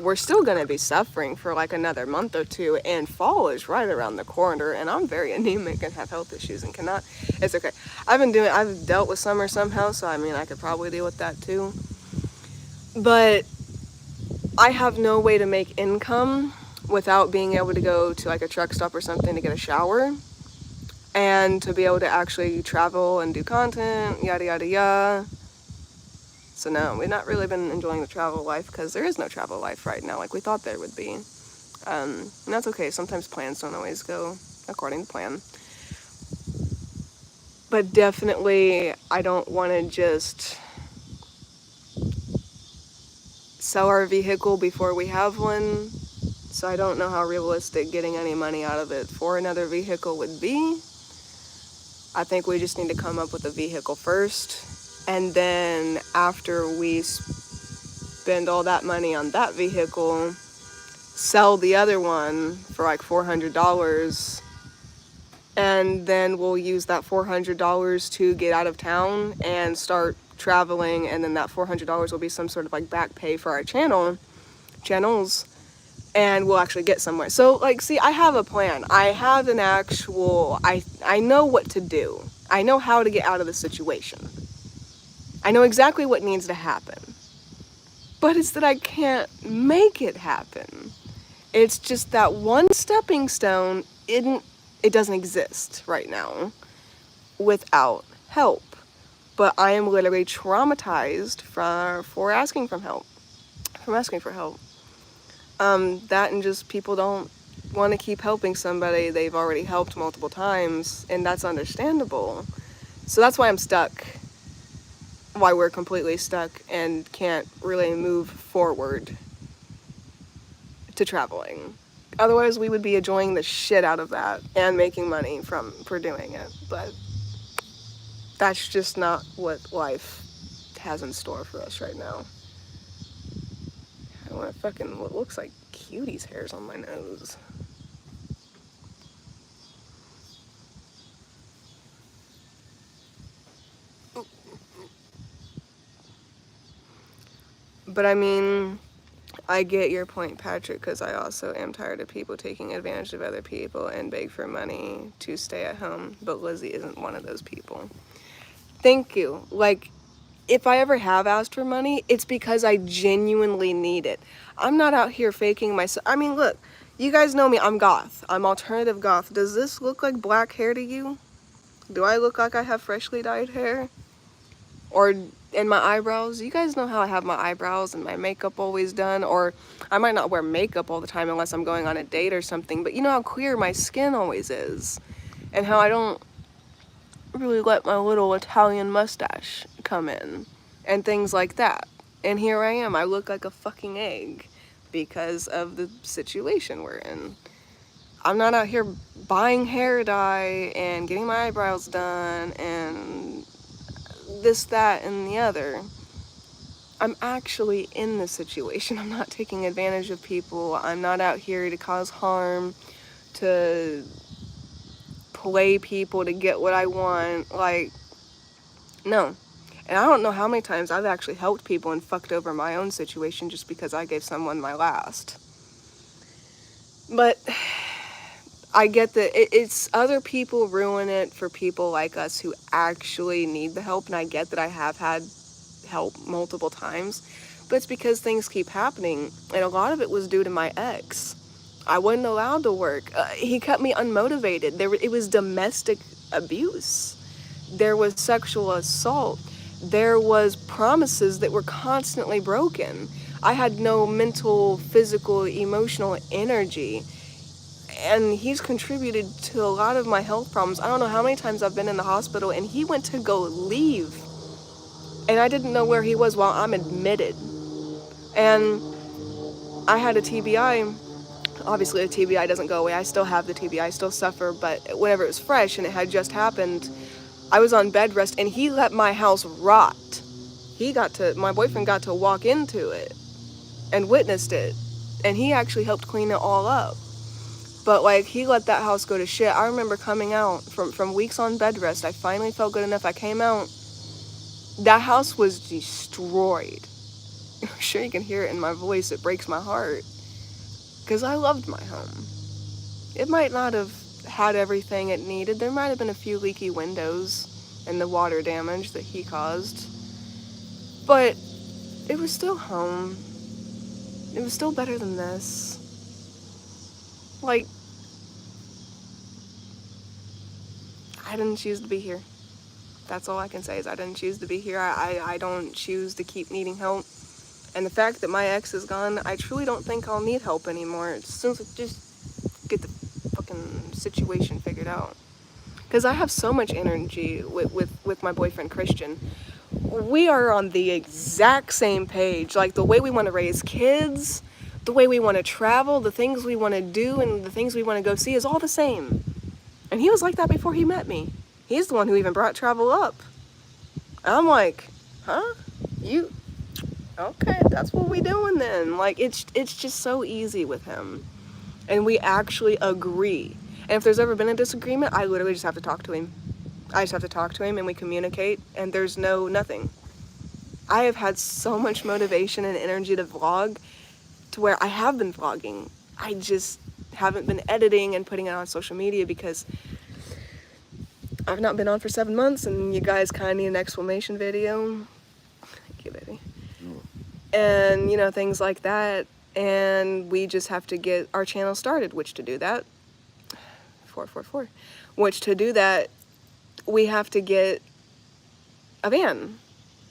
We're still going to be suffering for like another month or two, and fall is right around the corner, and I'm very anemic and have health issues and cannot. It's okay. I've dealt with summer somehow, so I mean, I could probably deal with that too. But I have no way to make income without being able to go to like a truck stop or something to get a shower, and to be able to actually travel and do content, yada yada yada. So no, we've not really been enjoying the travel life, because there is no travel life right now like we thought there would be. And that's okay. Sometimes plans don't always go according to plan. But definitely, I don't want to just sell our vehicle before we have one. So I don't know how realistic getting any money out of it for another vehicle would be. I think we just need to come up with a vehicle first. And then after we spend all that money on that vehicle, sell the other one for like $400. And then we'll use that $400 to get out of town and start traveling. And then that $400 will be some sort of like back pay for our channels. And we'll actually get somewhere. So, like, see, I have a plan. I have an actual, I know what to do. I know how to get out of the situation. I know exactly what needs to happen. But it's that I can't make it happen. It's just that one stepping stone, it doesn't exist right now without help. But I am literally traumatized for asking for help. That, and just people don't want to keep helping somebody they've already helped multiple times, and that's understandable. So that's why I'm stuck. Why we're completely stuck and can't really move forward to traveling. Otherwise, we would be enjoying the shit out of that and making money for doing it. But that's just not what life has in store for us right now. I want fucking what looks like cuties hairs on my nose. But I mean, I get your point, Patrick, because I also am tired of people taking advantage of other people and beg for money to stay at home. But Lizzie isn't one of those people. Thank you. Like, if I ever have asked for money, it's because I genuinely need it. I'm not out here faking myself. I mean, look, you guys know me. I'm goth. I'm alternative goth. Does this look like black hair to you? Do I look like I have freshly dyed hair? Or in my eyebrows? You guys know how I have my eyebrows and my makeup always done? Or I might not wear makeup all the time unless I'm going on a date or something, but you know how clear my skin always is? And how I don't really let my little Italian mustache come in and things like that. And here I am. I look like a fucking egg because of the situation we're in. I'm not out here buying hair dye and getting my eyebrows done and this, that, and the other. I'm actually in this situation. I'm not taking advantage of people. I'm not out here to cause harm, to play people to get what I want. Like, no. And I don't know how many times I've actually helped people and fucked over my own situation just because I gave someone my last. But I get that it's other people ruin it for people like us who actually need the help. And I get that I have had help multiple times. But it's because things keep happening. And a lot of it was due to my ex. I wasn't allowed to work. He kept me unmotivated. It was domestic abuse. There was sexual assault. There was promises that were constantly broken. I had no mental, physical, emotional energy. And he's contributed to a lot of my health problems. I don't know how many times I've been in the hospital and he went to go leave. And I didn't know where he was while I'm admitted. And I had a TBI. Obviously, a TBI doesn't go away. I still have the TBI. I still suffer. But whenever it was fresh and it had just happened, I was on bed rest and he let my house rot. My boyfriend got to walk into it and witnessed it. And he actually helped clean it all up. But like, he let that house go to shit. I remember coming out from weeks on bed rest. I finally felt good enough. I came out. That house was destroyed. I'm sure you can hear it in my voice. It breaks my heart. Because I loved my home. It might not have had everything it needed. There might have been a few leaky windows and the water damage that he caused. But it was still home. It was still better than this. Like, I didn't choose to be here. That's all I can say is I didn't choose to be here. I don't choose to keep needing help. And the fact that my ex is gone, I truly don't think I'll need help anymore. As soon as I just get the fucking situation figured out. Because I have so much energy with my boyfriend, Christian. We are on the exact same page. Like, the way we want to raise kids, the way we want to travel, the things we want to do, and the things we want to go see is all the same. And he was like that before he met me. He's the one who even brought travel up. And I'm like, huh? You... okay, that's what we doing then. Like, it's just so easy with him. And we actually agree. And if there's ever been a disagreement, I literally just have to talk to him. I just have to talk to him and we communicate, and there's nothing. I have had so much motivation and energy to vlog to where I have been vlogging. I just haven't been editing and putting it on social media because I've not been on for 7 months and you guys kind of need an exclamation video. Thank you, baby. And, you know, things like that. And we just have to get our channel started, which to do that, 444, which to do that, we have to get a van.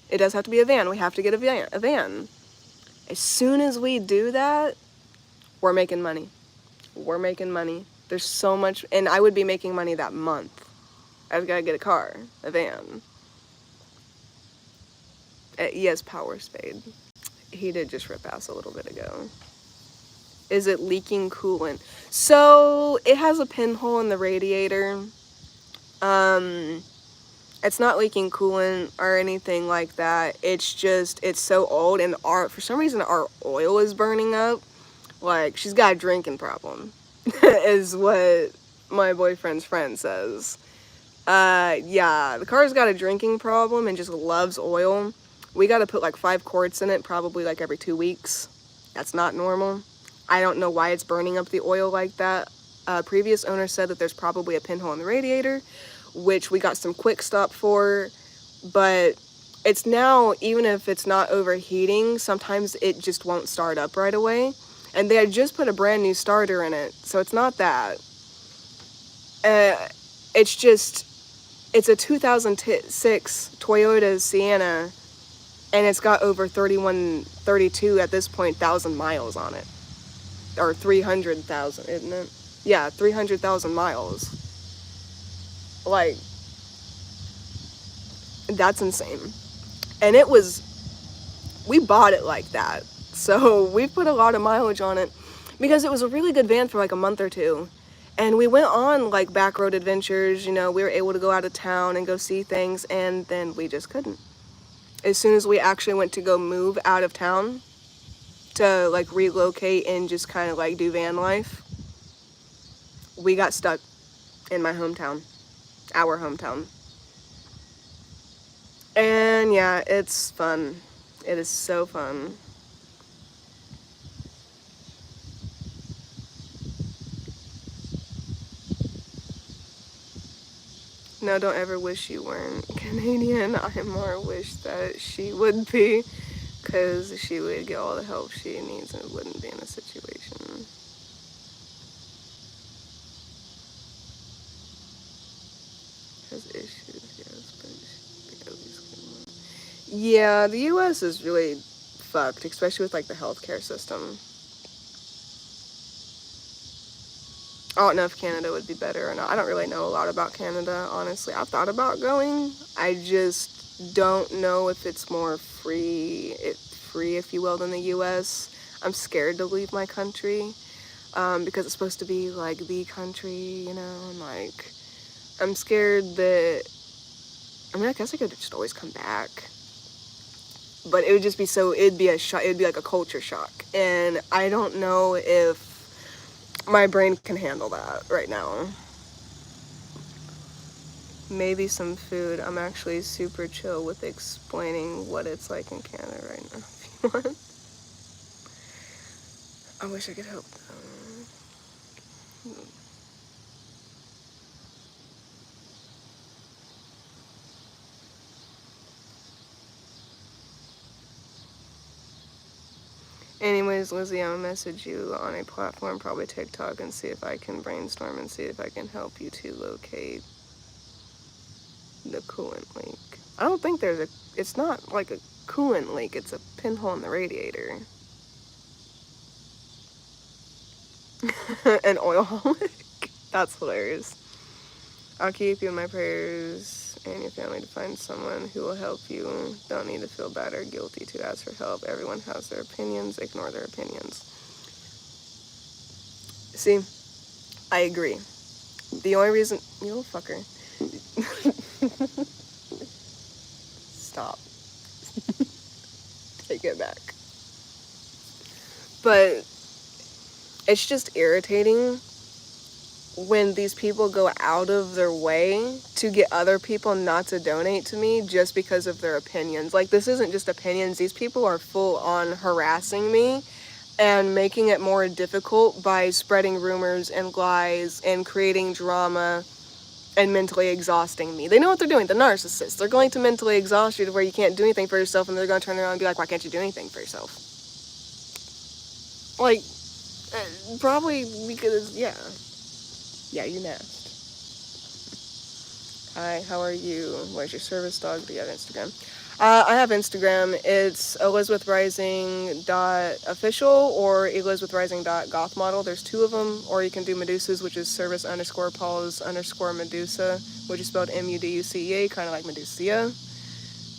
It does have to be a van. We have to get a van. As soon as we do that, we're making money. We're making money. There's so much, and I would be making money that month. I've got to get a car, a van. Yes, power spade. He did just rip ass a little bit ago. Is it leaking coolant? So it has a pinhole in the radiator. It's not leaking coolant or anything like that. It's just, it's so old, and for some reason our oil is burning up. Like, she's got a drinking problem, is what my boyfriend's friend says. Yeah, the car's got a drinking problem and just loves oil. We gotta put like 5 quarts in it, probably like every 2 weeks. That's not normal. I don't know why it's burning up the oil like that. Previous owner said that there's probably a pinhole in the radiator, which we got some quick stop for, but it's now, even if it's not overheating, sometimes it just won't start up right away. And they had just put a brand new starter in it, so it's not that. It's just, it's a 2006 Toyota Sienna, and it's got over 32 at this point, 1,000 miles on it. Or 300,000, isn't it? Yeah, 300,000 miles. Like, that's insane. And we bought it like that. So we put a lot of mileage on it because it was a really good van for like a month or two. And we went on like back road adventures, we were able to go out of town and go see things, and then we just couldn't. As soon as we actually went to go move out of town to like relocate and just kind of like do van life, we got stuck in my hometown, our hometown. And yeah, it's fun. It is so fun. No, don't ever wish you weren't Canadian. I more wish that she would be, because she would get all the help she needs and wouldn't be in a situation. Has issues, yes, but at least yeah, the U.S. is really fucked, especially with like the healthcare system. I don't know if Canada would be better or not. I don't really know a lot about Canada, honestly. I've thought about going. I just don't know if it's more free, if you will, than the U.S. I'm scared to leave my country, because it's supposed to be like the country, and like, I'm scared that, I guess I could just always come back. But it would just be it'd be a shock, it'd be like a culture shock. And I don't know if my brain can handle that right now. Maybe some food. I'm actually super chill with explaining what it's like in Canada right now, if you want. I wish I could help them. Anyways, Lizzie, I'll message you on a platform, probably TikTok, and see if I can brainstorm and see if I can help you to locate the coolant leak. I don't think it's not like a coolant leak, it's a pinhole in the radiator. An oil leak. That's hilarious. I'll keep you in my prayers and your family to find someone who will help you. Don't need to feel bad or guilty to ask for help. Everyone has their opinions. Ignore their opinions. See, I agree. The only reason... You little fucker. Stop. Take it back. But it's just irritating when these people go out of their way to get other people not to donate to me just because of their opinions. Like, this isn't just opinions. These people are full on harassing me and making it more difficult by spreading rumors and lies and creating drama and mentally exhausting me. They know what they're doing. The narcissists. They're going to mentally exhaust you to where you can't do anything for yourself, and they're going to turn around and be like, why can't you do anything for yourself? Like, probably because, yeah. Yeah, you nest. Hi, how are you? Where's your service dog? Do you have Instagram? I have Instagram. It's elizabethrising.official or elizabethrising.gothmodel. There's 2 of them. Or you can do Medusa's, which is service_pause_Medusa, which is spelled Muducea, kind of like Medusa.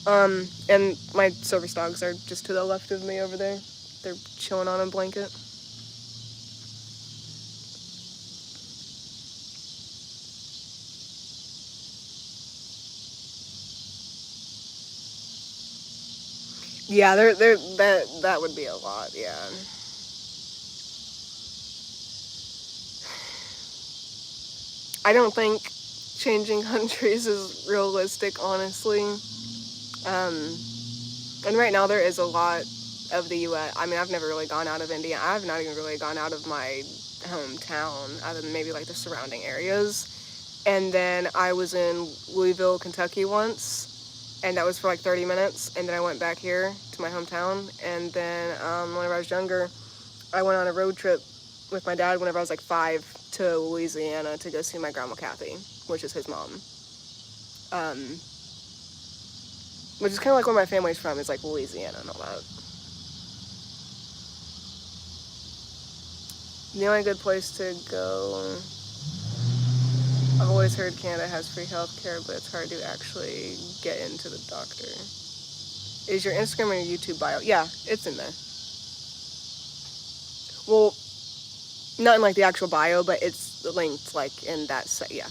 And my service dogs are just to the left of me over there. They're chilling on a blanket. Yeah, that would be a lot. Yeah. I don't think changing countries is realistic, honestly. Um, and right now there is a lot of the U.S. I mean, I've never really gone out of India. I've not even really gone out of my hometown, other than maybe like the surrounding areas. And then I was in Louisville, Kentucky once, and that was for like 30 minutes. And then I went back here to my hometown. And then whenever I was younger, I went on a road trip with my dad whenever I was like 5 to Louisiana to go see my grandma Kathy, which is his mom. Um, which is kind of like where my family's from, is like Louisiana and all that. The only good place to go, I've always heard Canada has free health care, but it's hard to actually get into the doctor. Is your Instagram or your YouTube bio? Yeah, it's in there. Well, not in like the actual bio, but it's linked like in that set. Yeah,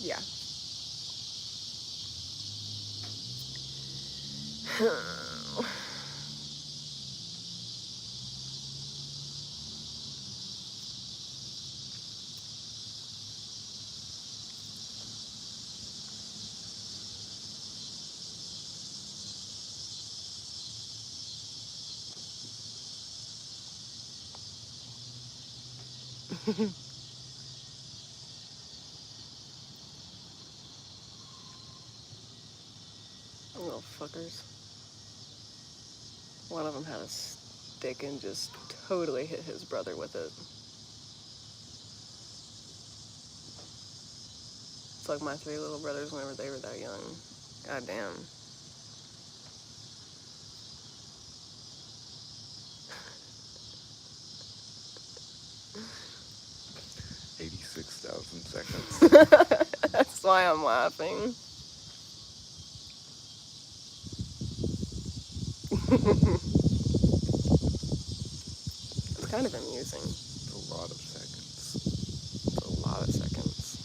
yeah. Little fuckers. One of them had a stick and just totally hit his brother with it. It's like my 3 little brothers whenever they were that young. God damn. 86,000 seconds. That's why I'm laughing. It's kind of amusing. It's a lot of seconds. It's a lot of seconds.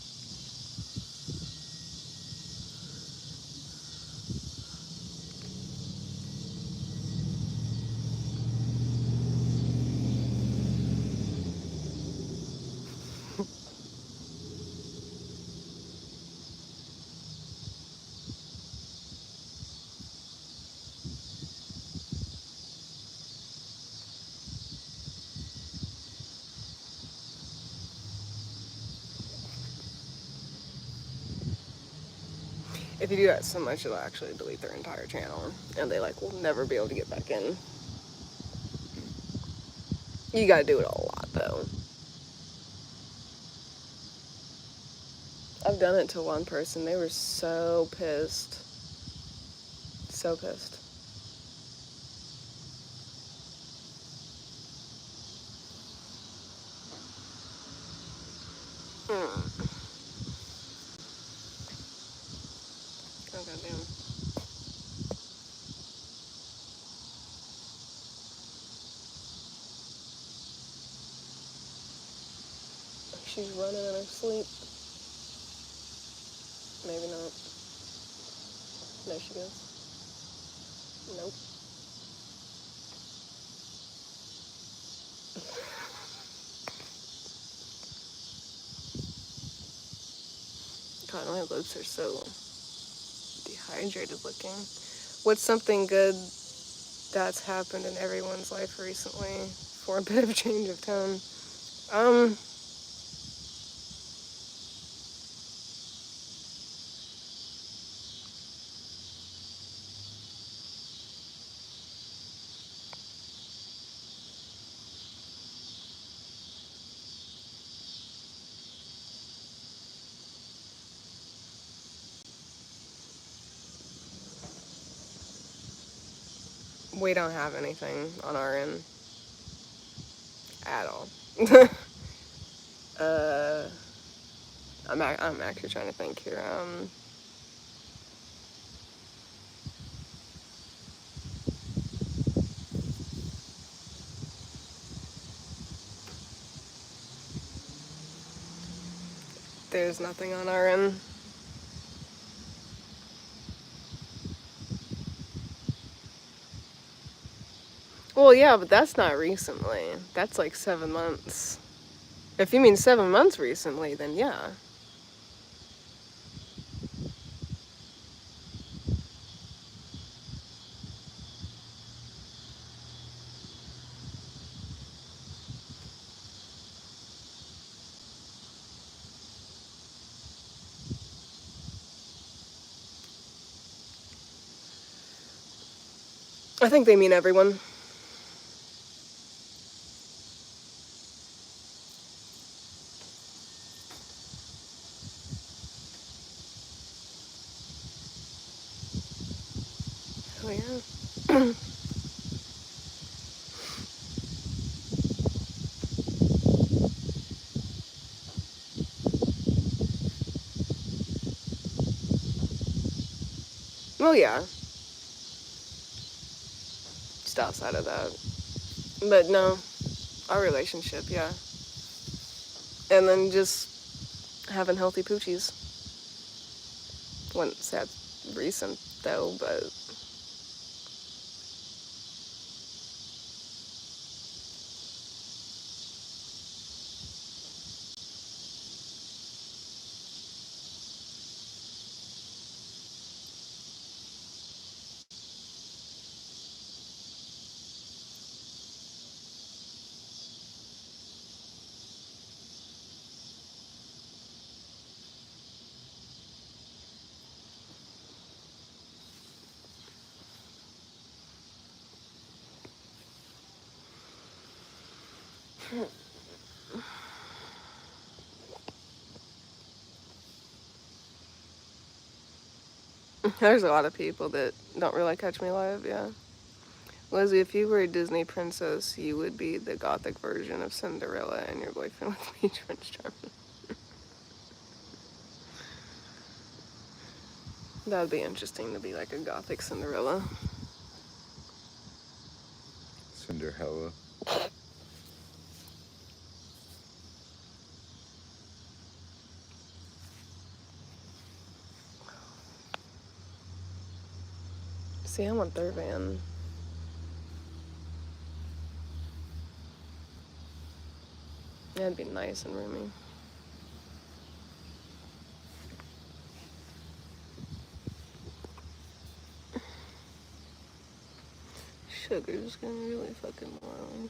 'If you do that so much, it'll actually delete their entire channel, and they like will never be able to get back in. You gotta do it a lot though. I've done it to one person. They were so pissed. So pissed. Hmm. Oh goddamn. She's running in her sleep. Maybe not. There she goes. Nope. God, my lips are so dehydrated looking. What's something good that's happened in everyone's life recently for a bit of change of tone? Um, we don't have anything on our end at all. uh, I'm actually trying to think here. There's nothing on our end. Well, yeah, but that's not recently. That's like 7 months. If you mean 7 months recently, then yeah. I think they mean everyone. Oh, yeah. Well, yeah. Just outside of that. But no, our relationship, yeah. And then just having healthy poochies. Wouldn't say that's recent, though, but there's a lot of people that don't really catch me live, yeah. Lizzie, if you were a Disney princess, you would be the gothic version of Cinderella and your boyfriend would be Prince Charming. That would be interesting to be like a gothic Cinderella. Cinderella. See, I want their van. That'd be nice and roomy. Sugar's getting really fucking low.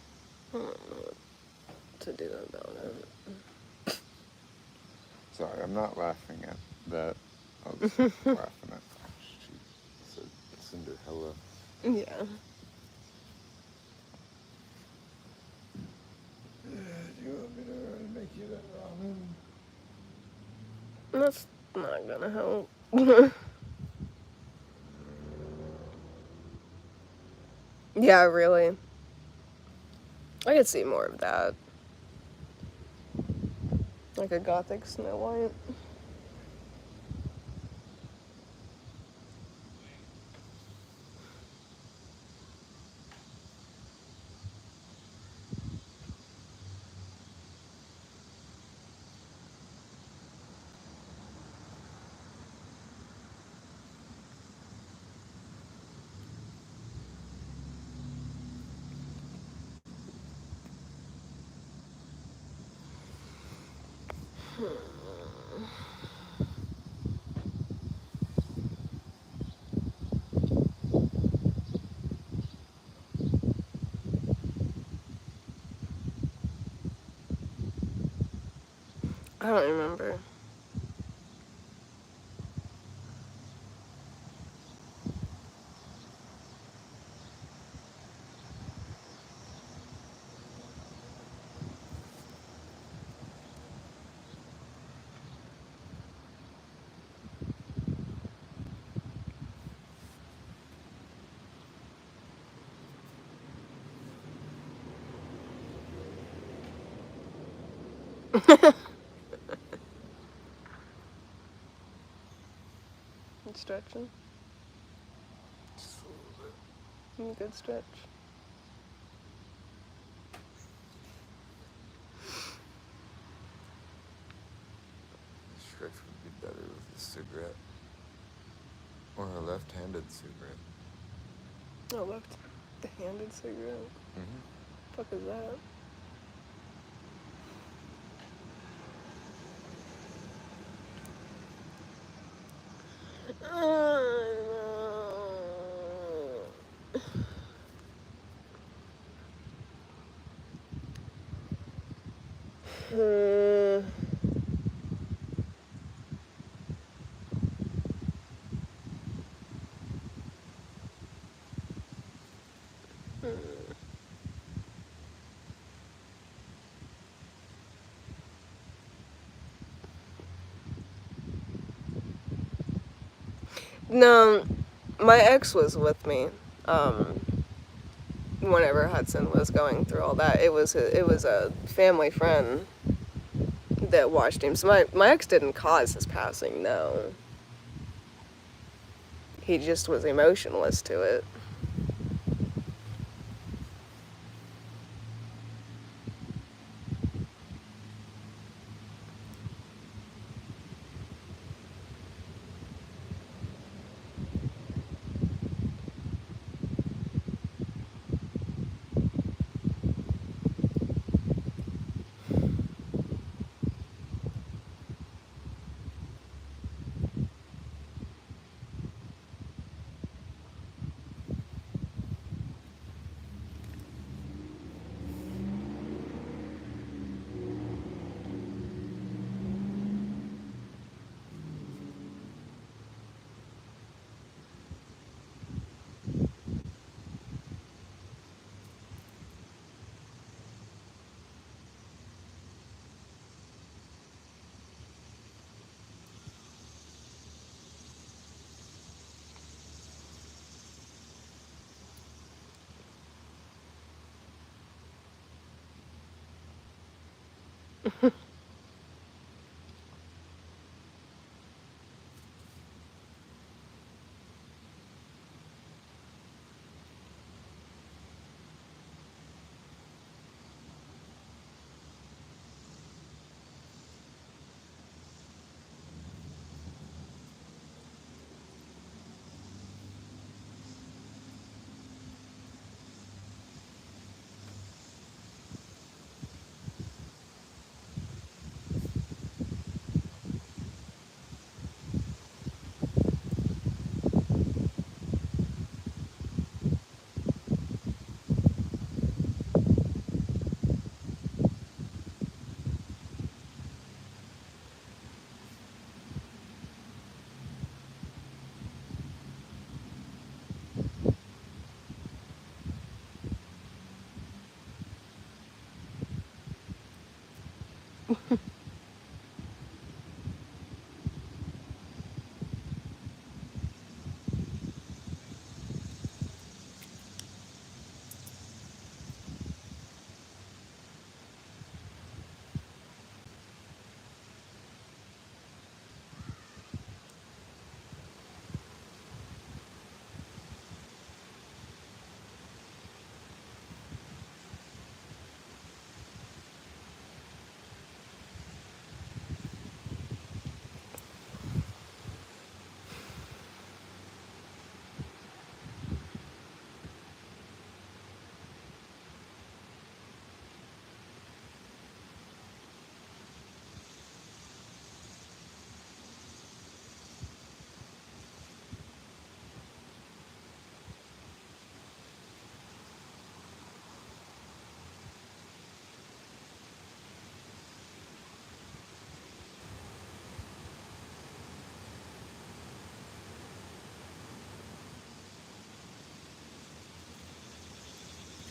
I don't know what to do about it. Sorry, I'm not laughing at that. I was laughing at. She said Cinderella. Yeah. Do you want me to make you that ramen? That's not gonna help. Yeah, really. I could see more of that. Like a gothic Snow White. I don't remember. Stretching. Just a little bit. Good stretch. Stretch would be better with a cigarette. Or a left-handed cigarette. Oh, left. The handed cigarette? Mm-hmm. Fuck is that? Uh, no, my ex was with me. Whenever Hudson was going through all that, it was a family friend that watched him. So my ex didn't cause his passing. No, he just was emotionless to it.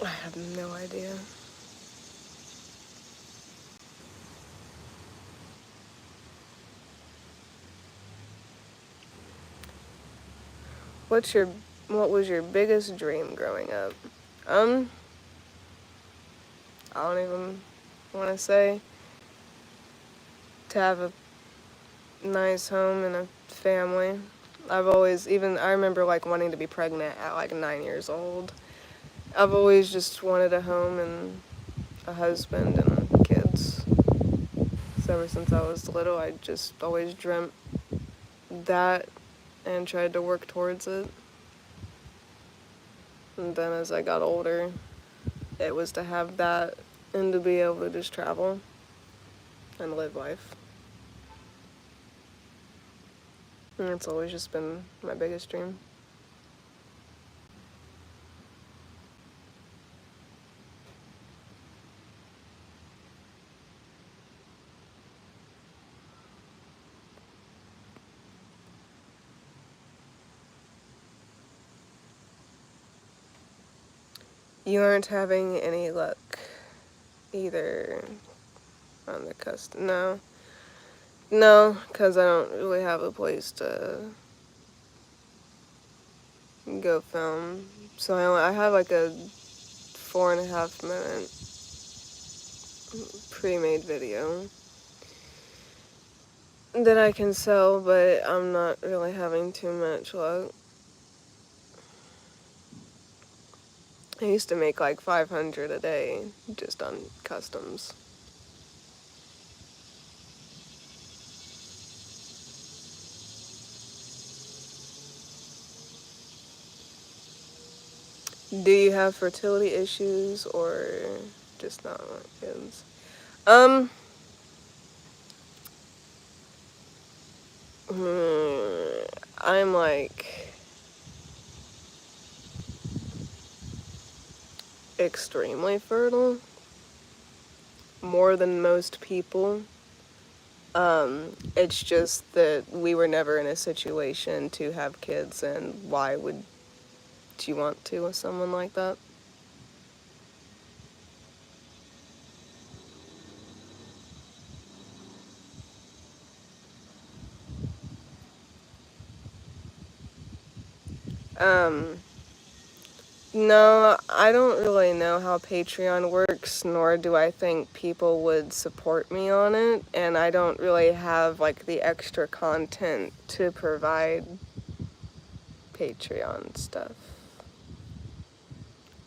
I have no idea. What's your what was your biggest dream growing up? Um, I don't even want to say to have a nice home and a family. I've always even I remember like wanting to be pregnant at like 9 years old. I've always just wanted a home and a husband and kids. So ever since I was little, I just always dreamt that and tried to work towards it. And then as I got older, it was to have that and to be able to just travel and live life. And it's always just been my biggest dream. You aren't having any luck either on the custom. No. No, because I don't really have a place to go film. So I have like a 4.5 minute pre-made video that I can sell, but I'm not really having too much luck. I used to make like 500 a day just on customs. Do you have fertility issues or just not want kids? I'm like extremely fertile, more than most people. It's just that we were never in a situation to have kids, and why would you want to with someone like that? Um, no, I don't really know how Patreon works, nor do I think people would support me on it, and I don't really have like the extra content to provide Patreon stuff.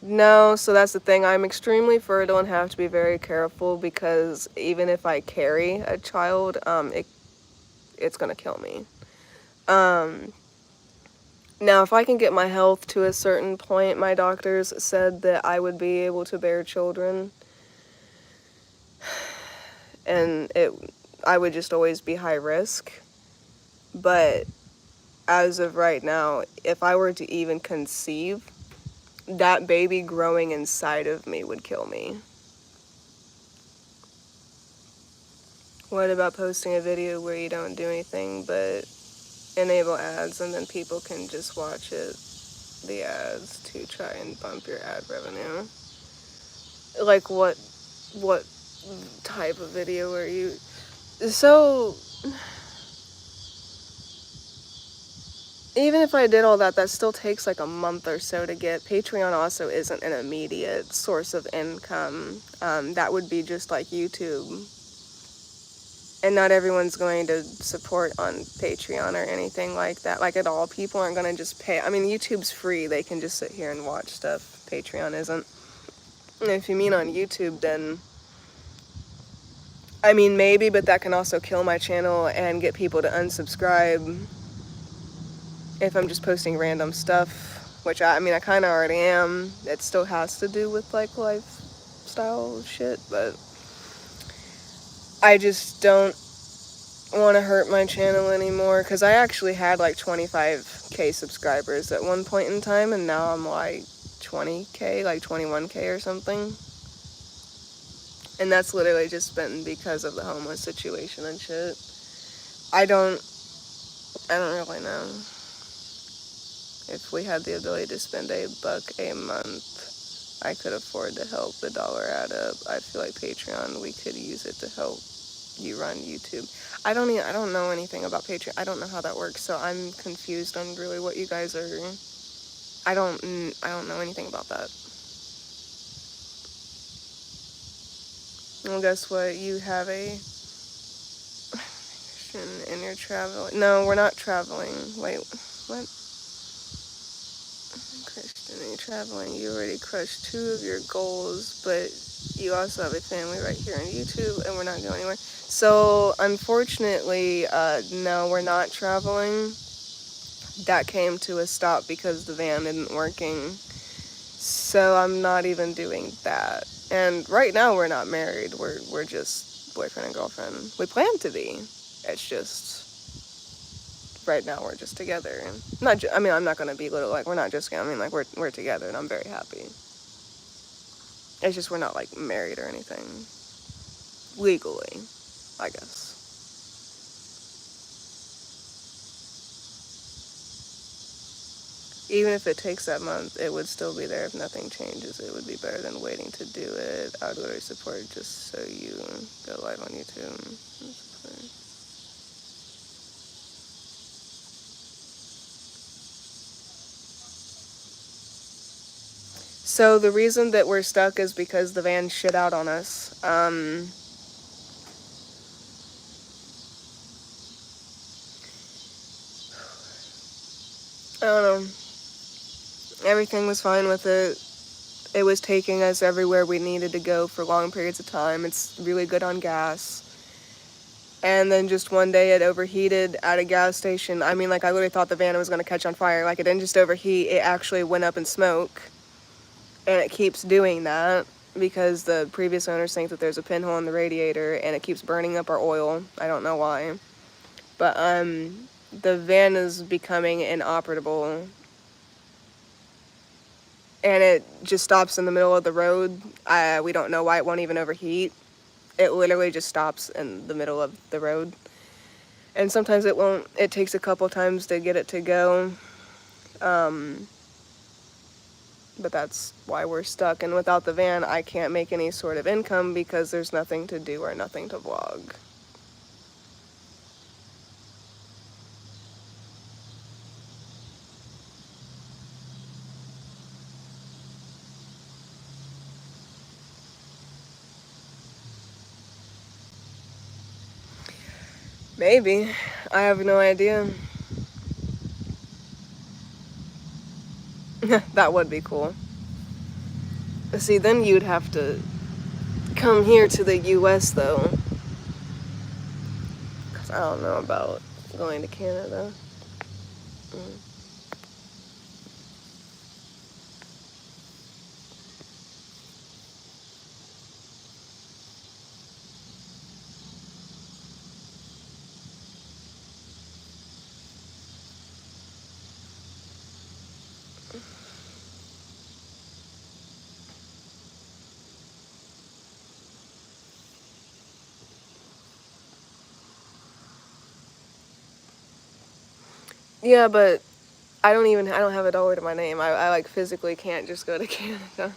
No, so that's the thing. I'm extremely fertile and have to be very careful because even if I carry a child, it's gonna kill me. Um, Now, if I can get my health to a certain point, my doctors said that I would be able to bear children, and I would just always be high risk. But as of right now, if I were to even conceive, that baby growing inside of me would kill me. What about posting a video where you don't do anything but enable ads and then people can just watch it, the ads, to try and bump your ad revenue? Like what type of video are you? So even if I did all that, that still takes like a month or so to get. Patreon also isn't an immediate source of income. That would be just like YouTube. And not everyone's going to support on Patreon or anything like that, like at all. People aren't going to just pay. I mean, YouTube's free. They can just sit here and watch stuff. Patreon isn't. And if you mean on YouTube, then I mean, maybe, but that can also kill my channel and get people to unsubscribe if I'm just posting random stuff, which I mean, I kind of already am. It still has to do with like lifestyle shit, but I just don't want to hurt my channel anymore because I actually had like 25K subscribers at one point in time, and now I'm like 20K, like 21K or something. And that's literally just been because of the homeless situation and shit. I don't really know. If we had the ability to spend $1 a month, I could afford to help the dollar add up. I feel like Patreon, we could use it to help you run YouTube. I don't know anything about Patreon. I don't know how that works, so I'm confused on really what you guys are. I don't know anything about that. Well, guess what? You have a in your travel. No, we're not traveling. Wait, what? Christian, you're traveling. You already crushed 2 of your goals, but you also have a family right here on YouTube, and we're not going anywhere. So, unfortunately, no, we're not traveling. That came to a stop because the van isn't working. So I'm not even doing that. And right now we're not married. We're just boyfriend and girlfriend. We plan to be. It's just right now we're just together. I mean, I'm not gonna be little like we're not just. I mean, like we're together, and I'm very happy. It's just we're not like married or anything legally, I guess. Even if it takes that month, it would still be there if nothing changes. It would be better than waiting to do it. I would literally support it just so you go live on YouTube. So the reason that we're stuck is because the van shit out on us. I don't know. Everything was fine with it. It was taking us everywhere we needed to go for long periods of time. It's really good on gas. And then just one day it overheated at a gas station. I mean, like, I literally thought the van was going to catch on fire. Like, it didn't just overheat, it actually went up in smoke. And it keeps doing that because the previous owners think that there's a pinhole in the radiator and it keeps burning up our oil. I don't know why. But, the van is becoming inoperable. And it just stops in the middle of the road. We don't know why it won't even overheat. It literally just stops in the middle of the road. And sometimes it won't. It takes a couple times to get it to go. But that's why we're stuck. And without the van, I can't make any sort of income because there's nothing to do or nothing to vlog. Maybe. I have no idea. That would be cool. See, then you'd have to come here to the US though. Because I don't know about going to Canada. Yeah, but I don't have $1 to my name. I like physically can't just go to Canada.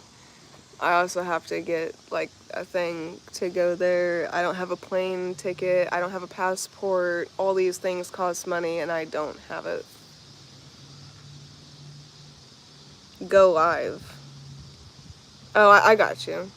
I also have to get like a thing to go there. I don't have a plane ticket. I don't have a passport. All these things cost money and I don't have it. Go live. Oh, I got you.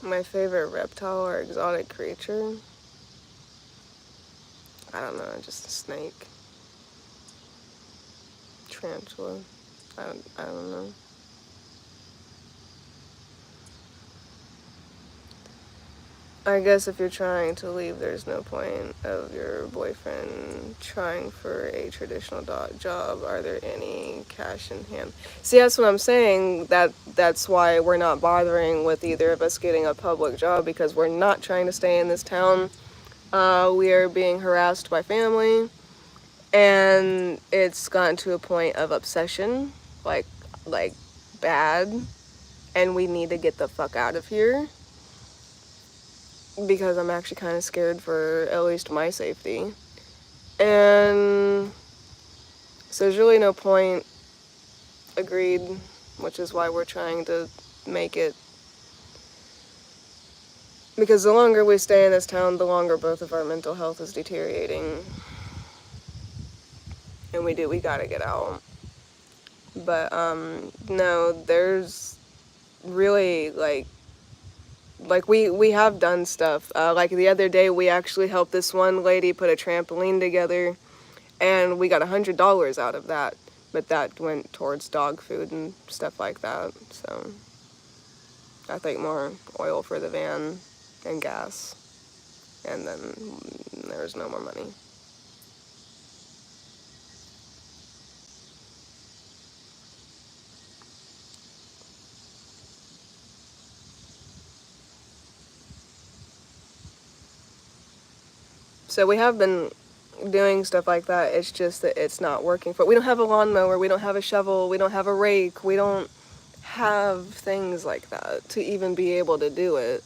My favorite reptile or exotic creature? I don't know, just a snake. Tarantula. I don't know. I guess if you're trying to leave, there's no point of your boyfriend trying for a traditional job. Are there any cash in hand? See, that's what I'm saying. That's why we're not bothering with either of us getting a public job because we're not trying to stay in this town. We are being harassed by family, and it's gotten to a point of obsession, like bad, and we need to get the fuck out of here. because I'm actually kind of scared for at least my safety. And so there's really no point. Agreed, which is why we're trying to make it. Because the longer we stay in this town, the longer both of our mental health is deteriorating. And we gotta get out. But, no, there's really, like we have done stuff. Like the other day, we actually helped this one lady put a trampoline together, and we got $100 out of that. But that went towards dog food and stuff like that. So I think more oil for the van and gas, and then there's no more money. So we have been doing stuff like that. It's just that it's not working. We don't have a lawnmower, we don't have a shovel, we don't have a rake, we don't have things like that to even be able to do it.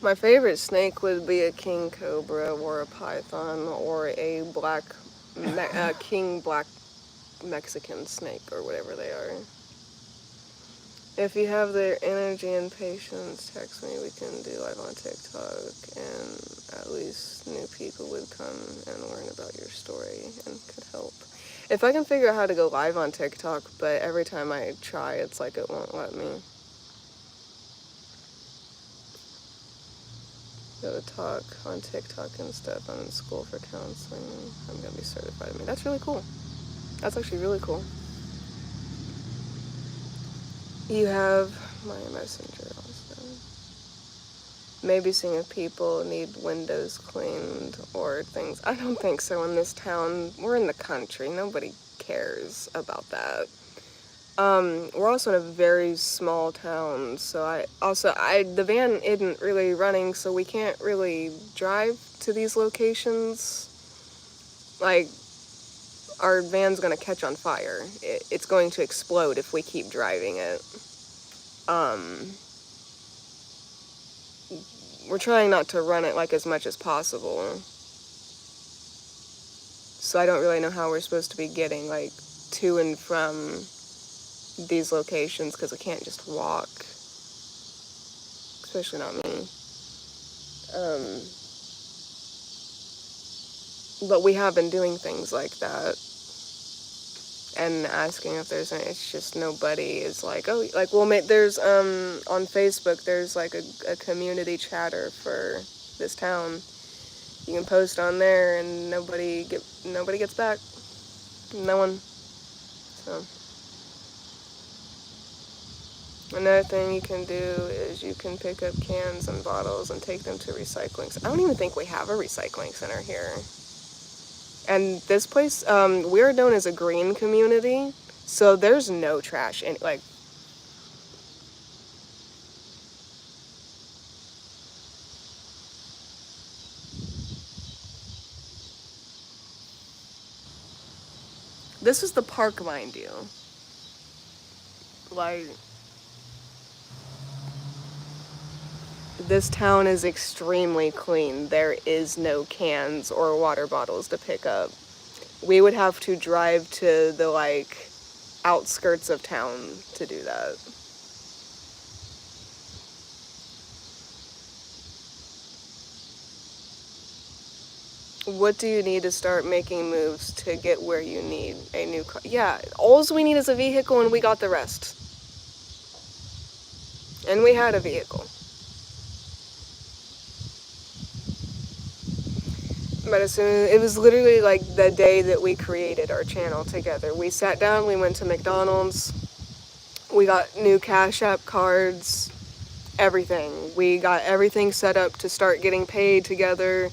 My favorite snake would be a king cobra or a python or a king black Mexican snake or whatever they are. If you have the energy and patience, text me. We can do live on TikTok, and at least new people would come and learn about your story and could help. If I can figure out how to go live on TikTok, but every time I try, it's like it won't let me. Go to talk on TikTok and stuff. I'm in school for counseling. I'm gonna be certified. I mean, that's really cool. That's actually really cool. You have my messenger also. Maybe seeing if people need windows cleaned or things. I don't think so in this town. We're in the country. Nobody cares about that. We're also in a very small town, so the van isn't really running, so we can't really drive to these locations. Like, our van's gonna catch on fire. It's going to explode if we keep driving it. We're trying not to run it like as much as possible. So I don't really know how we're supposed to be getting like to and from these locations because we can't just walk. Especially not me. But we have been doing things like that. And asking if there's any, it's just nobody is like, oh, like, well, there's, on Facebook, there's like a community chatter for this town. You can post on there and nobody gets back. No one. So. Another thing you can do is you can pick up cans and bottles and take them to recycling. I don't even think we have a recycling center here. And this place, we're known as a green community, so there's no trash in, like, this is the park, mind you. Like, this town is extremely clean. There is no cans or water bottles to pick up. We would have to drive to the, like, outskirts of town to do that. What do you need to start making moves to get where you need a new car? Yeah, all we need is a vehicle and we got the rest. And we had a vehicle. But it was literally like the day that we created our channel together. We sat down, we went to McDonald's, we got new Cash App cards, everything. We got everything set up to start getting paid together.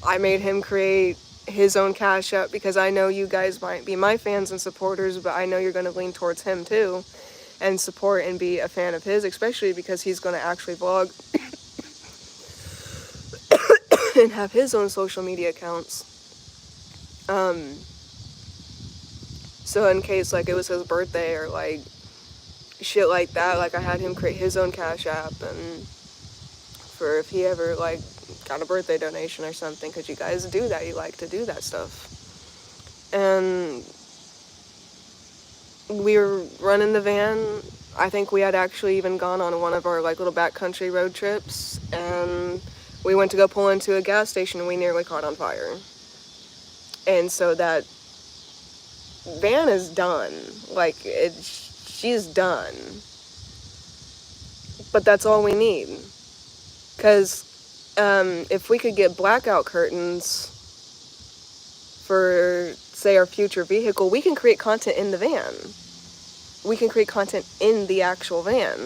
I made him create his own Cash App because I know you guys might be my fans and supporters, but I know you're going to lean towards him too. and support and be a fan of his, especially because he's going to actually vlog and have his own social media accounts. So in case like it was his birthday or like shit like that, like I had him create his own Cash App, and for if he ever like got a birthday donation or something, because you guys do that, you like to do that stuff. And we were running the van. I think we had actually even gone on one of our like little backcountry road trips, and we went to go pull into a gas station and we nearly caught on fire. And so that van is done. Like she's done. But that's all we need. Because if we could get blackout curtains for, say, our future vehicle, we can create content in the van. We can create content in the actual van.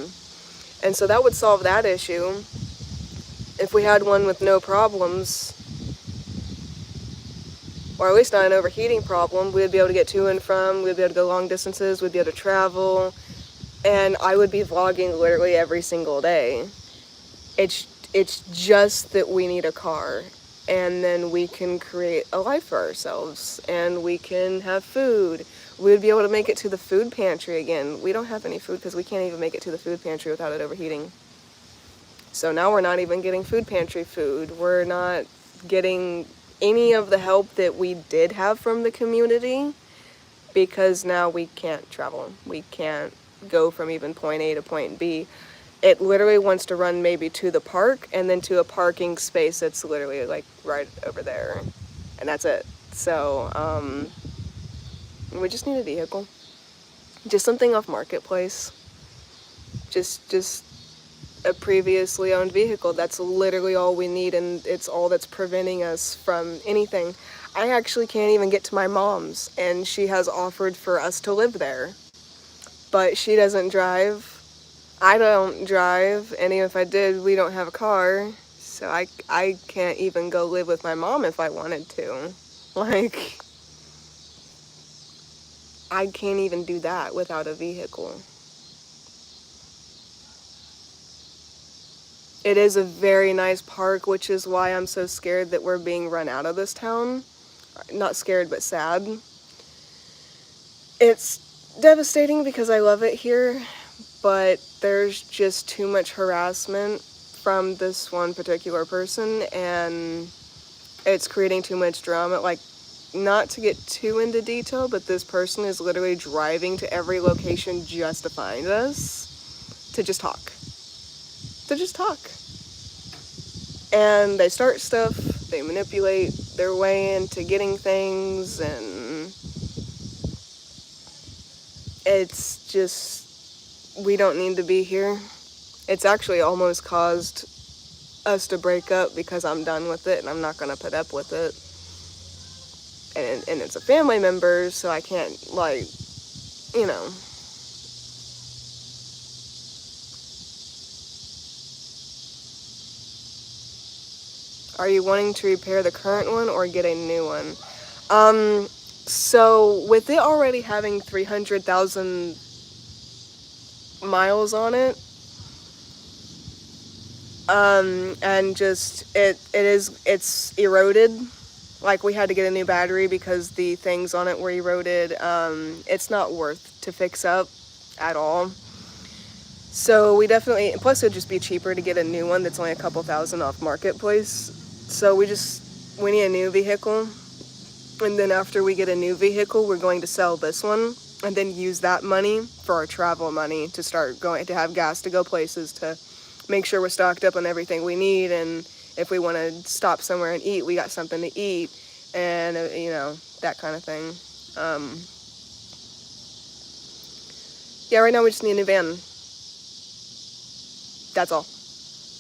And so that would solve that issue. If we had one with no problems, or at least not an overheating problem, we'd be able to get to and from, we'd be able to go long distances, we'd be able to travel, and I would be vlogging literally every single day. It's just that we need a car, and then we can create a life for ourselves, and we can have food. We'd be able to make it to the food pantry again. We don't have any food because we can't even make it to the food pantry without it overheating. So now we're not even getting food pantry food. We're not getting any of the help that we did have from the community because now we can't travel. We can't go from even point A to point B. It literally wants to run maybe to the park and then to a parking space that's literally like right over there. And that's it. So, we just need a vehicle. Just something off Marketplace. Just a previously owned vehicle. That's literally all we need, and it's all that's preventing us from anything. I actually can't even get to my mom's, and she has offered for us to live there. But she doesn't drive. I don't drive, and even if I did, we don't have a car. So I can't even go live with my mom if I wanted to. Like, I can't even do that without a vehicle. It is a very nice park, which is why I'm so scared that we're being run out of this town. Not scared, but sad. It's devastating because I love it here, but there's just too much harassment from this one particular person, and it's creating too much drama. Like, not to get too into detail, but this person is literally driving to every location just to find us, to just talk. To just talk. And they start stuff, they manipulate their way into getting things, and it's just, we don't need to be here. It's actually almost caused us to break up because I'm done with it and I'm not gonna put up with it. And it's a family member, so I can't, like, you know. Are you wanting to repair the current one or get a new one? So with it already having 300,000 miles on it, and just it's eroded. Like, we had to get a new battery because the things on it were eroded. It's not worth to fix up at all. So we definitely, plus it would just be cheaper to get a new one that's only a couple thousand off Marketplace. So we need a new vehicle. And then after we get a new vehicle, we're going to sell this one and then use that money for our travel money to start going, to have gas to go places, to make sure we're stocked up on everything we need. And if we want to stop somewhere and eat, we got something to eat, and, you know, that kind of thing. Yeah, right now we just need a new van. That's all.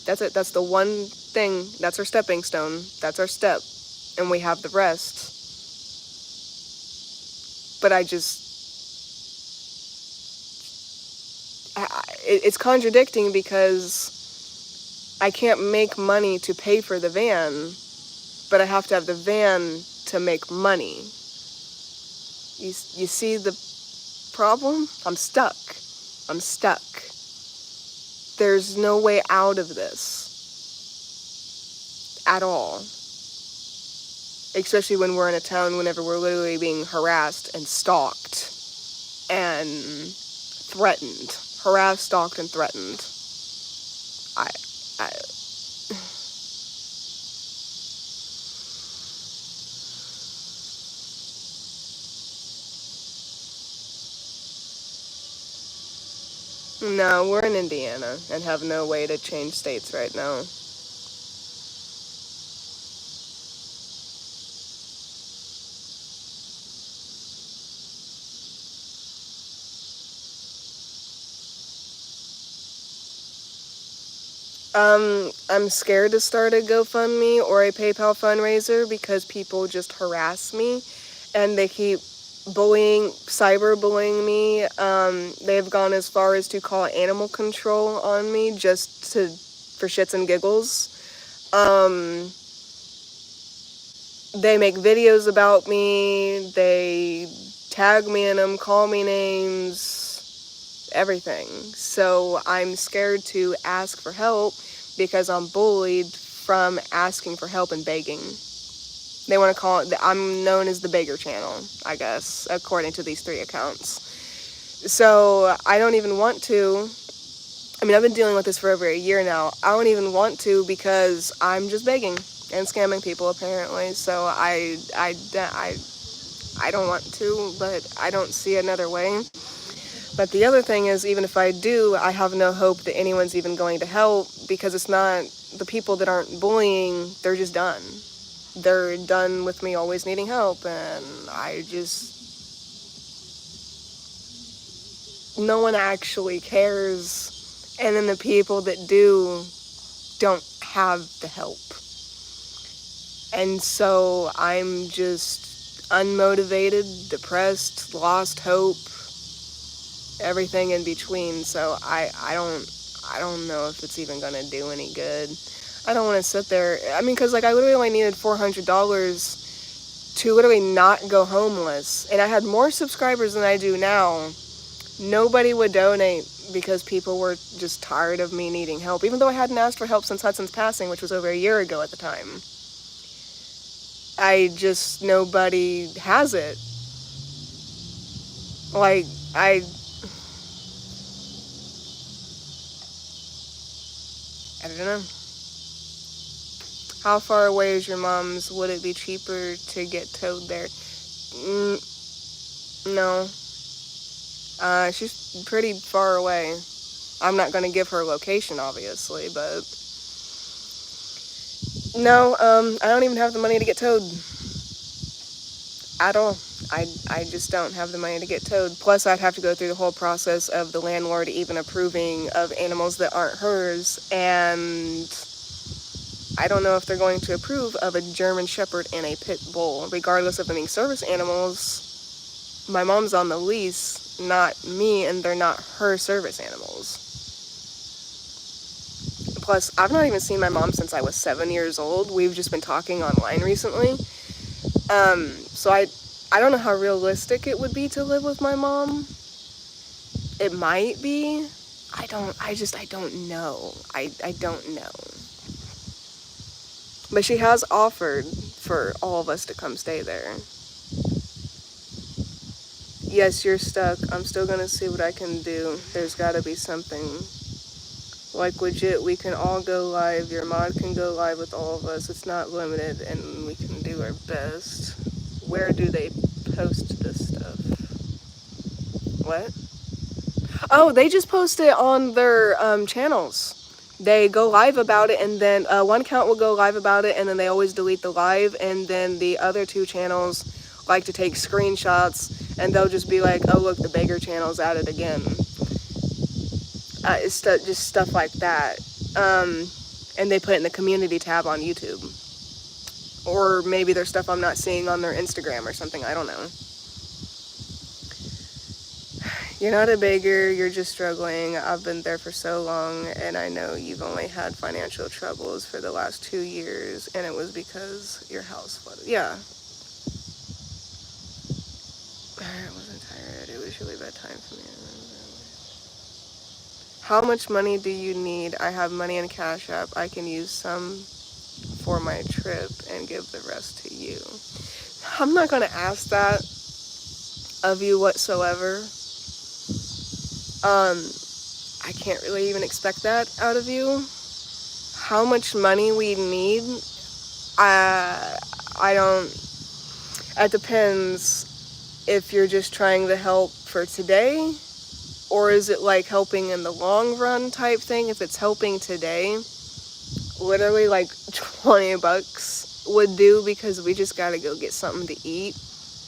That's it. That's the one thing. That's our stepping stone. That's our step. And we have the rest. But it's contradicting because I can't make money to pay for the van, but I have to have the van to make money. You see the problem? I'm stuck. I'm stuck. There's no way out of this at all. Especially when we're in a town, whenever we're literally being harassed and stalked and threatened. Harassed, stalked, and threatened. I No, we're in Indiana and have no way to change states right now. I'm scared to start a GoFundMe or a PayPal fundraiser because people just harass me and they keep cyberbullying me. They've gone as far as to call animal control on me for shits and giggles. They make videos about me, they tag me in them, call me names, everything. So I'm scared to ask for help because I'm bullied from asking for help and begging. They want to call it, I'm known as the beggar channel, I guess, according to these 3 accounts. So I don't even want to. I mean, I've been dealing with this for over a year now. I don't even want to because I'm just begging and scamming people, apparently. So I don't want to, but I don't see another way. But the other thing is, even if I do, I have no hope that anyone's even going to help because it's not the people that aren't bullying, they're just done. They're done with me always needing help, and no one actually cares. And then the people that do don't have the help. And so I'm just unmotivated, depressed, lost hope, everything in between. So I don't know if it's even gonna do any good. I don't want to sit there. I mean, because I literally only needed $400 to literally not go homeless, and I had more subscribers than I do now. Nobody would donate because people were just tired of me needing help, even though I hadn't asked for help since Hudson's passing, which was over a year ago at the time. Nobody has it. Like, I don't know. How far away is your mom's? Would it be cheaper to get towed there? No. She's pretty far away. I'm not going to give her location, obviously, but no, I don't even have the money to get towed at all. I just don't have the money to get towed. Plus, I'd have to go through the whole process of the landlord even approving of animals that aren't hers, and I don't know if they're going to approve of a German Shepherd and a Pit Bull, regardless of them being service animals. My mom's on the lease, not me, and they're not her service animals. Plus, I've not even seen my mom since I was 7 years old. We've just been talking online recently. So I don't know how realistic it would be to live with my mom. It might be. I don't know. I don't know. But she has offered for all of us to come stay there. Yes, you're stuck. I'm still gonna see what I can do. There's gotta be something. Like, legit, we can all go live. Your mod can go live with all of us. It's not limited, and we can do our best. Where do they post this stuff? What? Oh, they just post it on their channels. They go live about it, and then one account will go live about it, and then they always delete the live, and then the other 2 channels like to take screenshots, and they'll just be like, oh, look, the beggar channel's at it again. It's just stuff like that. And they put it in the community tab on YouTube. Or maybe there's stuff I'm not seeing on their Instagram or something, I don't know. You're not a beggar, you're just struggling. I've been there for so long, and I know you've only had financial troubles for the last 2 years, and it was because your house flooded. Yeah. I wasn't tired. It was really bad time for me. How much money do you need? I have money in Cash App. I can use some for my trip and give the rest to you. I'm not gonna ask that of you whatsoever. I can't really even expect that out of you. How much money we need? I don't. It depends if you're just trying to help for today, or is it like helping in the long run type thing? If it's helping today, literally like 20 bucks would do, because we just gotta go get something to eat.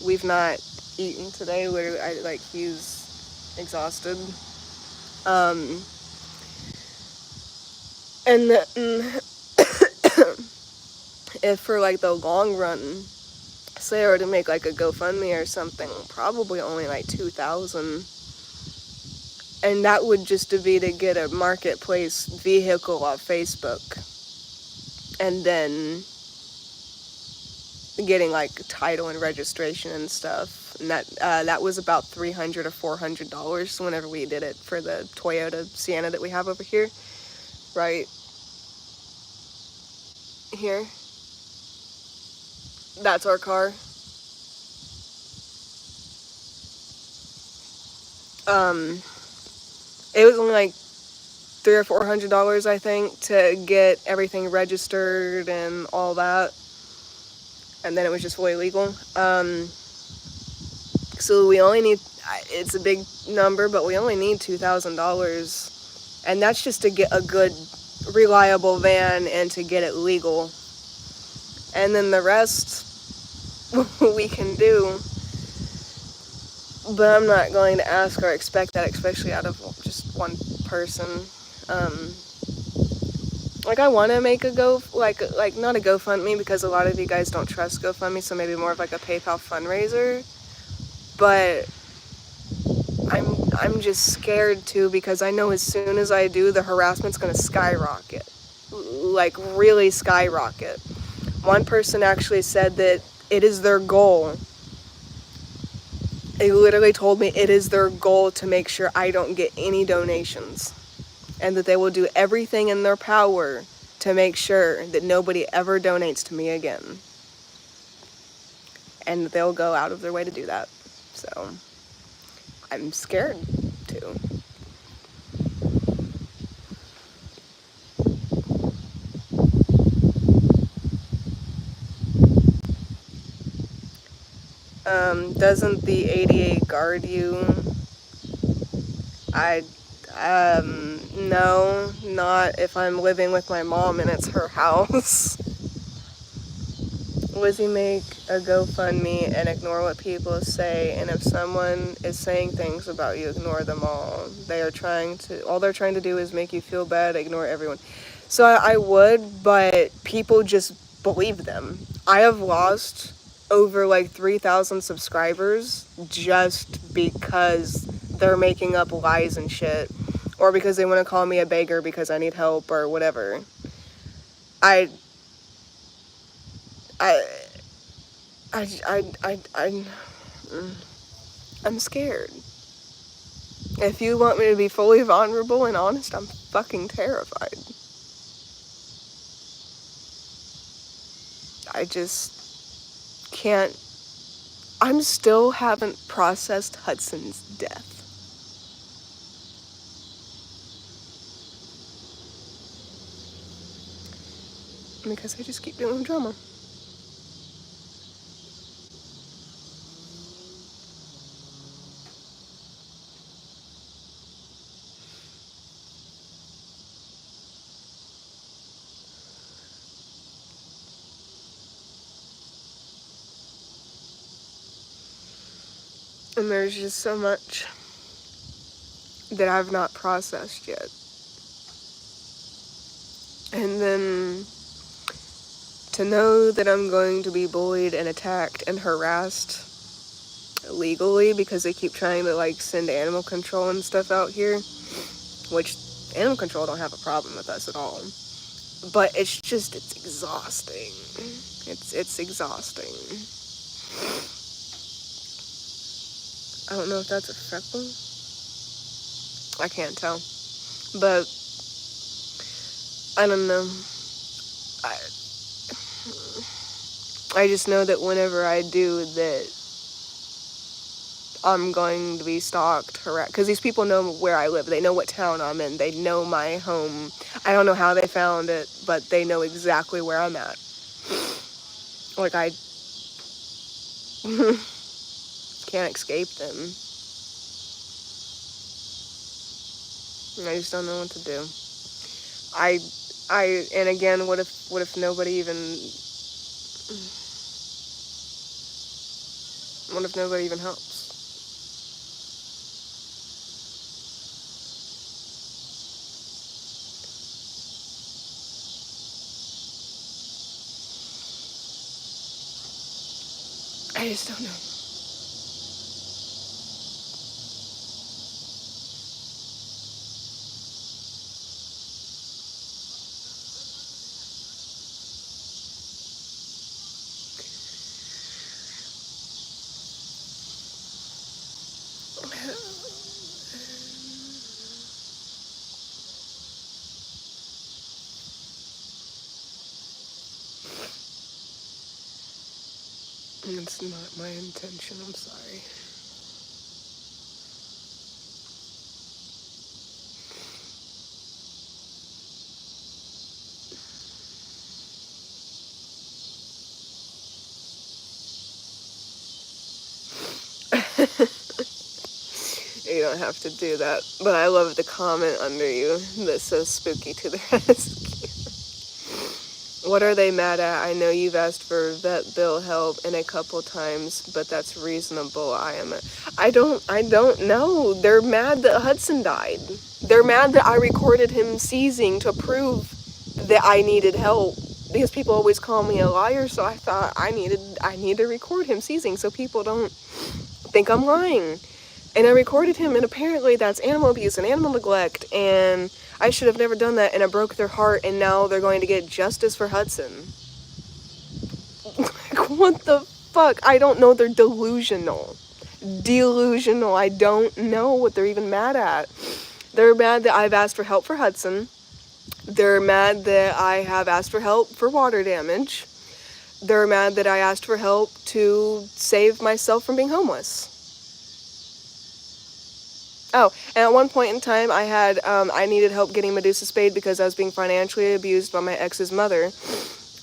We've not eaten today. Literally, he's exhausted. And then if for like the long run, say I were to make like a GoFundMe or something, probably only like 2,000. And that would just be to get a marketplace vehicle off Facebook. And then getting like title and registration and stuff. And that was about $300 or $400 whenever we did it for the Toyota Sienna that we have over here. Right here. That's our car. It was only like $300 or $400, I think, to get everything registered and all that, and then it was just fully legal. So we only need, it's a big number, but we only need $2,000, and that's just to get a good, reliable van and to get it legal. And then the rest we can do. But I'm not going to ask or expect that, especially out of just one person. I want to make a not a GoFundMe, because a lot of you guys don't trust GoFundMe, so maybe more of like a PayPal fundraiser. But I'm just scared too, because I know as soon as I do, the harassment's going to skyrocket. Like, really skyrocket. One person actually said that it is their goal. They literally told me it is their goal to make sure I don't get any donations, and that they will do everything in their power to make sure that nobody ever donates to me again. And that they'll go out of their way to do that. So, I'm scared too. Doesn't the ADA guard you? No, not if I'm living with my mom and it's her house. Lizzie, make a GoFundMe and ignore what people say, and if someone is saying things about you, ignore them all. All they're trying to do is make you feel bad, ignore everyone. So I would, but people just believe them. I have lost over like 3,000 subscribers just because they're making up lies and shit, or because they want to call me a beggar because I need help or whatever. I I'm scared. If you want me to be fully vulnerable and honest, I'm fucking terrified. I just can't. I'm still haven't processed Hudson's death. Because I just keep dealing with drama. And there's just so much that I've not processed yet. And then to know that I'm going to be bullied and attacked and harassed legally because they keep trying to like send animal control and stuff out here, which animal control don't have a problem with us at all. But it's exhausting. It's exhausting. I don't know if that's a freckle. I can't tell. But I don't know. I I just know that whenever I do that, I'm going to be stalked, harassed, because these people know where I live. They know what town I'm in. They know my home. I don't know how they found it, but they know exactly where I'm at. Like, I can't escape them. I just don't know what to do. I, and again, what if nobody even, what if nobody even helps? I just don't know. It's not my intention, I'm sorry. You don't have to do that. But I love the comment under you that says spooky to the rescue. What are they mad at? I know you've asked for vet bill help in a couple times, but that's reasonable. I don't know. They're mad that Hudson died. They're mad that I recorded him seizing to prove that I needed help. Because people always call me a liar, so I thought I need to record him seizing so people don't think I'm lying. And I recorded him, and apparently that's animal abuse and animal neglect, and I should have never done that, and I broke their heart, and now they're going to get justice for Hudson. Like, what the fuck? I don't know. They're delusional. Delusional. I don't know what they're even mad at. They're mad that I've asked for help for Hudson. They're mad that I have asked for help for water damage. They're mad that I asked for help to save myself from being homeless. Oh, and at one point in time, I needed help getting Medusa spayed because I was being financially abused by my ex's mother.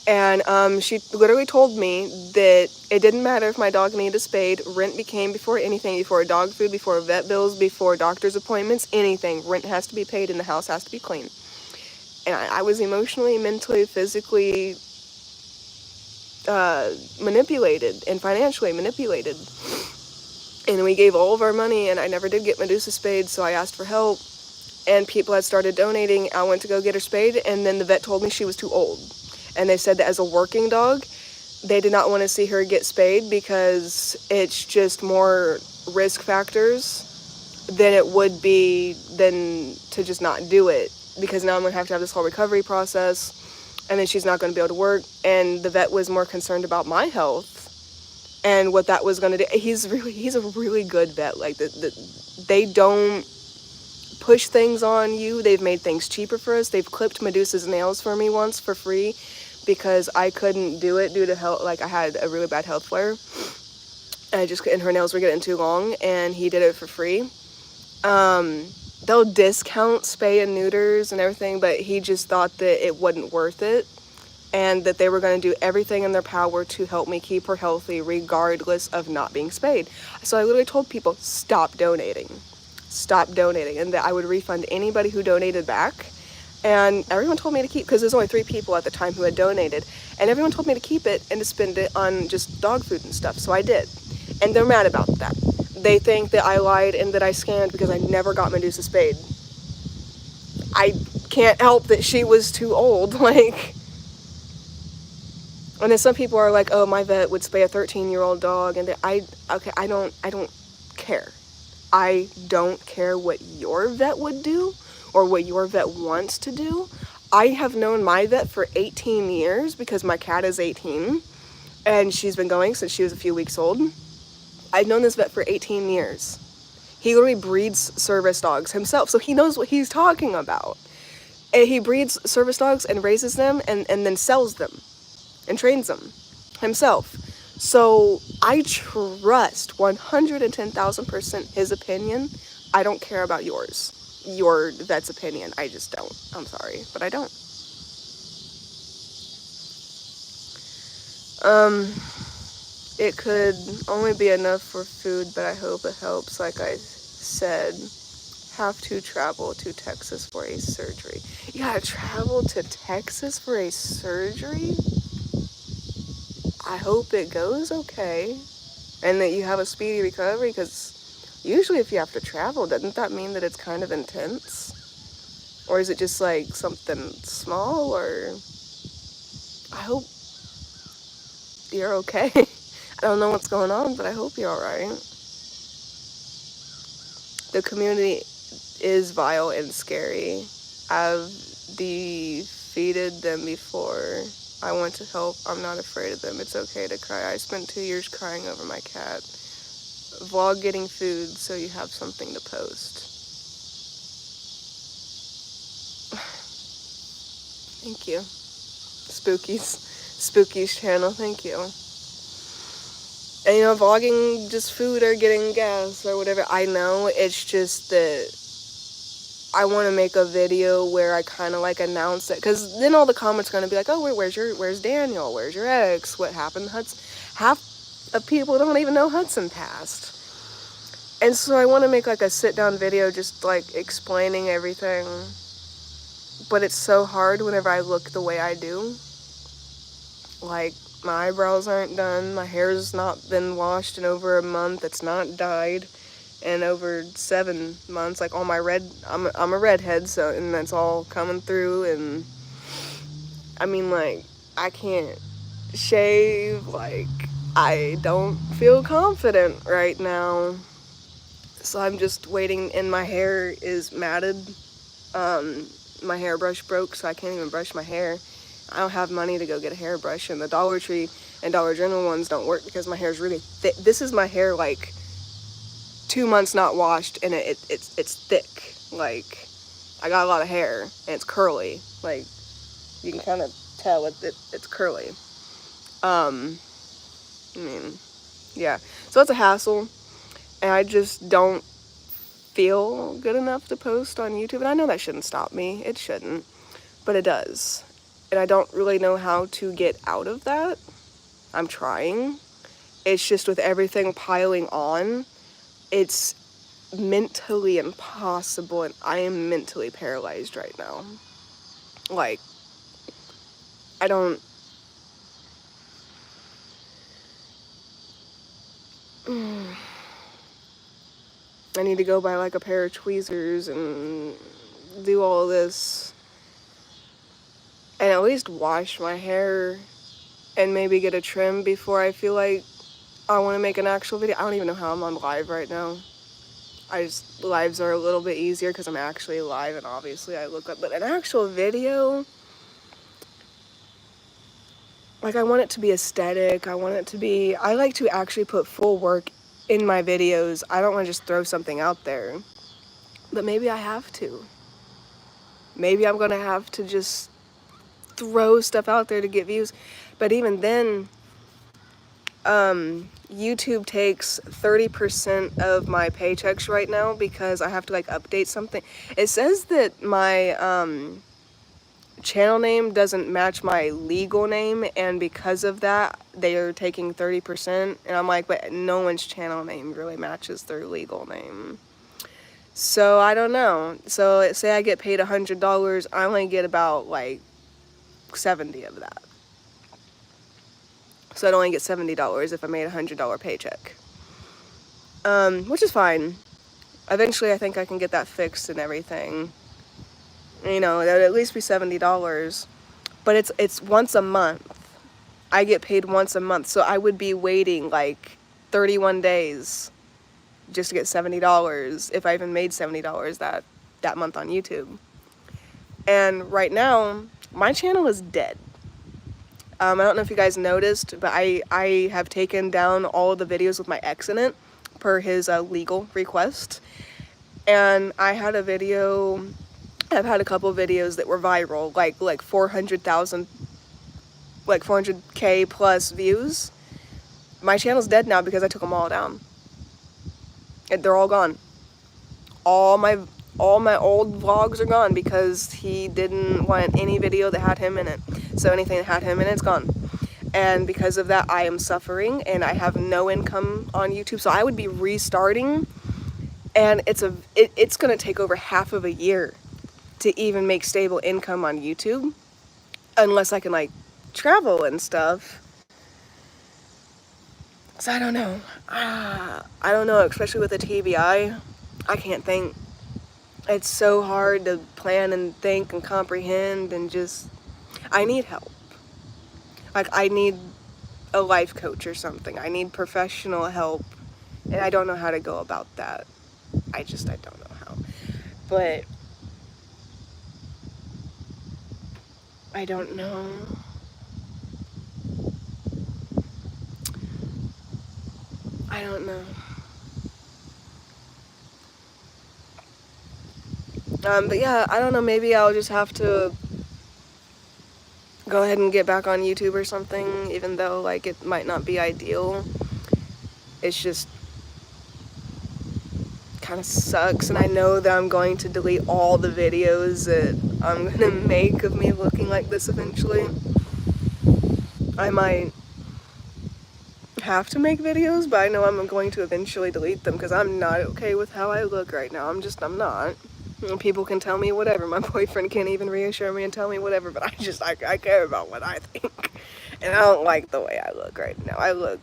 And she literally told me that it didn't matter if my dog needed spayed. Rent became before anything, before dog food, before vet bills, before doctor's appointments, anything. Rent has to be paid and the house has to be clean. And I was emotionally, mentally, physically manipulated and financially manipulated. And we gave all of our money, and I never did get Medusa spayed, so I asked for help. And people had started donating. I went to go get her spayed, and then the vet told me she was too old. And they said that as a working dog, they did not want to see her get spayed because it's just more risk factors than it would be than to just not do it. Because now I'm going to have this whole recovery process, and then she's not going to be able to work. And the vet was more concerned about my health and what that was going to do. He's a really good vet. Like, they don't push things on you. They've made things cheaper for us. They've clipped Medusa's nails for me once for free because I couldn't do it due to health. Like, I had a really bad health flare. And her nails were getting too long, and he did it for free. They'll discount spay and neuters and everything, but he just thought that it wasn't worth it. And that they were going to do everything in their power to help me keep her healthy regardless of not being spayed. So I literally told people, stop donating, and that I would refund anybody who donated back. And everyone told me to keep, because there's only 3 people at the time who had donated, and everyone told me to keep it and to spend it on just dog food and stuff, so I did. And they're mad about that. They think that I lied and that I scammed because I never got Medusa spayed. I can't help that she was too old, like... And then some people are like, oh, my vet would spay a 13-year-old dog, and I don't care. I don't care what your vet would do or what your vet wants to do. I have known my vet for 18 years because my cat is 18, and she's been going since she was a few weeks old. I've known this vet for 18 years. He literally breeds service dogs himself, so he knows what he's talking about. And he breeds service dogs and raises them and then sells them and trains them himself. So I trust 110,000% his opinion. I don't care about yours. Your vet's opinion. I just don't. I'm sorry, but I don't. It could only be enough for food, but I hope it helps. Like I said, have to travel to Texas for a surgery. You gotta travel to Texas for a surgery? I hope it goes okay and that you have a speedy recovery, because usually if you have to travel, doesn't that mean that it's kind of intense? Or is it just like something small? Or I hope you're okay. I don't know what's going on, but I hope you're alright. The community is vile and scary. I've defeated them before. I want to help. I'm not afraid of them. It's okay to cry. I spent 2 years crying over my cat. Vlog getting food so you have something to post. Thank you. Spookies channel, thank you. And you know, vlogging just food or getting gas or whatever, I know, it's just that I want to make a video where I kind of like announce it, because then all the comments are going to be like, oh, where's Daniel? Where's your ex? What happened to Hudson? Half of people don't even know Hudson passed. And so I want to make like a sit down video just like explaining everything. But it's so hard whenever I look the way I do. Like, my eyebrows aren't done, my hair's not been washed in over a month, it's not dyed in over 7 months. Like, all my I'm a redhead, so, and that's all coming through. And I mean, like, I can't shave. Like, I don't feel confident right now, so I'm just waiting. And my hair is matted. My hairbrush broke, so I can't even brush my hair. I don't have money to go get a hairbrush, and the Dollar Tree and Dollar General ones don't work because my hair is really thick. This is my hair like 2 months not washed, and it's thick. Like, I got a lot of hair, and it's curly. Like, you can kind of tell it's curly. I mean, yeah. So it's a hassle, and I just don't feel good enough to post on YouTube. And I know that shouldn't stop me. It shouldn't, but it does. And I don't really know how to get out of that. I'm trying. It's just with everything piling on, it's mentally impossible, and I am mentally paralyzed right now. Like, I don't... I need to go buy like a pair of tweezers and do all this. And at least wash my hair and maybe get a trim before I feel like I want to make an actual video. I don't even know how I'm on live right now. Lives are a little bit easier because I'm actually live, and obviously I look up. But an actual video, like, I want it to be aesthetic. I like to actually put full work in my videos. I don't want to just throw something out there. But maybe I have to. Maybe I'm going to have to just throw stuff out there to get views. But even then, YouTube takes 30% of my paychecks right now because I have to like update something. It says that my channel name doesn't match my legal name, and because of that they are taking 30%. And I'm like, but no one's channel name really matches their legal name. So I don't know. So say I get paid $100, I only get about like 70 of that. So I'd only get $70 if I made a $100 paycheck. Which is fine. Eventually I think I can get that fixed and everything. You know, that would at least be $70. But it's once a month. I get paid once a month. So I would be waiting like 31 days just to get $70 if I even made $70 that month on YouTube. And right now, my channel is dead. I don't know if you guys noticed, but I have taken down all of the videos with my ex in it, per his legal request. And I had a video, I've had a couple of videos that were viral, like 400,000, like 400K plus views. My channel's dead now because I took them all down. They're all gone. All my old vlogs are gone because he didn't want any video that had him in it. So anything that had him in it's gone. And because of that, I am suffering and I have no income on YouTube. So I would be restarting, and it's gonna take over half of a year to even make stable income on YouTube, unless I can like travel and stuff. So I don't know. I don't know, especially with a TBI. I can't think. It's so hard to plan and think and comprehend, and just, I need help. Like, I need a life coach or something. I need professional help, and I don't know how to go about that. I don't know how. But I don't know. I don't know. But yeah, I don't know, maybe I'll just have to go ahead and get back on YouTube or something, even though, like, it might not be ideal. It's just kind of sucks, and I know that I'm going to delete all the videos that I'm gonna make of me looking like this eventually. I might have to make videos, but I know I'm going to eventually delete them because I'm not okay with how I look right now. I'm not. People can tell me whatever. My boyfriend can't even reassure me and tell me whatever, but I care about what I think. And I don't like the way I look right now. I look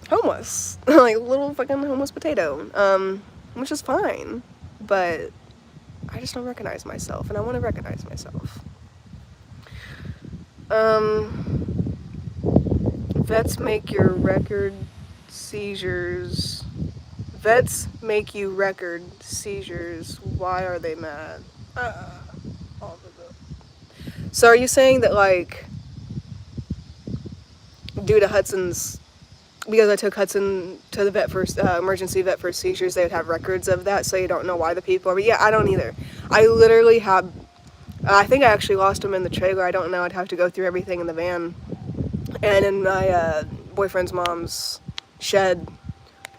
homeless. Like a little fucking homeless potato. Which is fine. But I just don't recognize myself, and I want to recognize myself. Vets make your record seizures. Vets make you record seizures. Why are they mad? So are you saying that, like, due to Hudson's, because I took Hudson to the vet for emergency vet for seizures, they would have records of that, so you don't know why the people are. But yeah, I don't either. I literally have. I think I actually lost him in the trailer. I don't know. I'd have to go through everything in the van and in my boyfriend's mom's shed,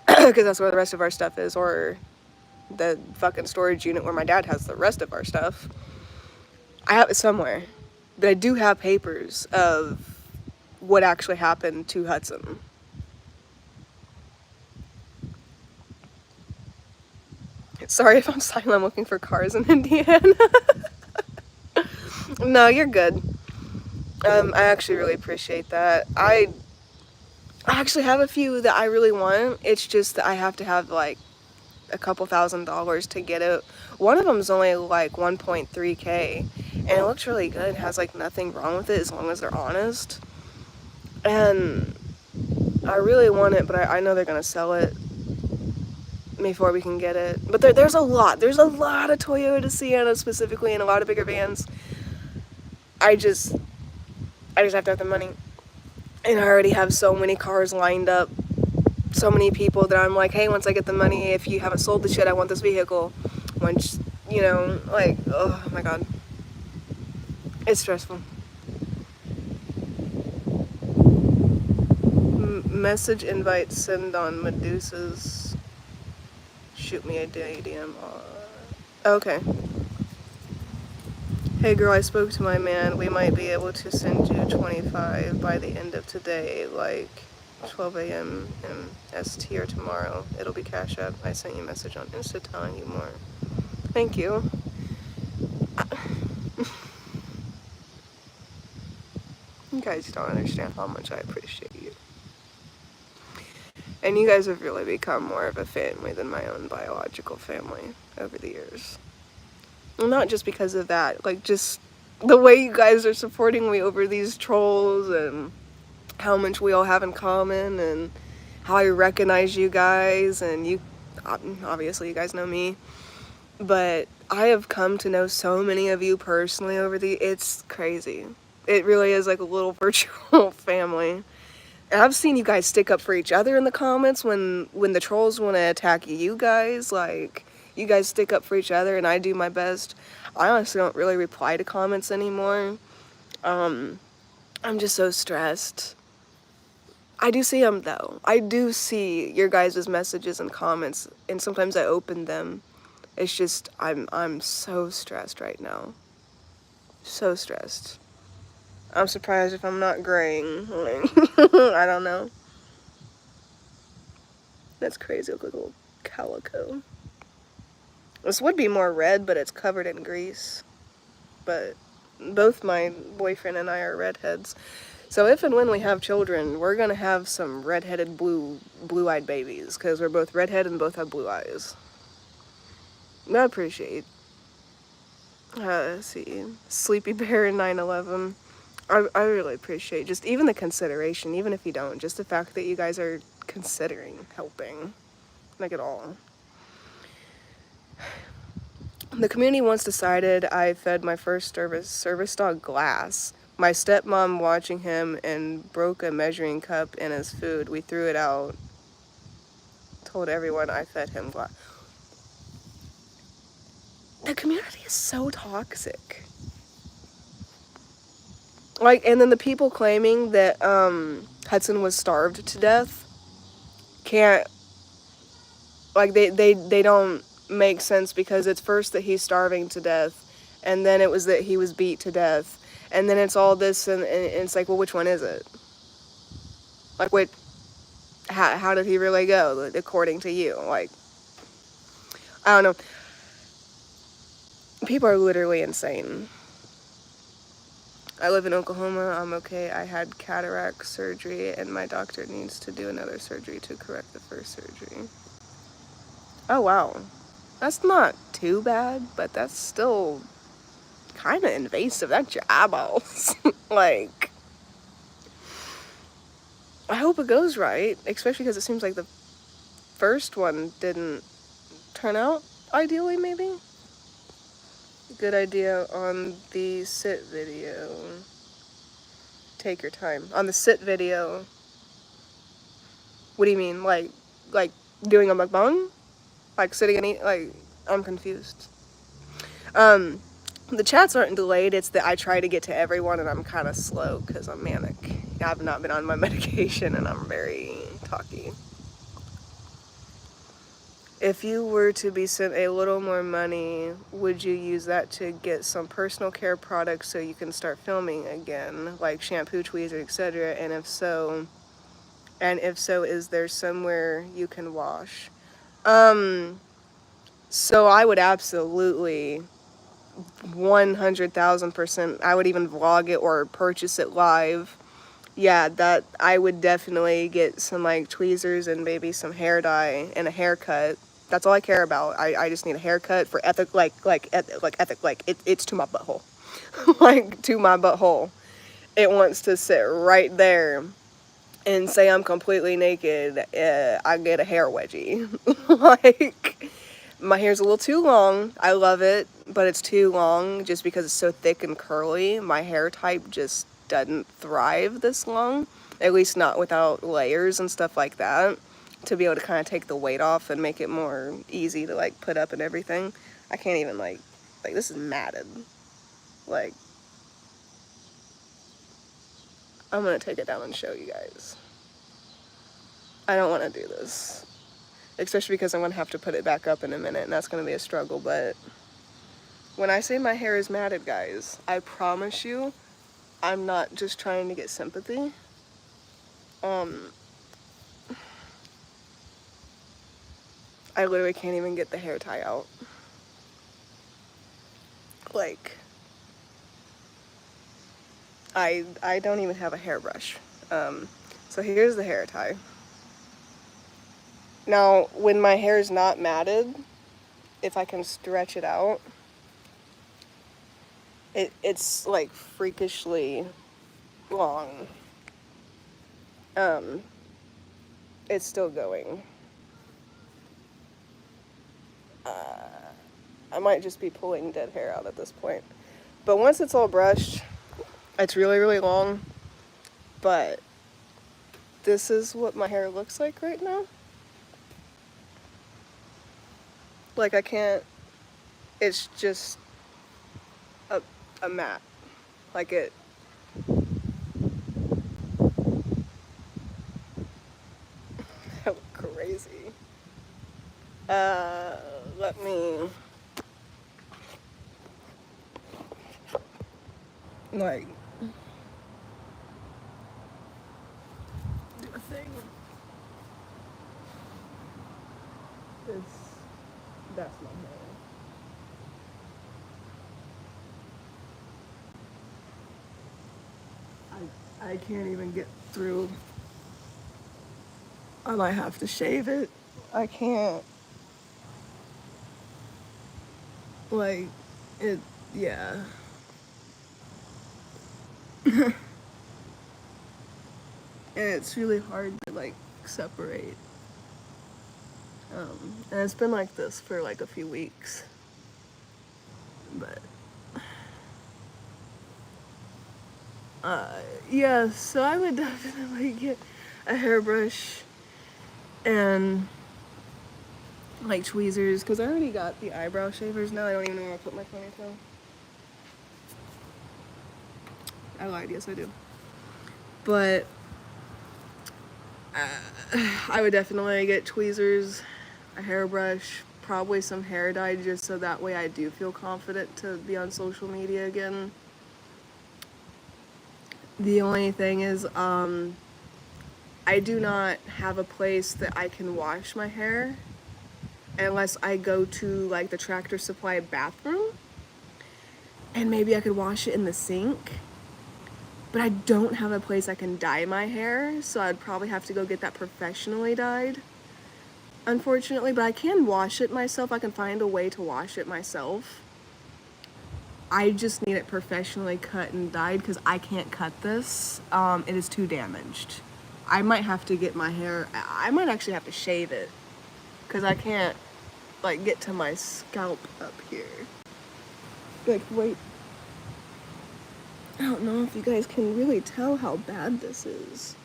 because that's where the rest of our stuff is, or the fucking storage unit where my dad has the rest of our stuff. I have it somewhere, but I do have papers of what actually happened to Hudson. Sorry if I'm silent, I'm looking for cars in Indiana. No, you're good. I actually really appreciate that. I actually have a few that I really want. It's just that I have to have like a couple $1,000s to get it. One of them's only like 1.3K, and it looks really good. It has like nothing wrong with it as long as they're honest. And I really want it, but I know they're gonna sell it before we can get it. But there's a lot of Toyota Sienna specifically, and a lot of bigger vans. I just have to have the money, and I already have so many cars lined up, so many people that I'm like, hey, once I get the money, if you haven't sold the shit, I want this vehicle. Once, you know, like, oh my god, it's stressful. Message invite send on Medusa's. Shoot me a DM. Okay. Hey girl, I spoke to my man. We might be able to send you 25 by the end of today, like 12 a.m. MST or tomorrow. It'll be Cash App. I sent you a message on Insta telling you more. Thank you. You guys don't understand how much I appreciate you. And you guys have really become more of a family than my own biological family over the years. Not just because of that, like just the way you guys are supporting me over these trolls, and how much we all have in common, and how I recognize you guys, and you, obviously you guys know me, but I have come to know so many of you personally over it's crazy. It really is like a little virtual family. And I've seen you guys stick up for each other in the comments when the trolls want to attack you guys. Like, you guys stick up for each other, and I do my best. I honestly don't really reply to comments anymore. I'm just so stressed. I do see them though. I do see your guys' messages and comments, and sometimes I open them. It's just I'm so stressed right now. So stressed. I'm surprised if I'm not graying. I don't know. That's crazy. Look like a little calico. This would be more red, but it's covered in grease. But both my boyfriend and I are redheads. So if and when we have children, we're gonna have some redheaded blue-eyed babies, because we're both redhead and both have blue eyes. I appreciate. Let's see. Sleepy Bear 911. I really appreciate just even the consideration, even if you don't, just the fact that you guys are considering helping. Like at all. The community once decided I fed my first service dog glass. My stepmom watching him and broke a measuring cup in his food. We threw it out. Told everyone I fed him glass. The community is so toxic. Like, and then the people claiming that Hudson was starved to death can't, like, they don't make sense, because it's first that he's starving to death, and then it was that he was beat to death, and then it's all this, and it's like, well, which one is it? Like, wait, how did he really go, according to you? Like, I don't know. People are literally insane. I live in Oklahoma. I'm okay. I had cataract surgery, and my doctor needs to do another surgery to correct the first surgery. Oh, wow. That's not too bad, but that's still kind of invasive. That's your eyeballs. Like, I hope it goes right, especially because it seems like the first one didn't turn out ideally, maybe? Good idea on the sit video. Take your time. On the sit video. What do you mean? Like doing a mukbang? Like sitting and eat? Like, I'm confused. The chats aren't delayed. It's that I try to get to everyone and I'm kind of slow because I'm manic. I've not been on my medication and I'm very talky. If you were to be sent a little more money, would you use that to get some personal care products so you can start filming again, like shampoo, tweezers, etc.? And if so, is there somewhere you can wash? So I would absolutely 100,000%. I would even vlog it or purchase it live. Yeah, that I would definitely get some like tweezers and maybe some hair dye and a haircut. That's all I care about. I just need a haircut for ethic, it's to my butthole. Like, to my butthole. It wants to sit right there and say I'm completely naked. I get a hair wedgie. Like, my hair's a little too long. I love it, but it's too long just because it's so thick and curly. My hair type just doesn't thrive this long, at least not without layers and stuff like that, to be able to kind of take the weight off and make it more easy to like put up and everything. I can't even like this is matted. Like, I'm gonna take it down and show you guys. I don't want to do this, especially because I'm gonna have to put it back up in a minute, and that's gonna be a struggle. But when I say my hair is matted, guys, I promise you, I'm not just trying to get sympathy. I literally can't even get the hair tie out. Like, I don't even have a hairbrush. So here's the hair tie. Now, when my hair is not matted, if I can stretch it out, it's like freakishly long. It's still going. I might just be pulling dead hair out at this point. But once it's all brushed, it's really, really long. But this is what my hair looks like right now. Like, I can't, it's just a mat. Like it. That look crazy. Let me, like, do a thing. That's my hair. I can't even get through. I might have to shave it. I can't. Like, it, yeah. And it's really hard to, like, separate. And it's been like this for, like, a few weeks. But, yeah, so I would definitely get a hairbrush and, like, tweezers, because I already got the eyebrow shavers now. I don't even know where I put my ponytail. I lied, yes I do. But I would definitely get tweezers, a hairbrush, probably some hair dye, just so that way I do feel confident to be on social media again. The only thing is, I do not have a place that I can wash my hair unless I go to, like, the Tractor Supply bathroom, and maybe I could wash it in the sink. But I don't have a place I can dye my hair, so I'd probably have to go get that professionally dyed, unfortunately. But I can wash it myself. I can find a way to wash it myself. I just need it professionally cut and dyed because I can't cut this. It is too damaged. I might have to get my hair, I might actually have to shave it because I can't, like, get to my scalp up here. Like, wait. I don't know if you guys can really tell how bad this is.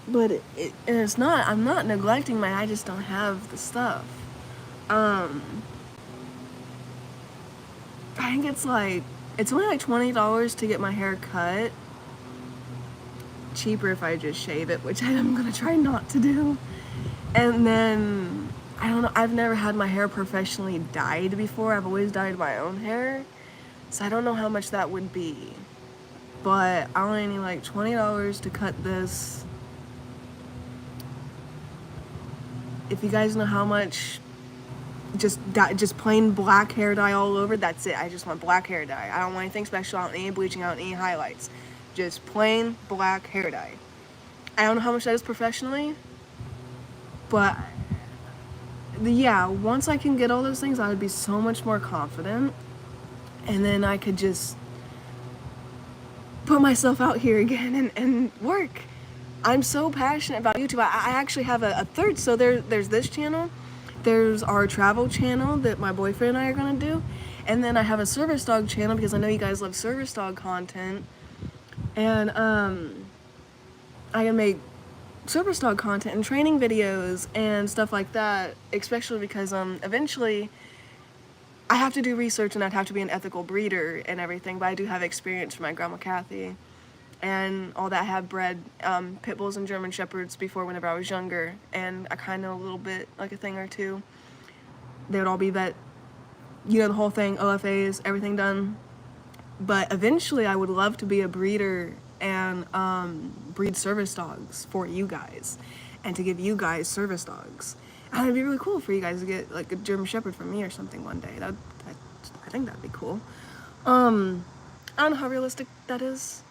But and it's not, I'm not neglecting I just don't have the stuff. I think it's only like $20 to get my hair cut. Cheaper if I just shave it, which I'm gonna try not to do. And then, I don't know, I've never had my hair professionally dyed before. I've always dyed my own hair. So I don't know how much that would be. But I only need like $20 to cut this. If you guys know how much, just plain black hair dye all over, that's it. I just want black hair dye. I don't want anything special. I don't need any bleaching. I don't need any highlights. Just plain black hair dye. I don't know how much that is professionally, but yeah, once I can get all those things, I would be so much more confident. And then I could just put myself out here again and work. I'm so passionate about YouTube. I actually have a third. So there's this channel. There's our travel channel that my boyfriend and I are going to do. And then I have a service dog channel because I know you guys love service dog content. And I can make service dog content and training videos and stuff like that, especially because eventually I have to do research and I'd have to be an ethical breeder and everything, but I do have experience from my grandma Kathy and all that. I have bred pit bulls and German shepherds before whenever I was younger, and I kind of know a little bit, like a thing or two. They would all be vet, the whole thing, OFAs, everything done. But eventually I would love to be a breeder and breed service dogs for you guys and to give you guys service dogs. And it'd be really cool for you guys to get like a German Shepherd from me or something one day. I think that'd be cool. I don't know how realistic that is.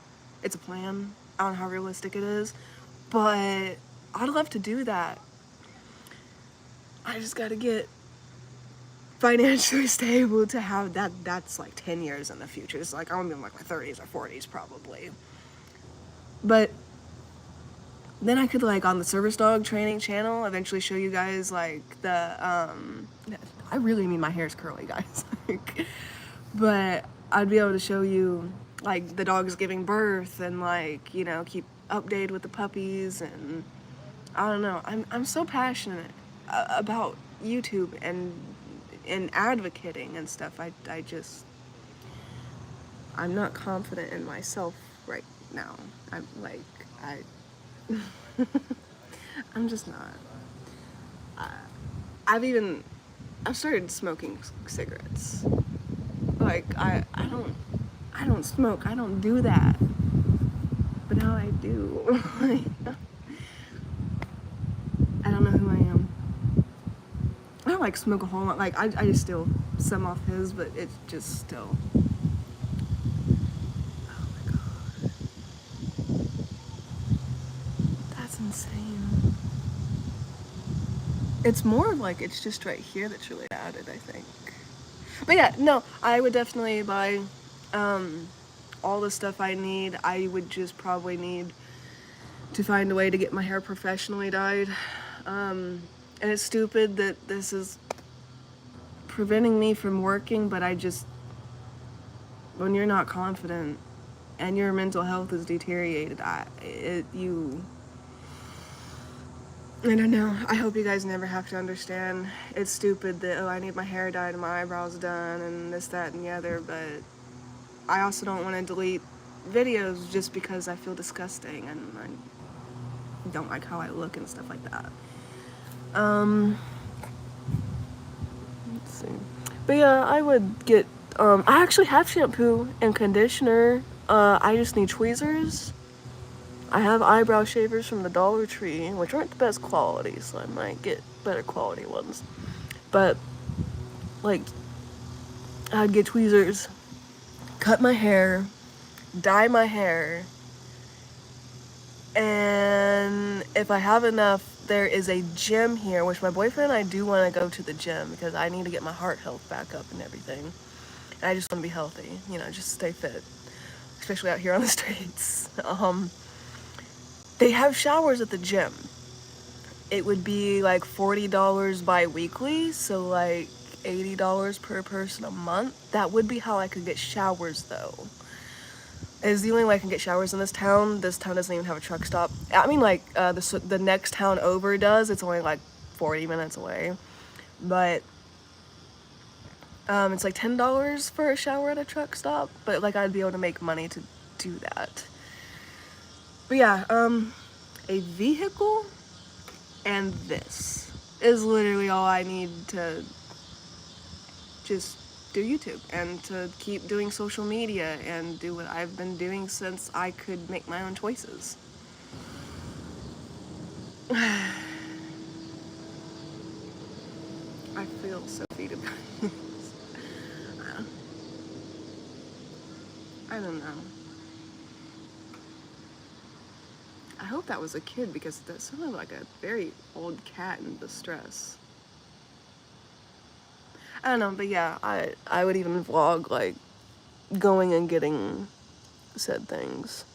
It's a plan. I don't know how realistic it is, but I'd love to do that. I just gotta get financially stable to have that. That's like 10 years in the future. It's like I'm gonna be in like my 30s or 40s probably. But then I could, like, on the service dog training channel, eventually show you guys, like, I really mean my hair's curly, guys. But I'd be able to show you, like, the dogs giving birth and, like, keep updated with the puppies, and I don't know. I'm so passionate about YouTube and advocating and stuff. I'm not confident in myself right now. I'm like I I'm just not. I've started smoking cigarettes. Like I don't smoke. I don't do that. But now I do. I don't know who I am. I don't like smoke a whole lot. Like I just steal some off his, but it's just still. Oh my god, that's insane. It's more of like it's just right here that's really added, I think. But yeah, no, I would definitely buy all the stuff I need. I would just probably need to find a way to get my hair professionally dyed. And it's stupid that this is preventing me from working, but when you're not confident and your mental health is deteriorated, I don't know. I hope you guys never have to understand. It's stupid that, oh, I need my hair dyed and my eyebrows done and this, that, and the other, but I also don't want to delete videos just because I feel disgusting and I don't like how I look and stuff like that. Let's see. But yeah, I would get, I actually have shampoo and conditioner. I just need tweezers. I have eyebrow shavers from the Dollar Tree, which aren't the best quality, so I might get better quality ones. But, like, I'd get tweezers, cut my hair, dye my hair, and if I have enough, there is a gym here, which my boyfriend and I do want to go to the gym because I need to get my heart health back up and everything. And I just want to be healthy, just stay fit, especially out here on the streets. They have showers at the gym. It would be like $40 bi-weekly, so like $80 per person a month. That would be how I could get showers though. It's the only way I can get showers in this town. This town doesn't even have a truck stop. I mean, like, the next town over does. It's only like 40 minutes away. But it's like $10 for a shower at a truck stop. But like I'd be able to make money to do that. But yeah, a vehicle and this is literally all I need to just do YouTube and to keep doing social media and do what I've been doing since I could make my own choices. I feel so defeated. I don't know. I hope that was a kid because that sounded like a very old cat in distress. I don't know, but yeah, I would even vlog like going and getting said things.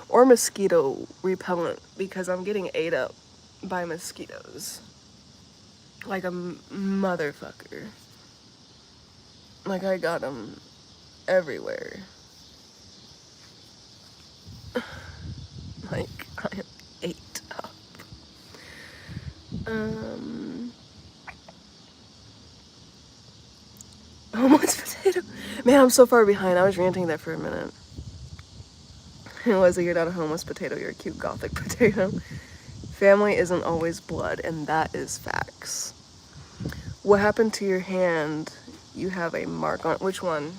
Or mosquito repellent because I'm getting ate up by mosquitoes. Like a motherfucker. Like I got them everywhere. Like I am ate up. Almost potato. Man, I'm so far behind. I was ranting there for a minute. It was like you're not a homeless potato, you're a cute gothic potato. Family isn't always blood, and that is facts. What happened to your hand? You have a mark on it. Which one?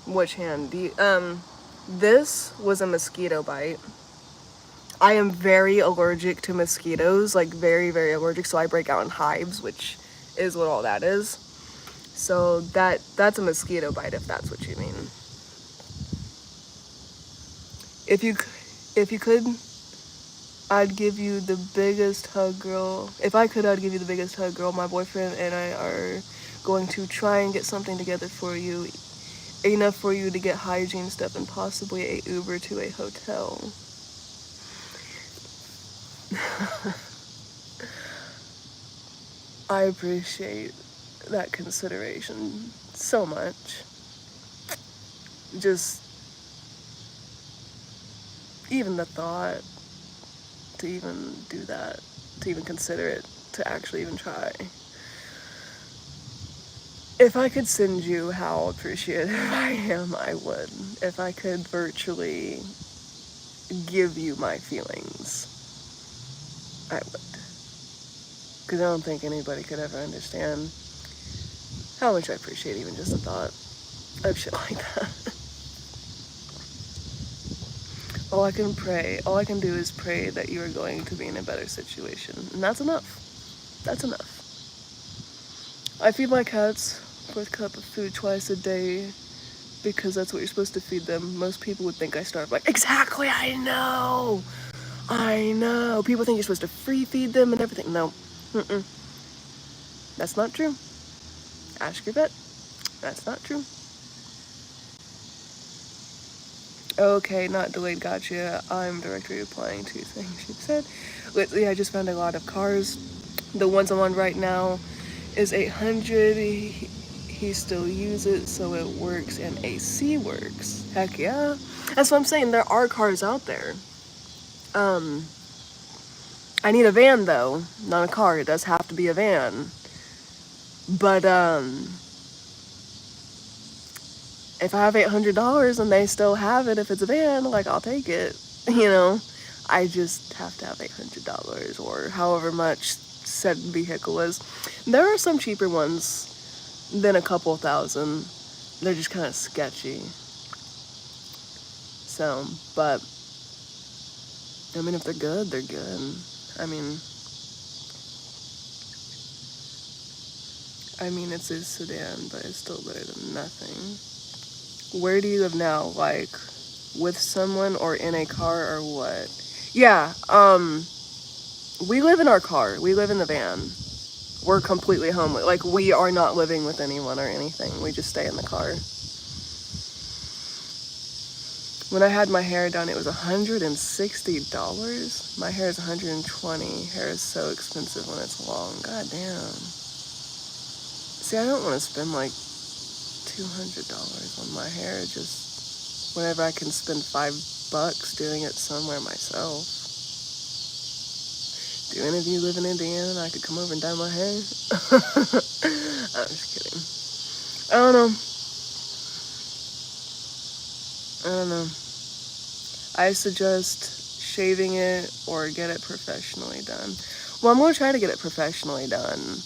Which hand? This was a mosquito bite. I am very allergic to mosquitoes, like very, very allergic, so I break out in hives, which is what all that is. So that's a mosquito bite, if that's what you mean. If you could, I'd give you the biggest hug, girl. If I could, I'd give you the biggest hug, girl. My boyfriend and I are going to try and get something together for you, enough for you to get hygiene stuff and possibly a Uber to a hotel. I appreciate that consideration so much. just even the thought to even do that, to even consider it, to actually even try. If I could send you how appreciative I am, I would. If I could virtually give you my feelings, I would. Because I don't think anybody could ever understand how much I appreciate even just the thought of shit like that. All I can do is pray that you are going to be in a better situation. And that's enough. That's enough. I feed my cats 4th cup of food twice a day because that's what you're supposed to feed them. Most people would think I starve. Like, exactly, I know. People think you're supposed to free feed them and everything. No. Mm-mm. That's not true. Ask your vet. That's not true. Okay, not delayed, gotcha. I'm directly replying to things you said. Lately, I just found a lot of cars. The ones I'm on right now is 800. He still uses it, so it works, and AC works. Heck yeah. That's what I'm saying. There are cars out there. I need a van though, not a car. It does have to be a van. But if I have $800 and they still have it, if it's a van, like I'll take it. You know, I just have to have $800 or however much said vehicle is. There are some cheaper ones than a couple thousand. They're just kind of sketchy. So, but I mean, if they're good, they're good. I mean, it's a sedan, but it's still better than nothing. Where do you live now? Like, with someone or in a car or what? Yeah, we live in our car. We live in the van. We're completely homeless. Like, we are not living with anyone or anything. We just stay in the car. When I had my hair done, it was $160. My hair is $120. Hair is so expensive when it's long. God damn. See, I don't want to spend like $200 on my hair. Just whenever I can spend $5 doing it somewhere myself. Do any of you live in Indiana and I could come over and dye my hair? I'm just kidding. I don't know. I suggest shaving it or get it professionally done. Well, I'm going to try to get it professionally done.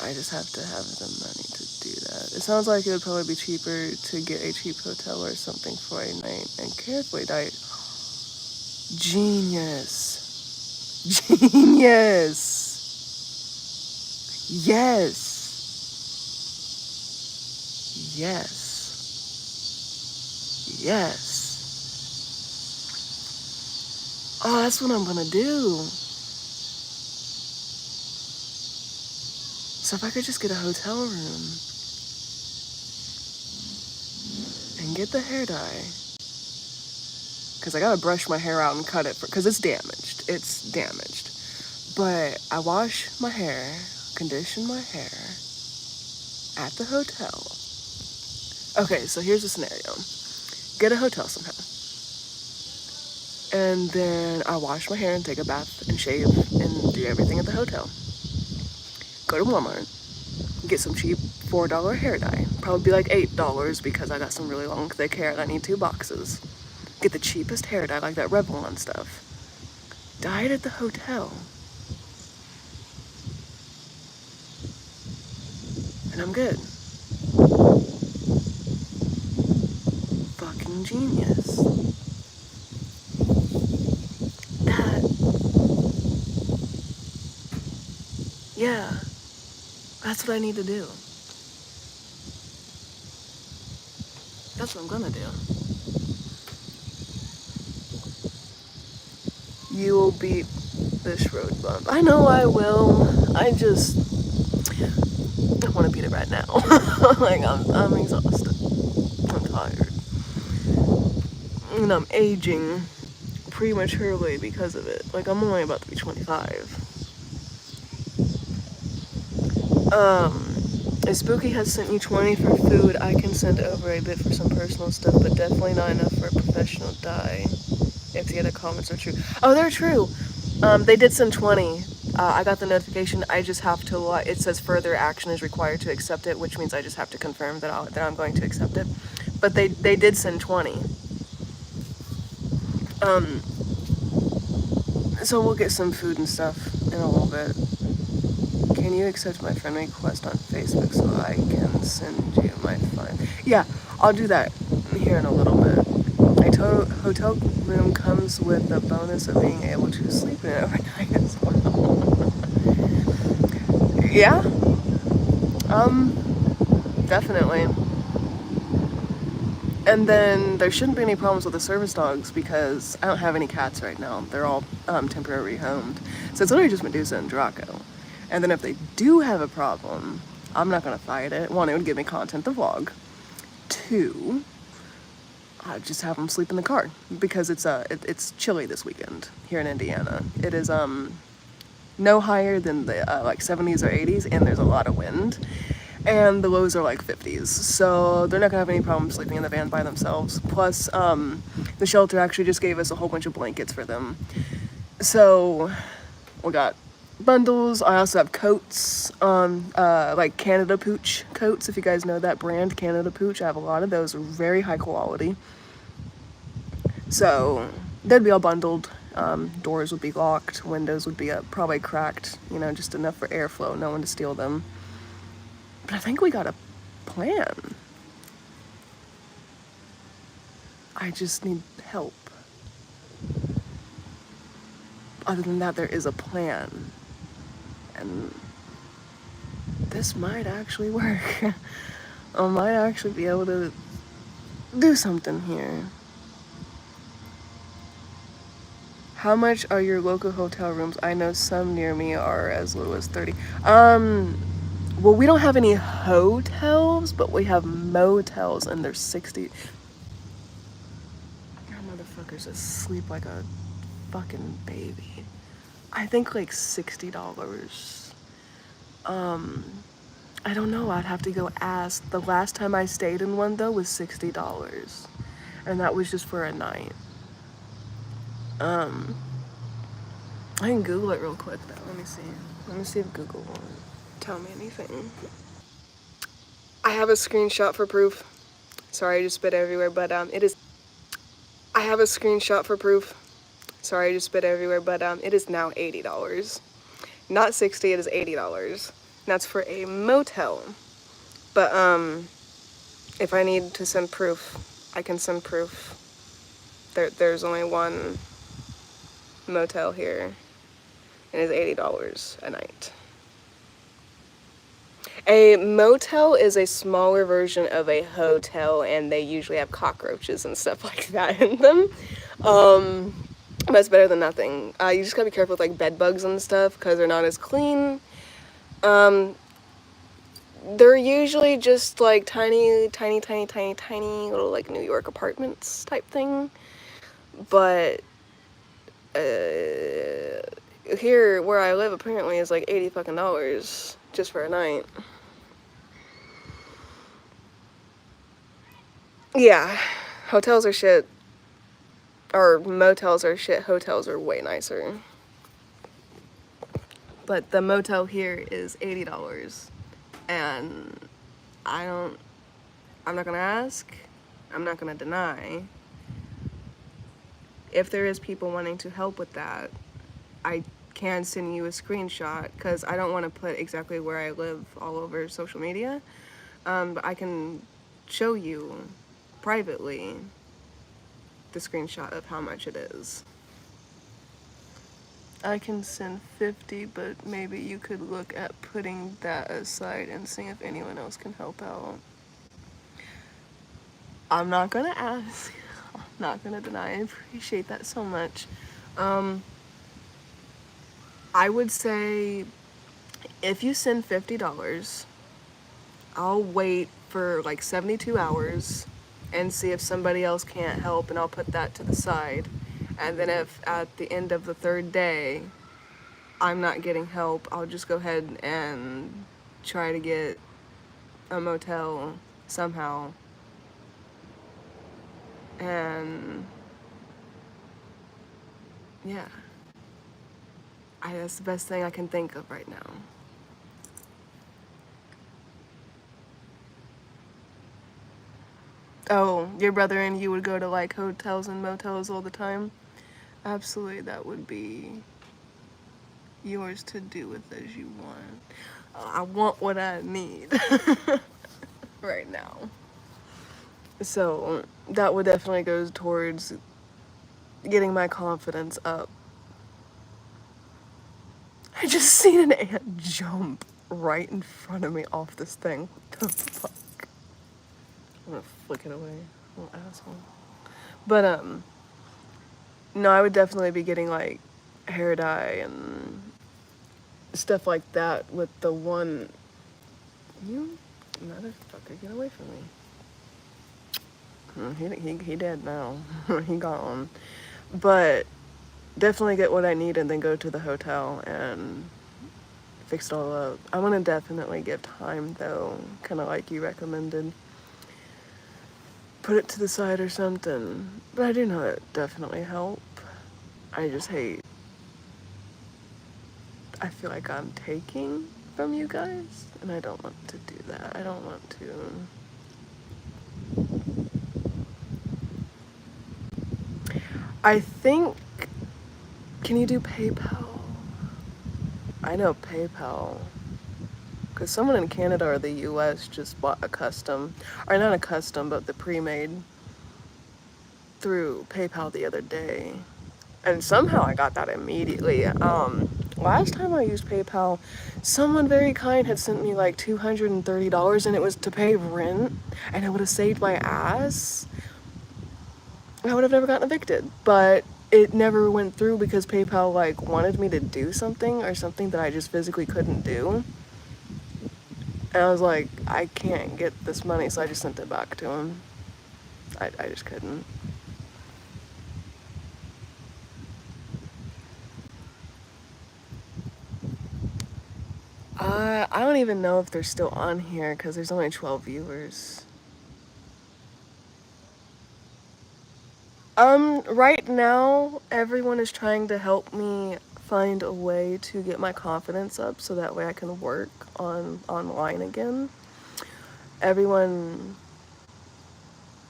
I just have to have the money to do that. It sounds like it would probably be cheaper to get a cheap hotel or something for a night and carefully diet. Genius. Yes. Oh, that's what I'm gonna do. So if I could just get a hotel room and get the hair dye, because I gotta brush my hair out and cut it because it's damaged. But I wash my hair, condition my hair at the hotel. Okay, so here's the scenario. Get a hotel somehow. And then I wash my hair and take a bath and shave and do everything at the hotel. Go to Walmart, get some cheap $4 hair dye. Probably be like $8 because I got some really long thick hair and I need 2 boxes. Get the cheapest hair dye, like that Revlon stuff. Dye it at the hotel. And I'm good. Fucking genius. Yeah, that's what I need to do. That's what I'm gonna do. You will beat this road bump. I know I will. I want to beat it right now. Like, I'm exhausted. I'm tired. And I'm aging prematurely because of it. Like, I'm only about to be 25. If Spooky has sent you 20 for food, I can send over a bit for some personal stuff, but definitely not enough for a professional die. If the other comments are true. Oh, they're true. They did send 20. I got the notification. I just have to. It says further action is required to accept it, which means I just have to confirm that I'm going to accept it. But they did send 20. So we'll get some food and stuff in a little bit. Can you accept my friend request on Facebook so I can send you my fine? Yeah, I'll do that here in a little bit. A hotel room comes with the bonus of being able to sleep in it overnight as well. Yeah, definitely. And then there shouldn't be any problems with the service dogs because I don't have any cats right now. They're all temporarily homed. So it's literally just Medusa and Draco. And then if they do have a problem, I'm not gonna fight it. One, it would give me content to vlog. Two, I'd just have them sleep in the car because it's chilly this weekend here in Indiana. It is no higher than the like 70s or 80s, and there's a lot of wind. And the lows are like 50s, so they're not gonna have any problem sleeping in the van by themselves. Plus, the shelter actually just gave us a whole bunch of blankets for them. So, we got bundles. I also have coats, like Canada Pooch coats, if you guys know that brand, Canada Pooch. I have a lot of those, very high quality. So, they'd be all bundled. Doors would be locked, windows would be probably cracked, just enough for airflow, no one to steal them. But I think we got a plan. I just need help. Other than that, there is a plan. And this might actually work. I might actually be able to do something here. How much are your local hotel rooms? I know some near me are as little as 30. Well, we don't have any hotels, but we have motels, and they're 60. That motherfucker's asleep like a fucking baby. I think like $60. I don't know. I'd have to go ask. The last time I stayed in one though was $60, and that was just for a night. I can Google it real quick though. Let me see. Let me see if Google will tell me anything. I have a screenshot for proof. Sorry, I just spit everywhere, but it is. I have a screenshot for proof. Sorry, I just spit everywhere, but it is now $80. Not 60, it is $80. That's for a motel. But if I need to send proof, I can send proof. There's only one motel here. It is $80 a night. A motel is a smaller version of a hotel, and they usually have cockroaches and stuff like that in them. But it's better than nothing. You just gotta be careful with like bed bugs and stuff because they're not as clean. They're usually just like tiny little like New York apartments type thing. But here where I live apparently is like $80 fucking just for a night. Yeah, hotels are shit. Or motels are shit. Hotels are way nicer. But the motel here is $80. And I'm not gonna ask. I'm not gonna deny. If there is people wanting to help with that, I can send you a screenshot because I don't want to put exactly where I live all over social media. But I can show you privately the screenshot of how much it is. I can send 50, but maybe you could look at putting that aside and seeing if anyone else can help out. I'm not gonna ask. I'm not gonna deny. I appreciate that so much. I would say if you send $50, I'll wait for like 72 hours and see if somebody else can't help, and I'll put that to the side. And then if at the end of the third day I'm not getting help, I'll just go ahead and try to get a motel somehow. And yeah, that's the best thing I can think of right now. Oh, your brother and you would go to like hotels and motels all the time? Absolutely, that would be yours to do with as you want. I want what I need right now. So that would definitely go towards getting my confidence up. I just seen an ant jump right in front of me off this thing. What the fuck? I'm gonna flick it away. Little asshole. But no, I would definitely be getting like hair dye and stuff like that with the one. You motherfucker, get away from me. He dead now. He gone. But definitely get what I need and then go to the hotel and fix it all up. I want to definitely give time though, kind of like you recommended. Put it to the side or something. But I do know it definitely help. I just hate. I feel like I'm taking from you guys, and I don't want to do that. I don't want to. I think. Can you do PayPal? I know PayPal. Because someone in Canada or the US just bought a custom, or not a custom, but the pre-made through PayPal the other day. And somehow I got that immediately. Last time I used PayPal, someone very kind had sent me like $230 and it was to pay rent, and it would have saved my ass. I would have never gotten evicted, but it never went through because PayPal like wanted me to do something or something that I just physically couldn't do. And I was like, I can't get this money, so I just sent it back to him. I just couldn't. I don't even know if they're still on here because there's only 12 viewers. Right now, everyone is trying to help me find a way to get my confidence up so that way I can work online again. Everyone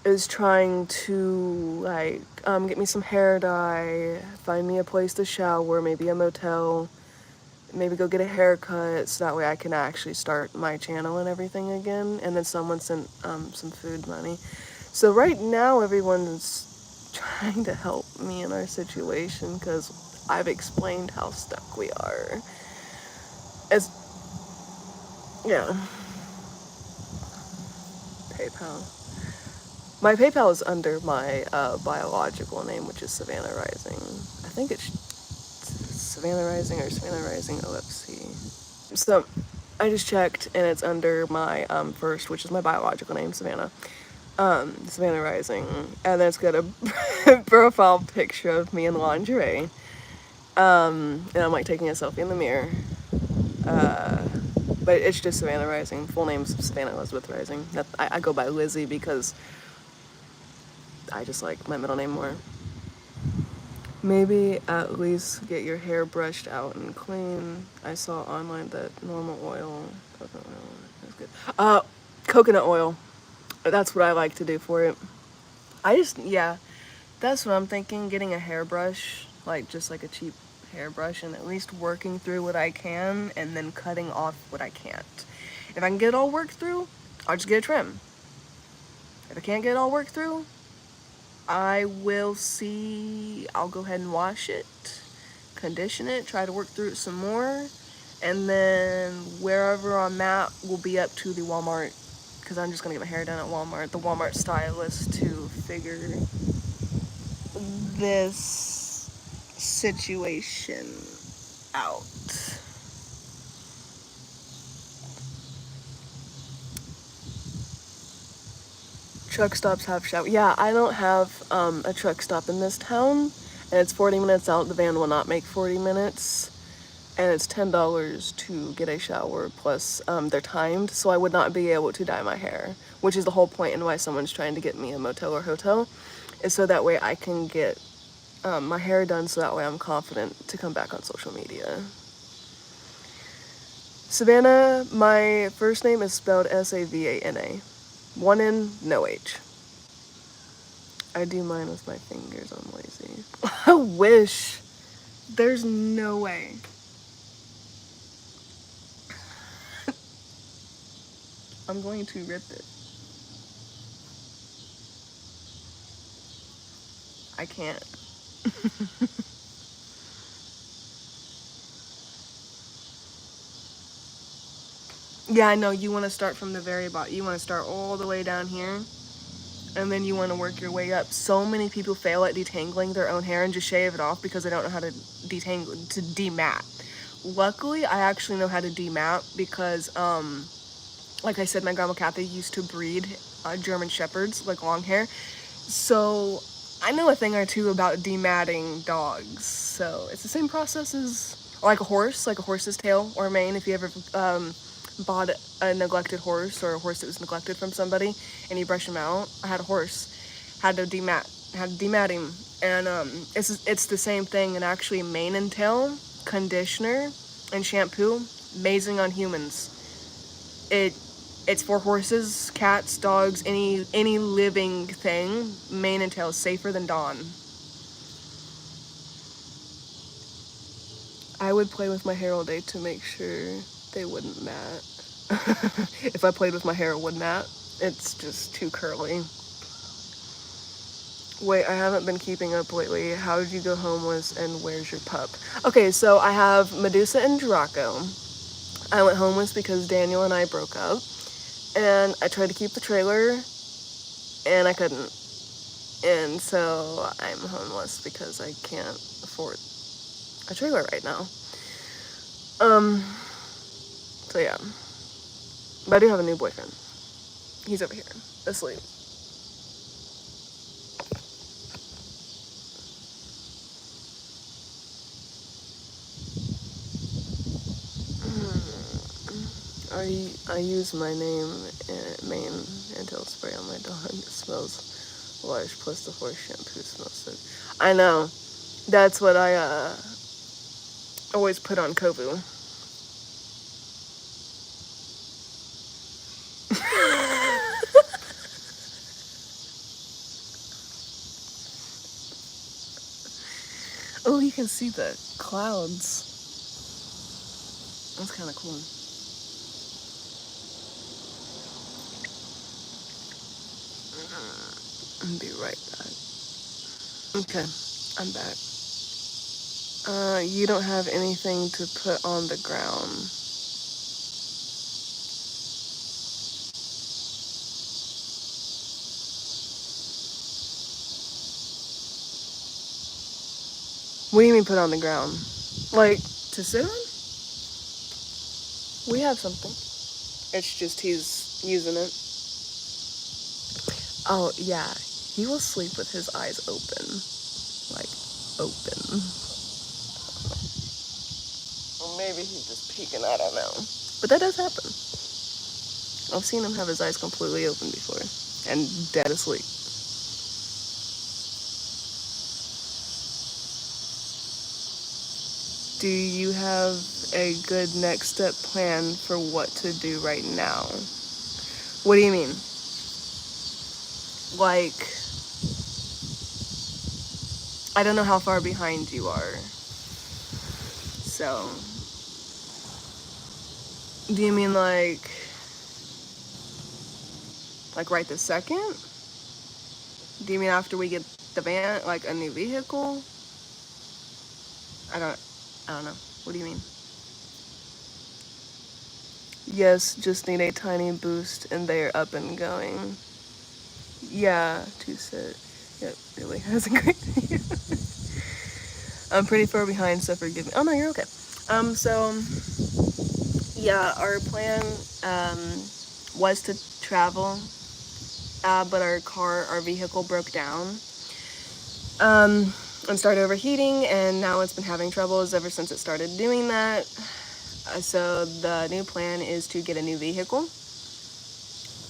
is trying to like get me some hair dye, find me a place to shower, maybe a motel, maybe go get a haircut so that way I can actually start my channel and everything again. And then someone sent some food money. So right now everyone's trying to help me in our situation because I've explained how stuck we are. As yeah, PayPal. My PayPal is under my biological name, which is Savannah Rising. I think it's Savannah Rising or Savannah Rising OFC. So I just checked and it's under my first, which is my biological name, Savannah. Savannah Rising. And then it's got a profile picture of me in lingerie. And I'm like taking a selfie in the mirror. But it's just Savannah Rising. Full name's Savannah Elizabeth Rising. I go by Lizzie because I just like my middle name more. Maybe at least get your hair brushed out and clean. I saw online that normal oil, coconut oil is good. Coconut oil. That's what I like to do for it. Yeah, that's what I'm thinking. Getting a hairbrush, like just like a cheap hairbrush, and at least working through what I can and then cutting off what I can't. If I can get it all worked through, I'll just get a trim. If I can't get it all worked through, I'll go ahead and wash it, condition it, try to work through it some more, and then wherever I'm at will be up to the Walmart, because I'm just gonna get my hair done at Walmart, the Walmart stylist, to figure this situation out. Truck stops have shower. Yeah, I don't have a truck stop in this town, and it's 40 minutes out. The van will not make 40 minutes. and it's $10 to get a shower plus they're timed, so I would not be able to dye my hair, which is the whole point and why someone's trying to get me a motel or hotel, is so that way I can get my hair done, so that way I'm confident to come back on social media. Savannah, my first name is spelled Savana. One N, no H. I do mine with my fingers, I'm lazy. I wish. There's no way. I'm going to rip it. I can't. Yeah, I know, you want to start from the very bottom. You want to start all the way down here, and then you want to work your way up. So many people fail at detangling their own hair and just shave it off because they don't know how to detangle, to demat. Luckily, I actually know how to demat because, like I said, my grandma Kathy used to breed German Shepherds, like long hair. So I know a thing or two about dematting dogs. So it's the same process as like a horse's tail or mane. If you ever bought a neglected horse or a horse that was neglected from somebody and you brush him out. I had a horse, had to demat him, and it's the same thing. And actually, mane and tail conditioner and shampoo, amazing on humans. It's for horses, cats, dogs, any living thing. Mane and tail is safer than Dawn. I would play with my hair all day to make sure they wouldn't mat. If I played with my hair, it would mat. It's just too curly. Wait, I haven't been keeping up lately. How did you go homeless and where's your pup? Okay, so I have Medusa and Draco. I went homeless because Daniel and I broke up. And I tried to keep the trailer, and I couldn't. And so I'm homeless because I can't afford a trailer right now. So yeah. But I do have a new boyfriend. He's over here, asleep. I use my name main until spray on my dog. It smells lush, plus the horse shampoo smells so. I know. That's what I always put on Kovu. Oh, you can see the clouds. That's kind of cool. I'll be right back. Okay, I'm back. You don't have anything to put on the ground. What do you mean put on the ground? Like, to sit on? We have something. It's just he's using it. Oh, yeah. He will sleep with his eyes open. Like, open. Or maybe he's just peeking, I don't know. But that does happen. I've seen him have his eyes completely open before. And dead asleep. Do you have a good next step plan for what to do right now? What do you mean? Like, I don't know how far behind you are. So, do you mean like right this second? Do you mean after we get the van, like a new vehicle? I don't know. What do you mean? Yes, just need a tiny boost and they're up and going. Yeah, to sit. Yep, really has a great day. I'm pretty far behind, so forgive me. Oh no, you're okay. So yeah, our plan was to travel, but our vehicle broke down. And and started overheating, and now it's been having troubles ever since it started doing that. So the new plan is to get a new vehicle.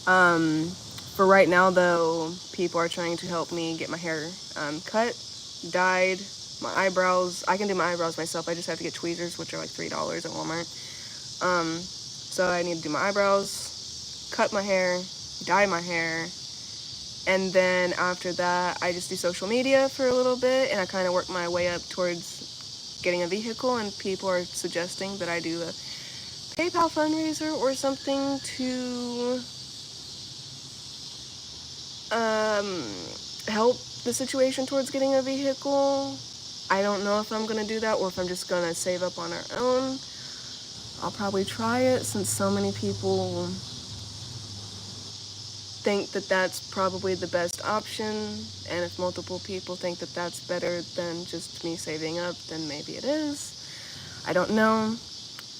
For right now, though, people are trying to help me get my hair cut, dyed, my eyebrows. I can do my eyebrows myself. I just have to get tweezers, which are like $3 at Walmart. So I need to do my eyebrows, cut my hair, dye my hair, and then after that, I just do social media for a little bit, and I kind of work my way up towards getting a vehicle, and people are suggesting that I do a PayPal fundraiser or something to help the situation towards getting a vehicle. I don't know if I'm going to do that or if I'm just going to save up on our own. I'll probably try it since so many people think that that's probably the best option, and if multiple people think that that's better than just me saving up, then maybe it is. I don't know,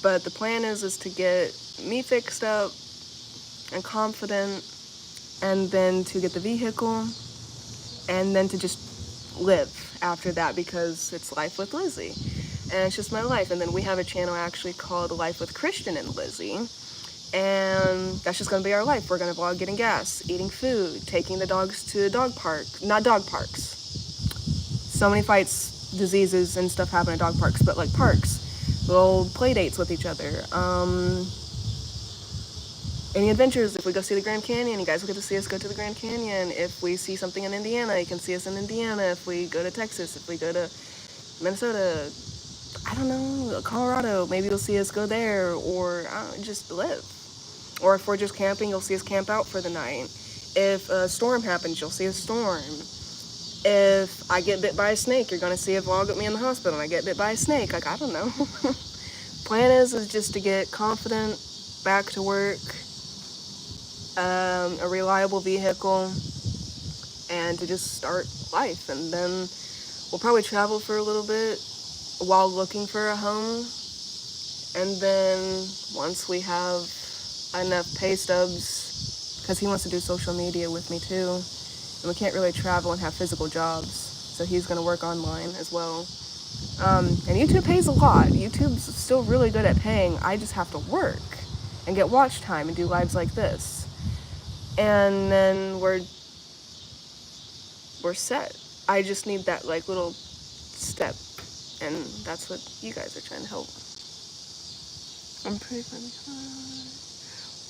but the plan is to get me fixed up and confident, and then to get the vehicle, and then to just live after that, because it's Life with Lizzie, and it's just my life. And then we have a channel actually called Life with Christian and Lizzie, and that's just gonna be our life. We're gonna vlog getting gas, eating food, taking the dogs to dog park, not dog parks. So many fights, diseases, and stuff happen at dog parks, but like parks, little play dates with each other. Any adventures. If we go see the Grand Canyon, you guys will get to see us go to the Grand Canyon. If we see something in Indiana, you can see us in Indiana. If we go to Texas, if we go to Minnesota, I don't know, Colorado, maybe you'll see us go there, or just live. Or if we're just camping, you'll see us camp out for the night. If a storm happens, you'll see a storm. If I get bit by a snake, you're gonna see a vlog of me in the hospital and I get bit by a snake. Like, I don't know. Plan is just to get confident, back to work, a reliable vehicle, and to just start life. And then we'll probably travel for a little bit while looking for a home. And then once we have enough pay stubs, because he wants to do social media with me too, and we can't really travel and have physical jobs, so he's going to work online as well. And YouTube pays a lot. YouTube's still really good at paying. I just have to work and get watch time and do lives like this. And then we're set. I just need that like little step, and that's what you guys are trying to help. I'm pretty funny.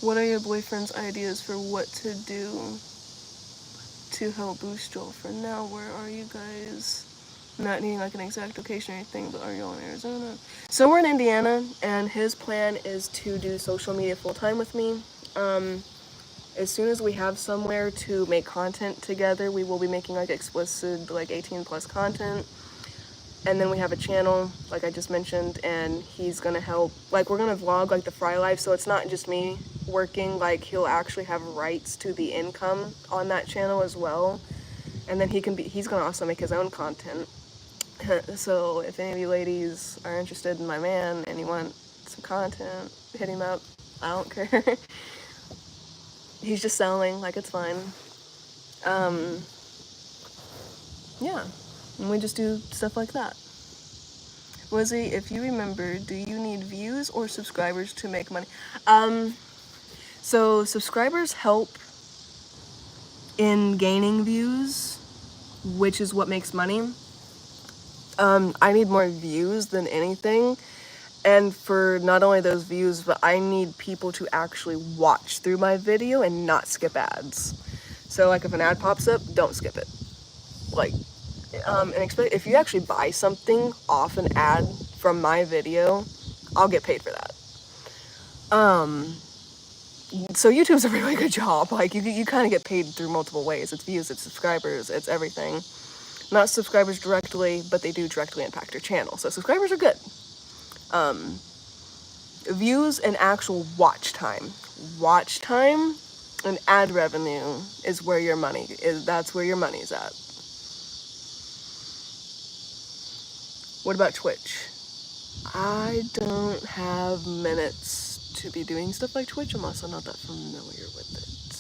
What are your boyfriend's ideas for what to do to help boost Joel? For now, where are you guys? Not needing like an exact location or anything, but are you all in Arizona? So we're in Indiana, and his plan is to do social media full time with me. As soon as we have somewhere to make content together, we will be making like explicit, like 18 plus content. And then we have a channel, like I just mentioned, and he's gonna help. Like, we're gonna vlog like the fry life, so it's not just me working. Like, he'll actually have rights to the income on that channel as well. And then he's gonna also make his own content. So if any of you ladies are interested in my man and you want some content, hit him up. I don't care. He's just selling, like, it's fine. Yeah, and we just do stuff like that. Lizzie, if you remember, do you need views or subscribers to make money? So subscribers help in gaining views, which is what makes money. I need more views than anything. And for not only those views, but I need people to actually watch through my video and not skip ads. So like if an ad pops up, don't skip it. Like, and if you actually buy something off an ad from my video, I'll get paid for that. So YouTube's a really good job. Like, you kind of get paid through multiple ways. It's views, it's subscribers, it's everything. Not subscribers directly, but they do directly impact your channel. So subscribers are good. Views and actual watch time. Watch time and ad revenue is where your money is. That's where your money's at. What about Twitch? I don't have minutes to be doing stuff like Twitch. I'm also not that familiar with it.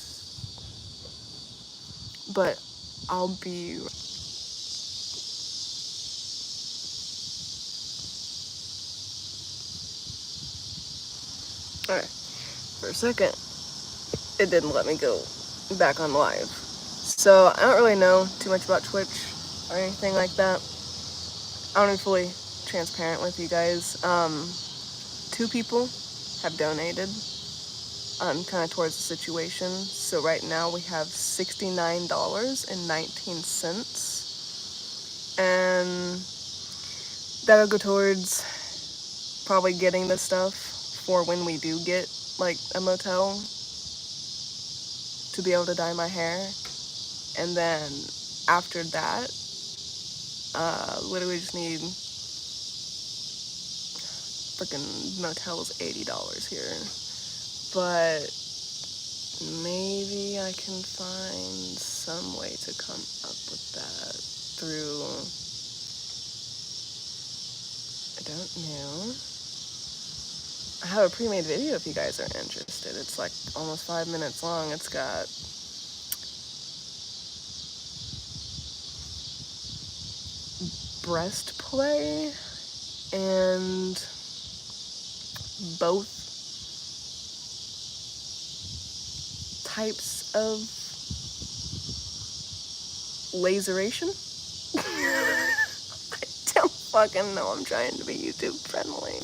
But I'll be... Alright, for a second, it didn't let me go back on live. So, I don't really know too much about Twitch or anything like that. I want to be fully transparent with you guys. 2 people have donated kind of towards the situation. So right now we have $69.19. And that'll go towards probably getting the stuff for when we do get like a motel to be able to dye my hair. And then after that, literally just need freaking motel's $80 here. But maybe I can find some way to come up with that through, I don't know. I have a pre-made video if you guys are interested. It's like almost 5 minutes long. It's got breastplay and both types of laseration. I don't fucking know. I'm trying to be YouTube friendly.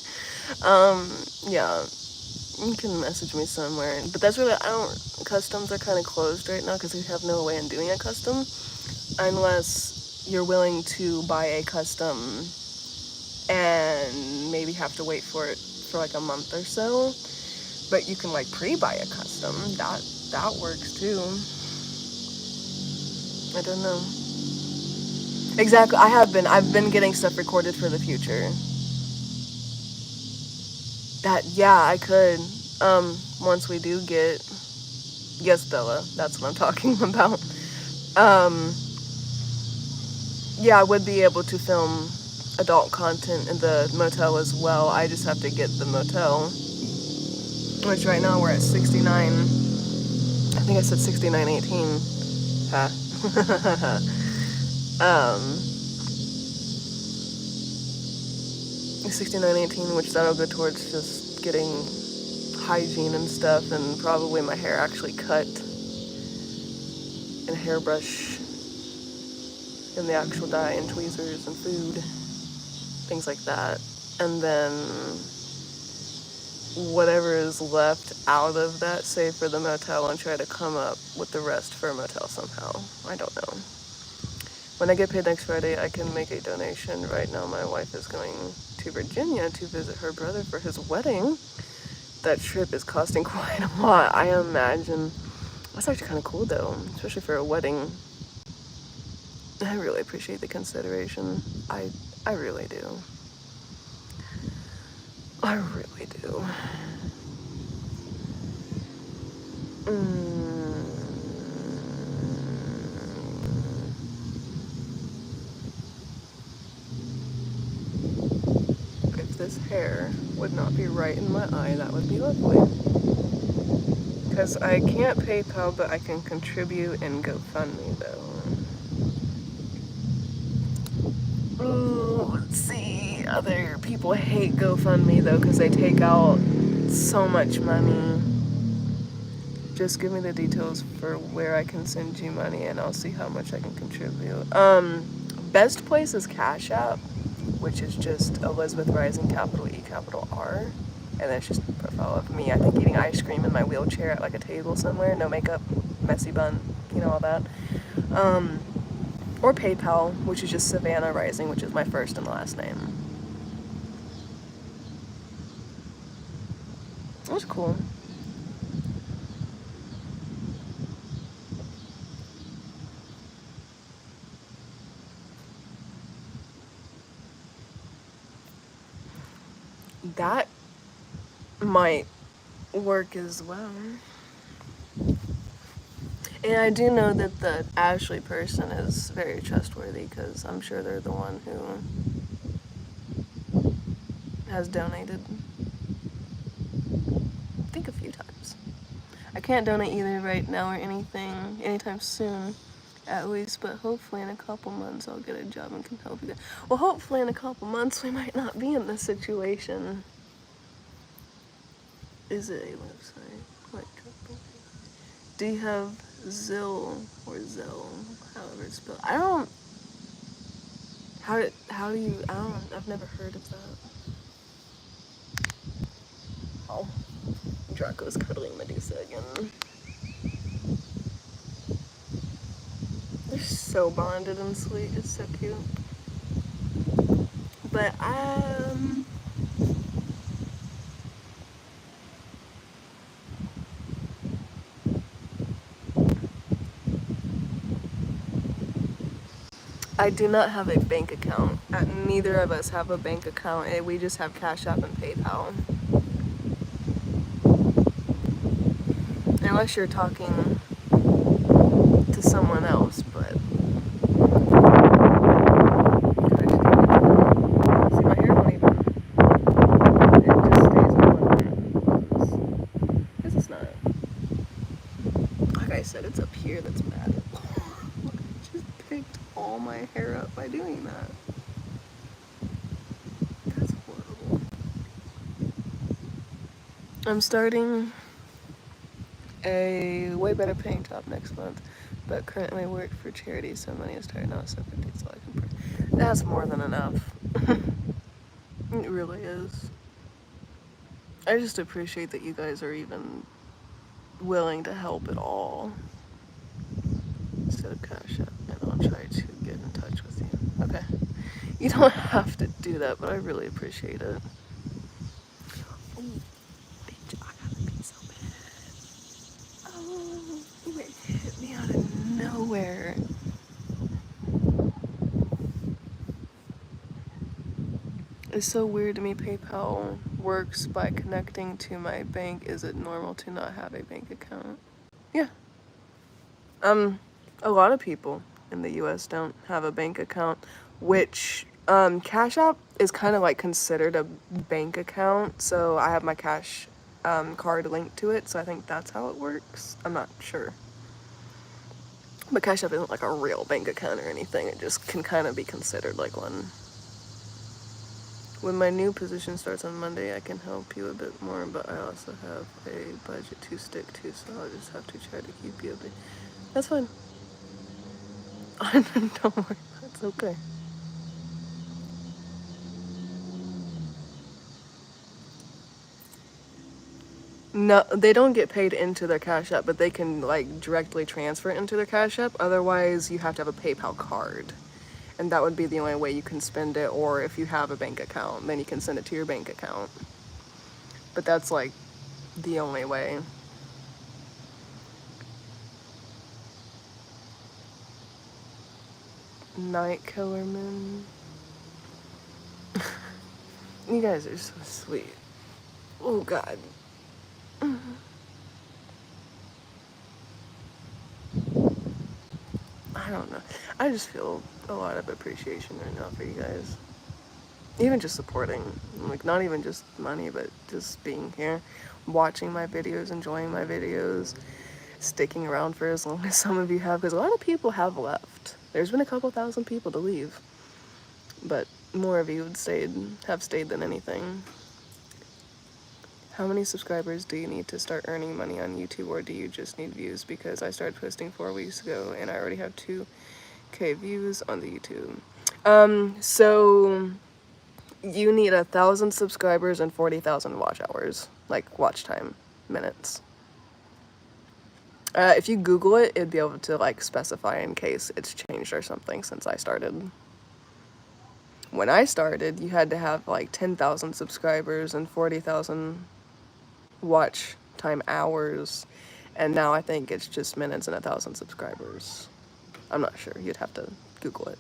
Yeah, you can message me somewhere. But that's really, customs are kind of closed right now because we have no way in doing a custom unless you're willing to buy a custom and maybe have to wait for it for like a month or so. But you can like pre-buy a custom. That works too. I don't know. Exactly. I've been getting stuff recorded for the future. Yeah, I could. Once we do get, yes, Bella, that's what I'm talking about. Yeah, I would be able to film adult content in the motel as well. I just have to get the motel, which right now we're at 69. I think I said 69.18. Ha. 69.18, which that'll go towards just getting hygiene and stuff, and probably my hair actually cut and a hairbrush and the actual dye and tweezers and food, things like that. And then whatever is left out of that, save for the motel, and try to come up with the rest for a motel somehow. I don't know. When I get paid next Friday, I can make a donation. Right now, my wife is going to Virginia to visit her brother for his wedding. That trip is costing quite a lot, I imagine. That's actually kind of cool, though, especially for a wedding. I really appreciate the consideration. I really do. I really do. If this hair would not be right in my eye, that would be lovely. Because I can't PayPal, but I can contribute and GoFundMe, though. Ooh, let's see. Other people hate GoFundMe, though, because they take out so much money. Just give me the details for where I can send you money, and I'll see how much I can contribute. Best place is Cash App, which is just Elizabeth Rising, capital E, capital R. And then it's just a profile of me, I think, eating ice cream in my wheelchair at like a table somewhere. No makeup, messy bun, you know, all that. Or PayPal, which is just Savannah Rising, which is my first and last name. It was cool. That might work as well. And I do know that the Ashley person is very trustworthy because I'm sure they're the one who has donated, I think, a few times. I can't donate either right now or anything anytime soon, at least, but hopefully in a couple months I'll get a job and can help you guys. Well, hopefully in a couple months we might not be in this situation. Is it a website? Like, do you have Zill or Zell, however it's spelled? I don't. How do you? I don't. I've never heard of that. Oh, Draco's cuddling Medusa again. They're so bonded and sweet. It's so cute. But I do not have a bank account. Neither of us have a bank account. We just have Cash App and PayPal. Unless you're talking to someone else, but. See, my hair won't even. It just stays on one. This is not. Like I said, it's up here that's bad. I just picked all my hair up by doing that. That's horrible. I'm starting a way better paying job next month, but currently work for charity, so money is tight now, so 50 so I can pay. That's more than enough. It really is. I just appreciate that you guys are even willing to help at all. Instead of Cash App, and I'll try to get in touch with you. Okay. You don't have to do that, but I really appreciate it. Oh, bitch, I gotta be so bad. Oh, you hit me out of nowhere. It's so weird to me. PayPal works by connecting to my bank. Is it normal to not have a bank account? Yeah. A lot of people in the US don't have a bank account, which Cash App is kind of like considered a bank account. So I have my Cash card linked to it, so I think that's how it works. I'm not sure. But Cash App isn't like a real bank account or anything. It just can kind of be considered like one. When my new position starts on Monday, I can help you a bit more, but I also have a budget to stick to, so I'll just have to try to keep you a bit. That's fine. Don't worry, that's okay. No, they don't get paid into their Cash App, but they can like directly transfer it into their Cash App. Otherwise, you have to have a PayPal card. And that would be the only way you can spend it, or if you have a bank account, then you can send it to your bank account. But that's like the only way. Night Killer Man. You guys are so sweet. Oh God. I don't know. I just feel a lot of appreciation right now for you guys. Even just supporting, like not even just money, but just being here, watching my videos, enjoying my videos, sticking around for as long as some of you have, because a lot of people have left. There's been a couple thousand people to leave, but more of you have stayed than anything. How many subscribers do you need to start earning money on YouTube, or do you just need views? Because I started posting 4 weeks ago and I already have 2K views on the YouTube. So you need 1,000 subscribers and 40,000 watch hours, like watch time minutes. If you Google it, it'd be able to like specify in case it's changed or something since I started. When I started, you had to have like 10,000 subscribers and 40,000 watch time hours, and now I think it's just minutes and 1,000 subscribers. I'm not sure. You'd have to Google it.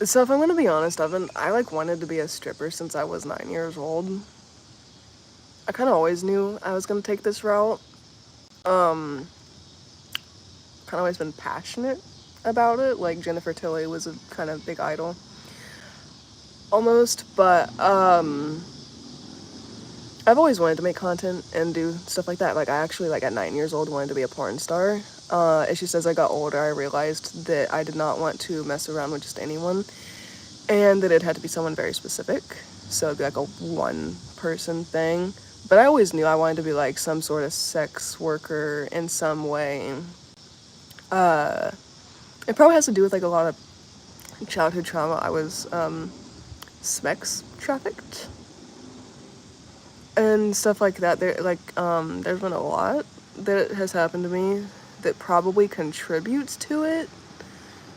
So if I'm gonna be honest, I like wanted to be a stripper since I was 9 years old. I kind of always knew I was gonna take this route. Kind of always been passionate about it. Like Jennifer Tilly was a kind of big idol. almost, but I've always wanted to make content and do stuff like that. Like I actually, like at 9 years old, wanted to be a porn star. It's just as I got older, I realized that I did not want to mess around with just anyone, and that it had to be someone very specific. So it'd be like a one person thing. But I always knew I wanted to be like some sort of sex worker in some way. It probably has to do with like a lot of childhood trauma. I was sex trafficked and stuff like that. There's been a lot that has happened to me that probably contributes to it.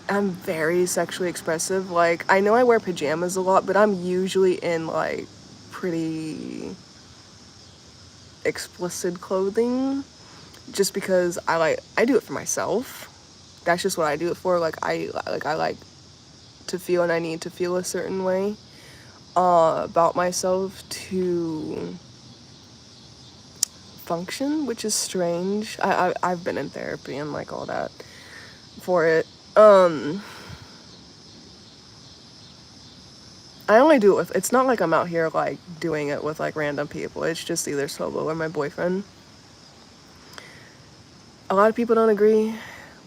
I'm very sexually expressive. Like, I know I wear pajamas a lot, but I'm usually in like pretty explicit clothing just because I do it for myself. That's just what I do it for. I like to feel, and I need to feel a certain way about myself to function, which is strange. I've been in therapy and like all that for it. I only do it with, it's not like I'm out here like doing it with like random people. It's just either solo or my boyfriend. A lot of people don't agree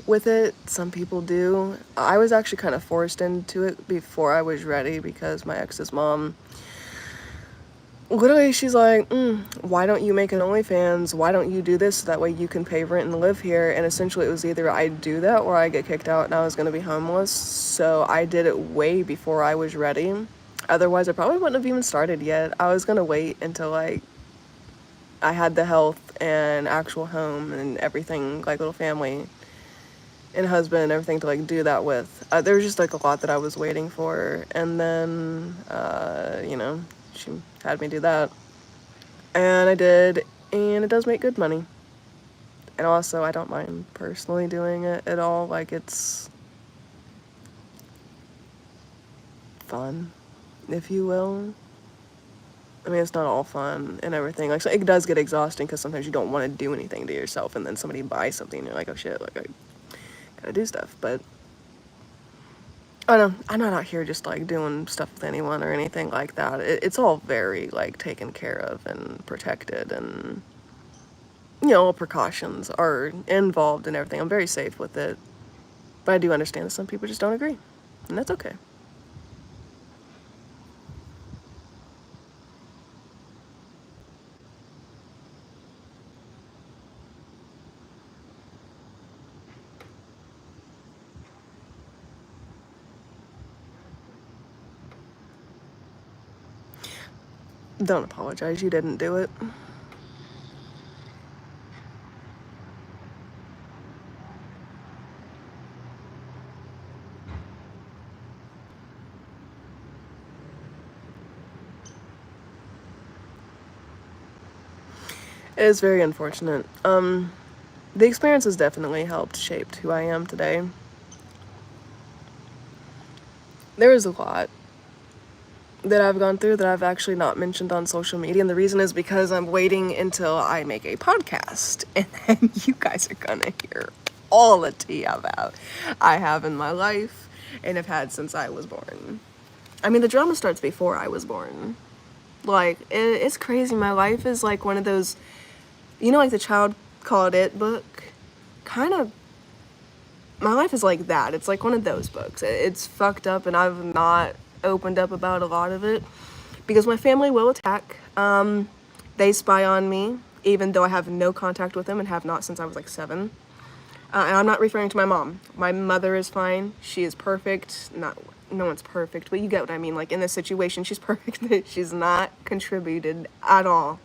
with it. Some people do. I was actually kind of forced into it before I was ready because my ex's mom, literally, she's like, why don't you make an OnlyFans? Why don't you do this so that way you can pay rent and live here? And essentially it was either I do that or I get kicked out and I was going to be homeless. So I did it way before I was ready. Otherwise, I probably wouldn't have even started yet. I was going to wait until like I had the health and actual home and everything, like little family and husband and everything to like do that with. There was just like a lot that I was waiting for. And then, she had me do that. And I did, and it does make good money. And also, I don't mind personally doing it at all. Like, it's fun, if you will. I mean, it's not all fun and everything. Like, so it does get exhausting because sometimes you don't want to do anything to yourself, and then somebody buys something, and you're like, oh shit, like, I gotta do stuff. But I don't know, I'm not out here just like doing stuff with anyone or anything like that. It's all very like taken care of and protected, and all precautions are involved and everything. I'm very safe with it. But I do understand that some people just don't agree. And that's okay. Don't apologize, you didn't do it. It is very unfortunate. The experience has definitely helped shape who I am today. There is a lot that I've gone through that I've actually not mentioned on social media, and the reason is because I'm waiting until I make a podcast, and then you guys are gonna hear all the tea about I have in my life and have had since I was born. I mean, the drama starts before I was born. Like, it's crazy. My life is like one of those, like the Child Called It book? Kind of, my life is like that. It's like one of those books. It's fucked up, and I've not opened up about a lot of it because my family will attack. They spy on me, even though I have no contact with them and have not since I was like 7. And I'm not referring to my mom. My mother is fine. She is perfect. No one's perfect, but you get what I mean. Like, in this situation, she's perfect. She's not contributed at all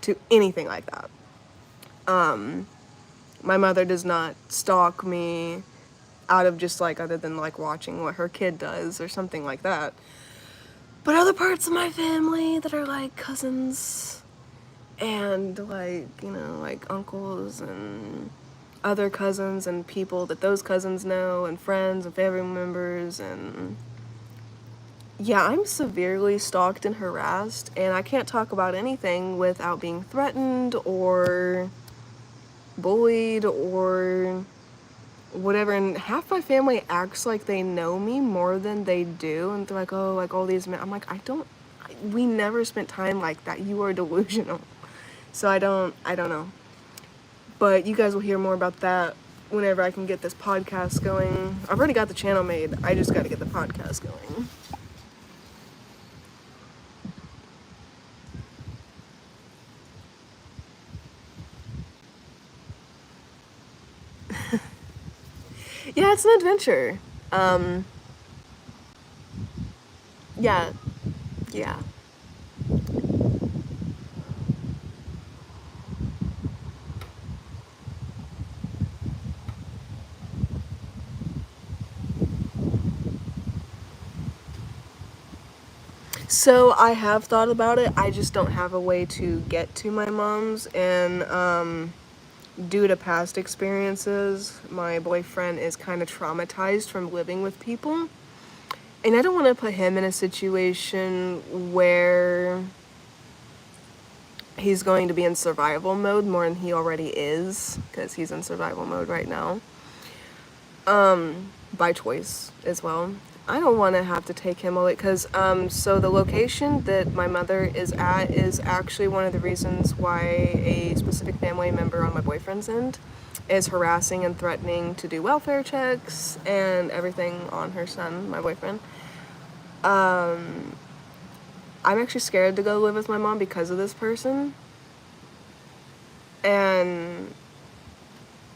to anything like that. My mother does not stalk me out of just like, other than like watching what her kid does or something like that. But other parts of my family that are like cousins and like, like uncles and other cousins and people that those cousins know and friends and family members, and yeah, I'm severely stalked and harassed, and I can't talk about anything without being threatened or bullied or whatever, and half my family acts like they know me more than they do, and they're like, oh, like all these men. I'm like, we never spent time like that. You are delusional. So I don't know. But you guys will hear more about that whenever I can get this podcast going. I've already got the channel made. I just got to get the podcast going. Yeah, it's an adventure. Yeah. Yeah. So I have thought about it. I just don't have a way to get to my mom's, and due to past experiences, my boyfriend is kind of traumatized from living with people. And I don't want to put him in a situation where he's going to be in survival mode more than he already is, because he's in survival mode right now. By choice as well. I don't want to have to take him away, because so the location that my mother is at is actually one of the reasons why a specific family member on my boyfriend's end is harassing and threatening to do welfare checks and everything on her son, my boyfriend. I'm actually scared to go live with my mom because of this person, and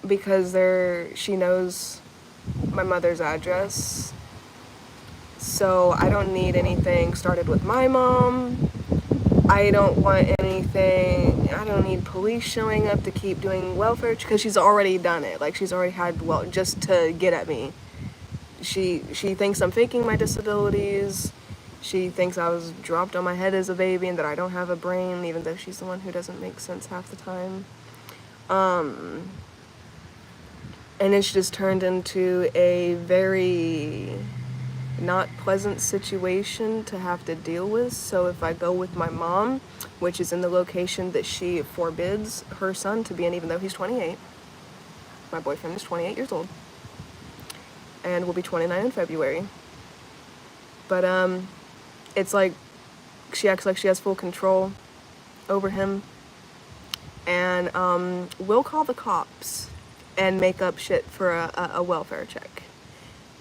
because she knows my mother's address. So I don't need anything started with my mom. I don't want anything, I don't need police showing up to keep doing welfare, because she's already done it. Like, she's already had, just to get at me. She thinks I'm faking my disabilities. She thinks I was dropped on my head as a baby and that I don't have a brain, even though she's the one who doesn't make sense half the time. And it's just turned into a very not pleasant situation to have to deal with. So if I go with my mom, which is in the location that she forbids her son to be in, even though he's 28, my boyfriend is 28 years old and will be 29 in February. But it's like she acts like she has full control over him, and will call the cops and make up shit for a welfare check.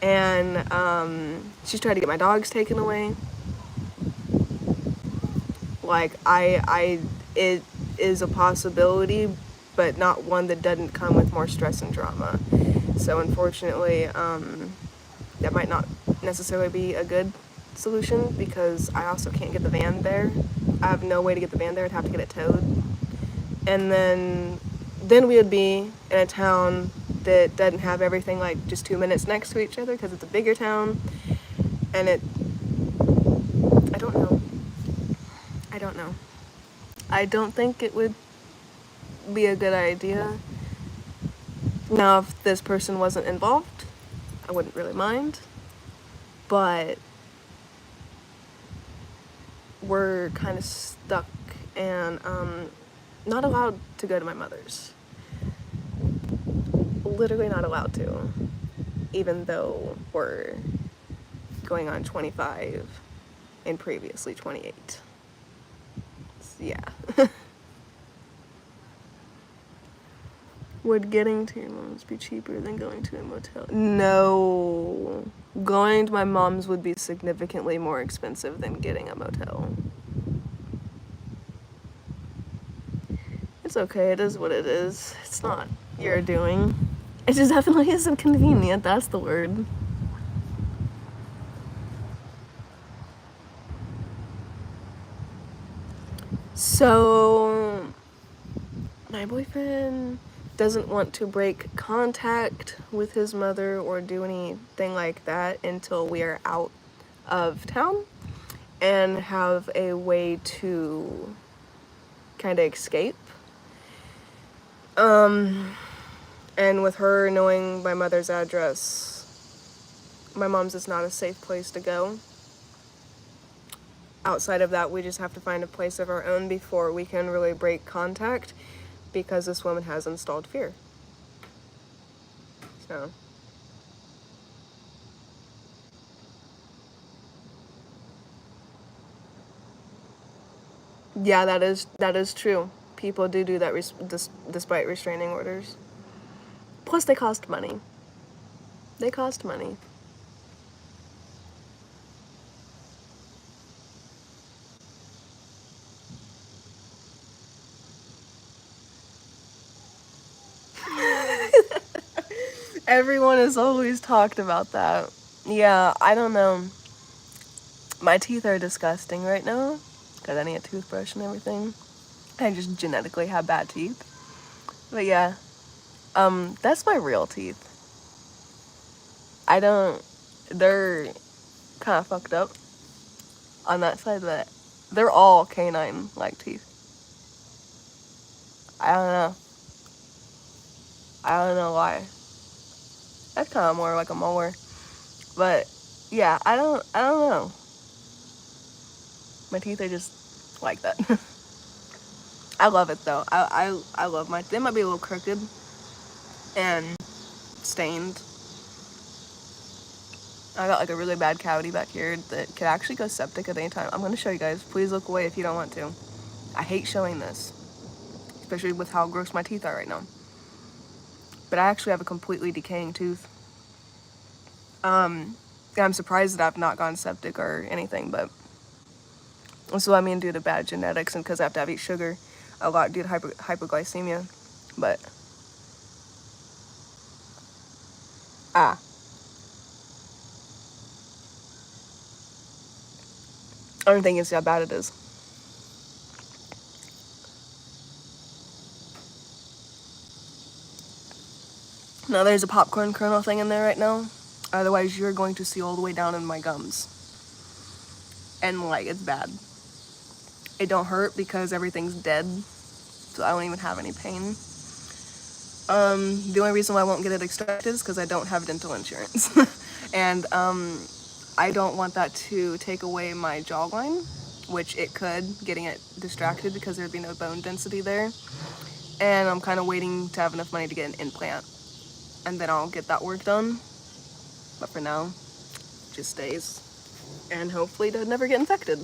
And she's tried to get my dogs taken away. Like, it is a possibility, but not one that doesn't come with more stress and drama. So unfortunately, that might not necessarily be a good solution, because I also can't get the van there. I have no way to get the van there. I'd have to get it towed. And then we would be in a town that doesn't have everything like just 2 minutes next to each other, because it's a bigger town. And I don't know. I don't think it would be a good idea. Now, if this person wasn't involved, I wouldn't really mind. But we're kind of stuck and not allowed to go to my mother's. Literally not allowed to, even though we're going on 25 and previously 28. Yeah. Would getting to your mom's be cheaper than going to a motel? No. Going to my mom's would be significantly more expensive than getting a motel. It's okay, it is what it is. It's not your doing. It just definitely isn't convenient, that's the word. So, my boyfriend doesn't want to break contact with his mother or do anything like that until we are out of town and have a way to kind of escape. And with her knowing my mother's address, my mom's is not a safe place to go. Outside of that, we just have to find a place of our own before we can really break contact, because this woman has installed fear. So Yeah, that is true. People do that despite restraining orders. Plus, they cost money. They cost money. Everyone has always talked about that. Yeah, I don't know. My teeth are disgusting right now because I need a toothbrush and everything. I just genetically have bad teeth. But yeah, that's my real teeth. I don't. They're kind of fucked up on that side, but they're all canine like teeth. I don't know. I don't know why. That's kind of more like a molar. But yeah, I don't know. My teeth are just like that. I love it though. I love my. They might be a little crooked and stained. I got like a really bad cavity back here that could actually go septic at any time. I'm gonna show you guys. Please look away if you don't want to. I hate showing this, especially with how gross my teeth are right now. But I actually have a completely decaying tooth. I'm surprised that I've not gone septic or anything, but so I mean due to bad genetics and because I have to eat sugar a lot due to hypoglycemia. But ah, I don't think it's how bad it is. Now there's a popcorn kernel thing in there right now. Otherwise, you're going to see all the way down in my gums, and like it's bad. It don't hurt because everything's dead, so I don't even have any pain. The only reason why I won't get it extracted is because I don't have dental insurance, and I don't want that to take away my jawline, which it could, getting it distracted because there'd be no bone density there. And I'm kind of waiting to have enough money to get an implant, and then I'll get that work done. But for now, it just stays, and hopefully to never get infected.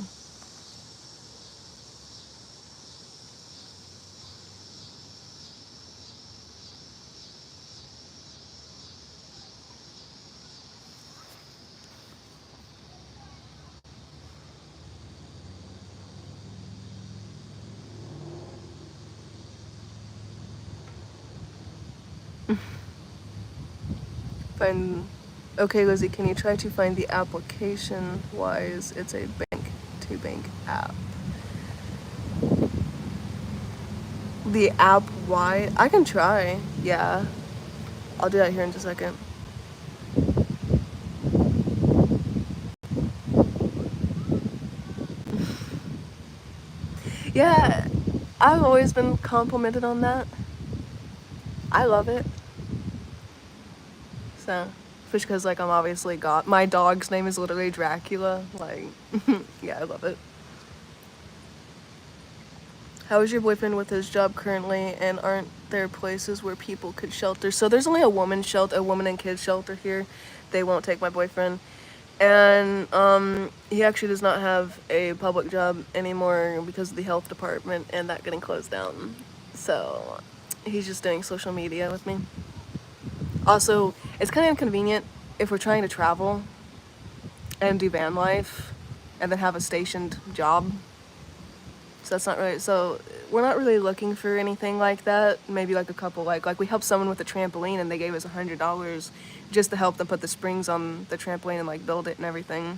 Find. Okay, Lizzie, can you try to find the application wise? It's a bank to bank app. The app why? I can try. Yeah. I'll do that here in just a second. Yeah, I've always been complimented on that. I love it. So, just because like I'm obviously got my dog's name is literally Dracula. Like, yeah, I love it. How is your boyfriend with his job currently? And aren't there places where people could shelter? So there's only a woman and kids shelter here. They won't take my boyfriend, and he actually does not have a public job anymore because of the health department and that getting closed down. So he's just doing social media with me. Also, it's kind of inconvenient if we're trying to travel and do van life and then have a stationed job. So that's not really, so we're not really looking for anything like that. Maybe like a couple, like we helped someone with a trampoline and they gave us $100 just to help them put the springs on the trampoline and like build it and everything.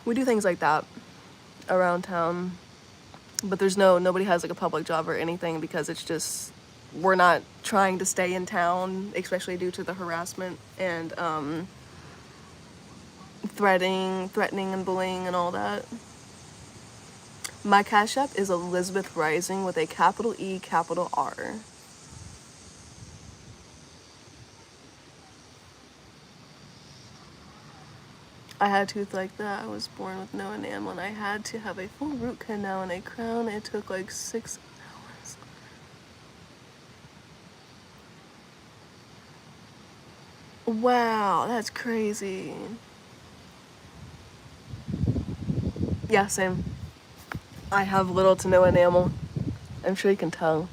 We do things like that around town, but nobody has like a public job or anything because it's just, we're not trying to stay in town, especially due to the harassment and threatening and bullying and all that. My Cash App is Elizabeth Rising with a capital E, capital R. I had a tooth like that. I was born with no enamel and I had to have a full root canal and a crown. It took like 6 hours. Wow, that's crazy. Yeah, same. I have little to no enamel. I'm sure you can tell.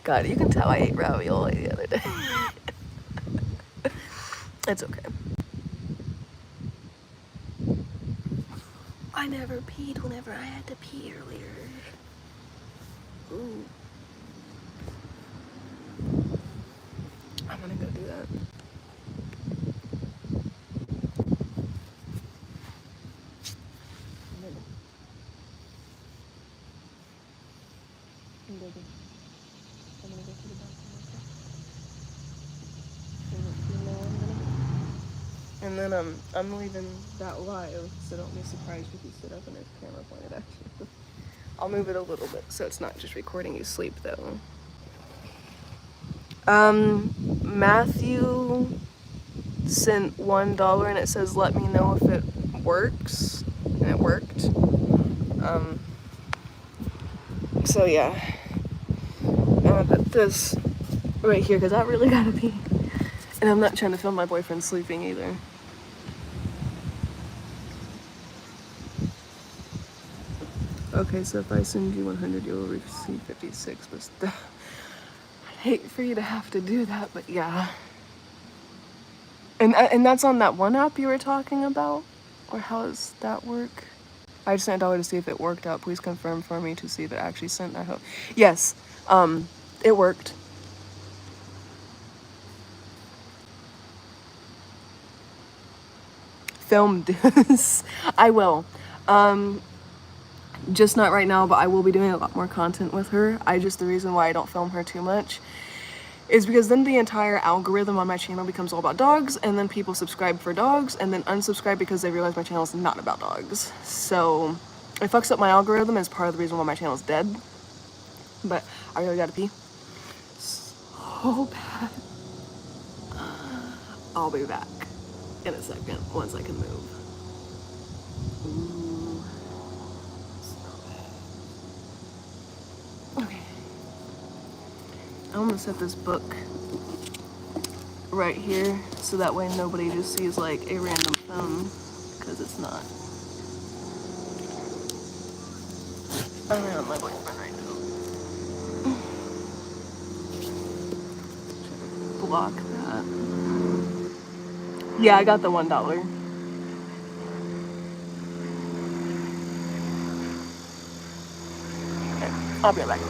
God, you can tell I ate ravioli the other day. It's okay. I never peed whenever I had to pee earlier. Ooh. I'm gonna go do that. And then I'm leaving that live, so don't be surprised if you sit up and there's a camera pointed at you. I'll move it a little bit so it's not just recording you sleep though. Matthew sent $1 and it says let me know if it works, and it worked. So yeah, I'm gonna put this right here because I really gotta pee, and I'm not trying to film my boyfriend sleeping either. Okay, so if I send you 100, you'll receive 56, but still, I'd hate for you to have to do that, but yeah. And that's on that one app you were talking about? Or how does that work? I just sent $1 to see if it worked out. Please confirm for me to see if it actually sent. I hope. Yes, it worked. Film this. I will. Just not right now, but I will be doing a lot more content with her. The reason why I don't film her too much is because then the entire algorithm on my channel becomes all about dogs, and then people subscribe for dogs and then unsubscribe because they realize my channel is not about dogs. So it fucks up my algorithm as part of the reason why my channel is dead. But I really gotta pee so bad. I'll be back in a second once I can move. Ooh. Okay. I'm gonna set this book right here so that way nobody just sees like a random phone, because it's not. I'm around my boyfriend right now. Block that. Yeah, I got the $1. Okay, I'll be right back.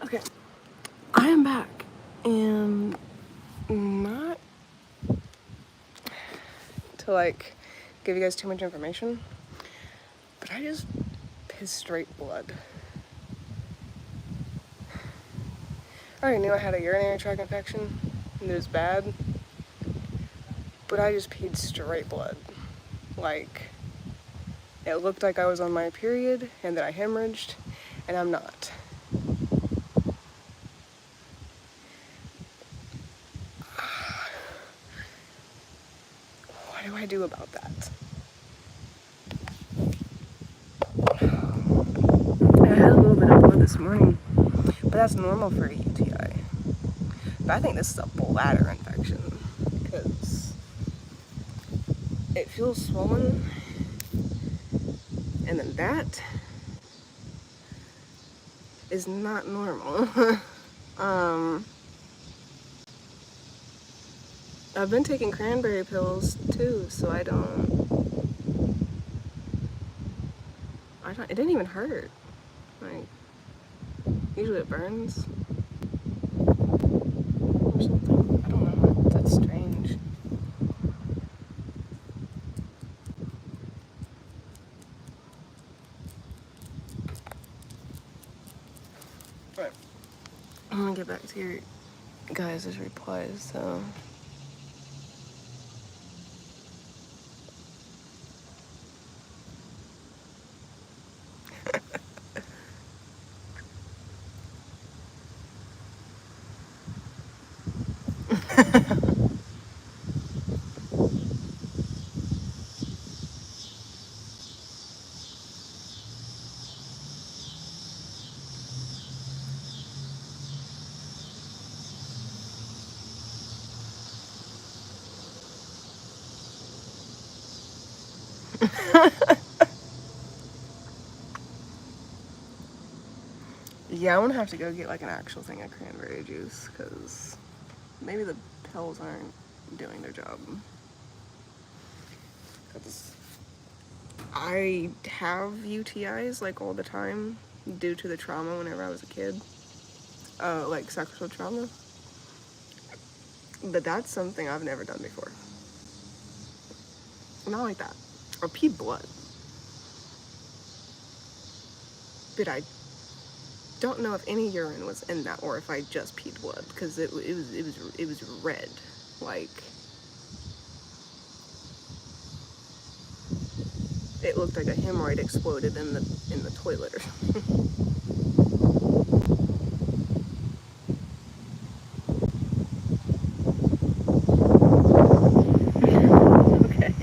Okay, I am back, and not to like give you guys too much information, but I just pissed straight blood. I already knew I had a urinary tract infection, and it was bad, but I just peed straight blood. Like, it looked like I was on my period, and that I hemorrhaged, and I'm not. What do I do about that? I had a little bit of blood this morning, but that's normal for a UTI. But I think this is a bladder infection, because it feels swollen, and then that is not normal. I've been taking cranberry pills too, so it didn't even hurt. Like, usually it burns or something. I don't know, that's strange. Right, I'm gonna get back to your guys' replies, so. Yeah, I'm gonna have to go get like an actual thing of cranberry juice, because maybe the pills aren't doing their job. Because I have UTIs like all the time due to the trauma whenever I was a kid. Like sexual trauma. But that's something I've never done before. Not like that. Or peed blood. But I don't know if any urine was in that or if I just peed blood, because it was red. Like, it looked like a hemorrhoid exploded in the toilet or something. Okay.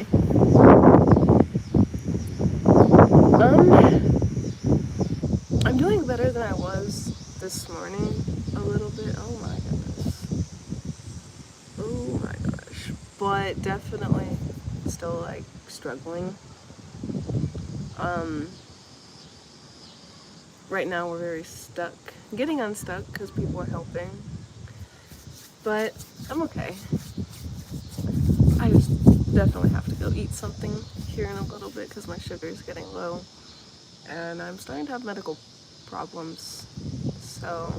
I'm doing better than I was this morning a little bit. Oh my goodness. Oh my gosh. But definitely still like struggling. Right now we're very stuck. Getting unstuck because people are helping. But I'm okay. I just definitely have to go eat something here in a little bit because my sugar is getting low. And I'm starting to have medical problems. So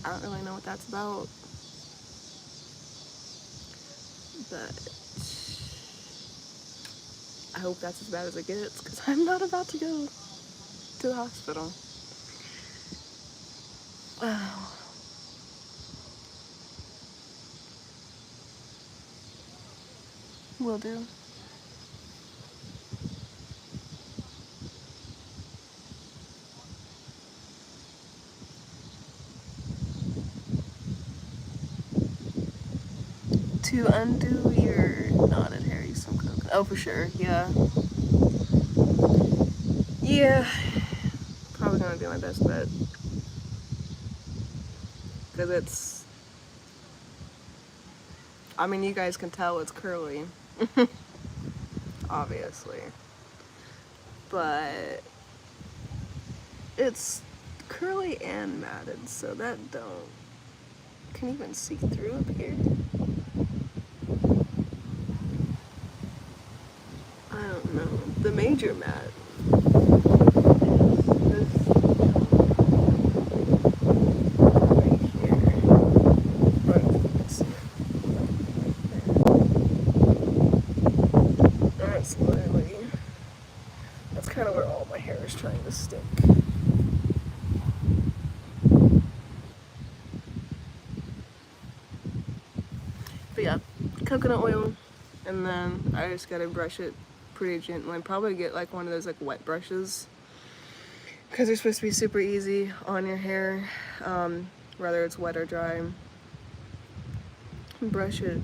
I don't really know what that's about. But I hope that's as bad as it gets, because I'm not about to go to the hospital. Oh. Will do. To undo your knotted hair, use some coconut. Oh, for sure, yeah. Yeah, probably gonna be my best bet. Because it's, I mean, you guys can tell it's curly. Obviously. But it's curly and matted, so that can even see through up here. I don't know. The major mat. My hair is trying to stick. But yeah, coconut oil, and then I just gotta brush it pretty gently. Probably get like one of those like wet brushes, because they're supposed to be super easy on your hair, whether it's wet or dry. Brush it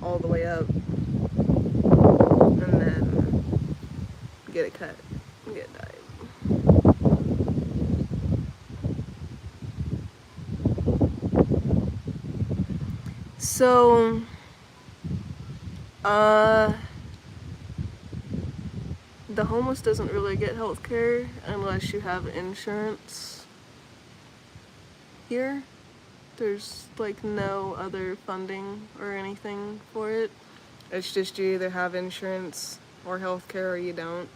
all the way up, and then get it cut and get it dyed. So, the homeless doesn't really get health care unless you have insurance here. There's like no other funding or anything for it. It's just you either have insurance or health care or you don't,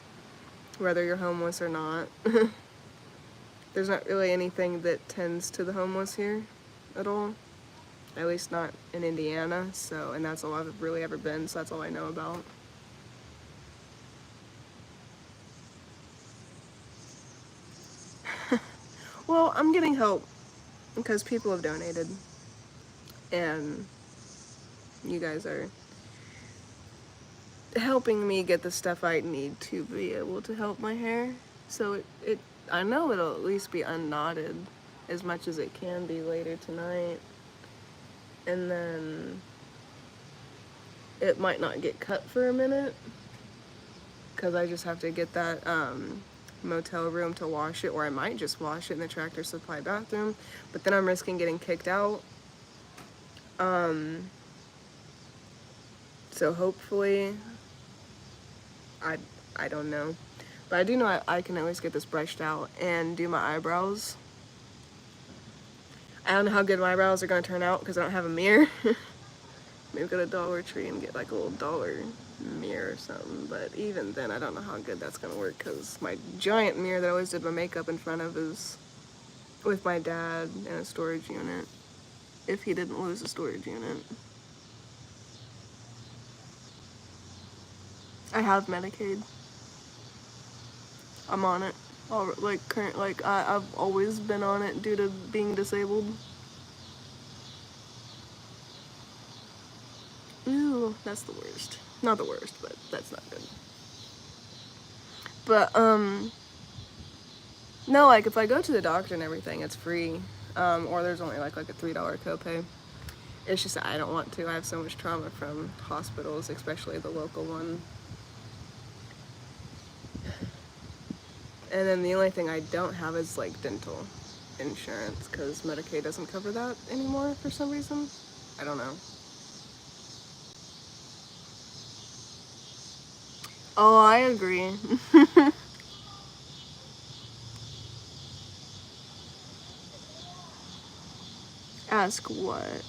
whether you're homeless or not. There's not really anything that tends to the homeless here at all. At least not in Indiana, and that's all I've really ever been, so that's all I know about. Well, I'm getting help because people have donated, and you guys are helping me get the stuff I need to be able to help my hair. So I know it'll at least be unknotted as much as it can be later tonight. And then it might not get cut for a minute because I just have to get that motel room to wash it, or I might just wash it in the Tractor Supply bathroom, but then I'm risking getting kicked out. So hopefully, I don't know, but I do know I can at least get this brushed out and do my eyebrows. I don't know how good my eyebrows are gonna turn out because I don't have a mirror. Maybe go to Dollar Tree and get like a little dollar mirror or something, but even then I don't know how good that's gonna work because my giant mirror that I always did my makeup in front of is with my dad in a storage unit, if he didn't lose a storage unit. I have Medicaid. I'm on it. I've always been on it due to being disabled. Ooh, that's the worst. Not the worst, but that's not good. But, no, like, if I go to the doctor and everything, it's free. Or there's only, like a $3 copay. It's just that I don't want to. I have so much trauma from hospitals, especially the local one. And then the only thing I don't have is, like, dental insurance, because Medicaid doesn't cover that anymore for some reason. I don't know. Oh, I agree. Ask what?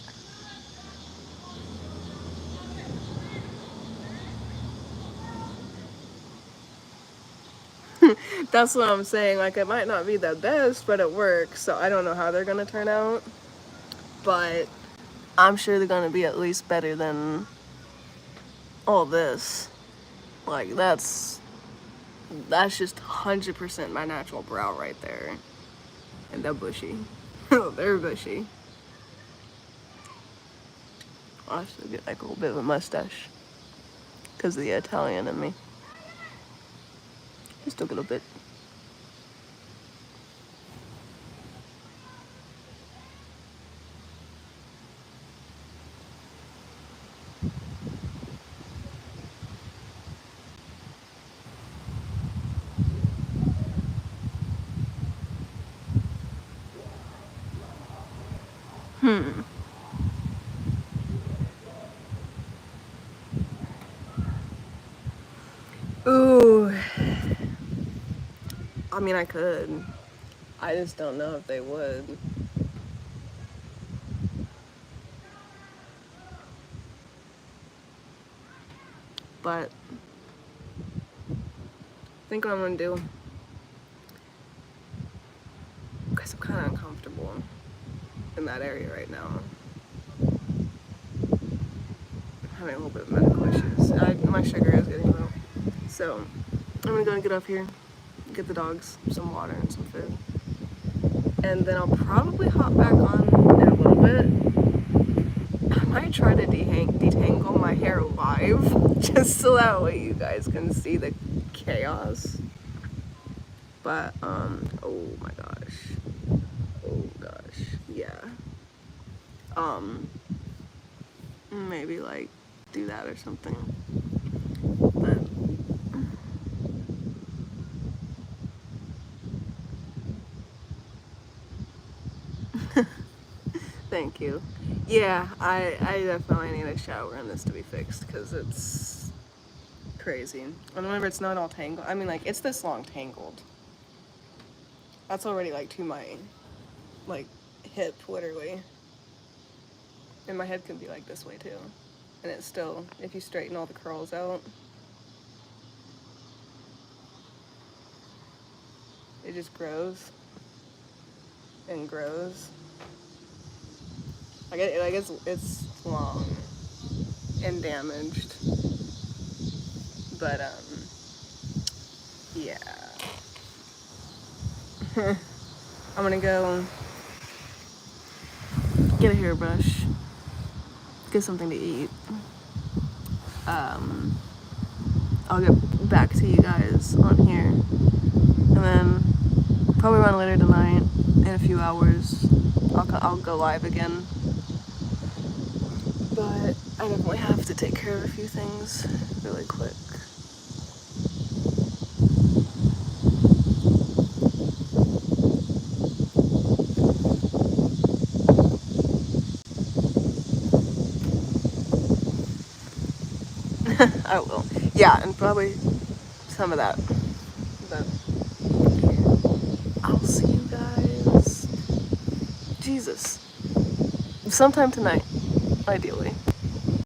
That's what I'm saying. Like, it might not be the best, but it works. So I don't know how they're gonna turn out. But I'm sure they're gonna be at least better than all this. Like, that's just 100% my natural brow right there. And they're bushy. They're bushy. I'll still get like a little bit of a mustache because of the Italian in me. Just a little bit. Ooh. I mean, I could. I just don't know if they would. But I think what I'm gonna do, because I'm kind of uncomfortable in that area right now. I'm having a little bit of medical issues. My sugar is getting low. So I'm gonna go and get up here get the dogs some water and some food. And then I'll probably hop back on in a little bit. I might try to detangle my hair live, just so that way you guys can see the chaos. But, oh my gosh. Oh gosh, yeah. Maybe like do that or something. But thank you. Yeah, I definitely need a shower and this to be fixed because it's crazy. And remember, it's not all tangled. I mean, like, it's this long tangled. That's already like to my like hip, literally. And my head can be like this way too. And it's still, if you straighten all the curls out, it just grows and grows. Like it's long and damaged. But yeah. I'm gonna go get a hairbrush, get something to eat. I'll get back to you guys on here, and then probably run later tonight. In a few hours, I'll go live again. But I definitely have to take care of a few things really quick. I will. Yeah, and probably some of that. But I'll see you guys. Jesus. Sometime tonight, ideally.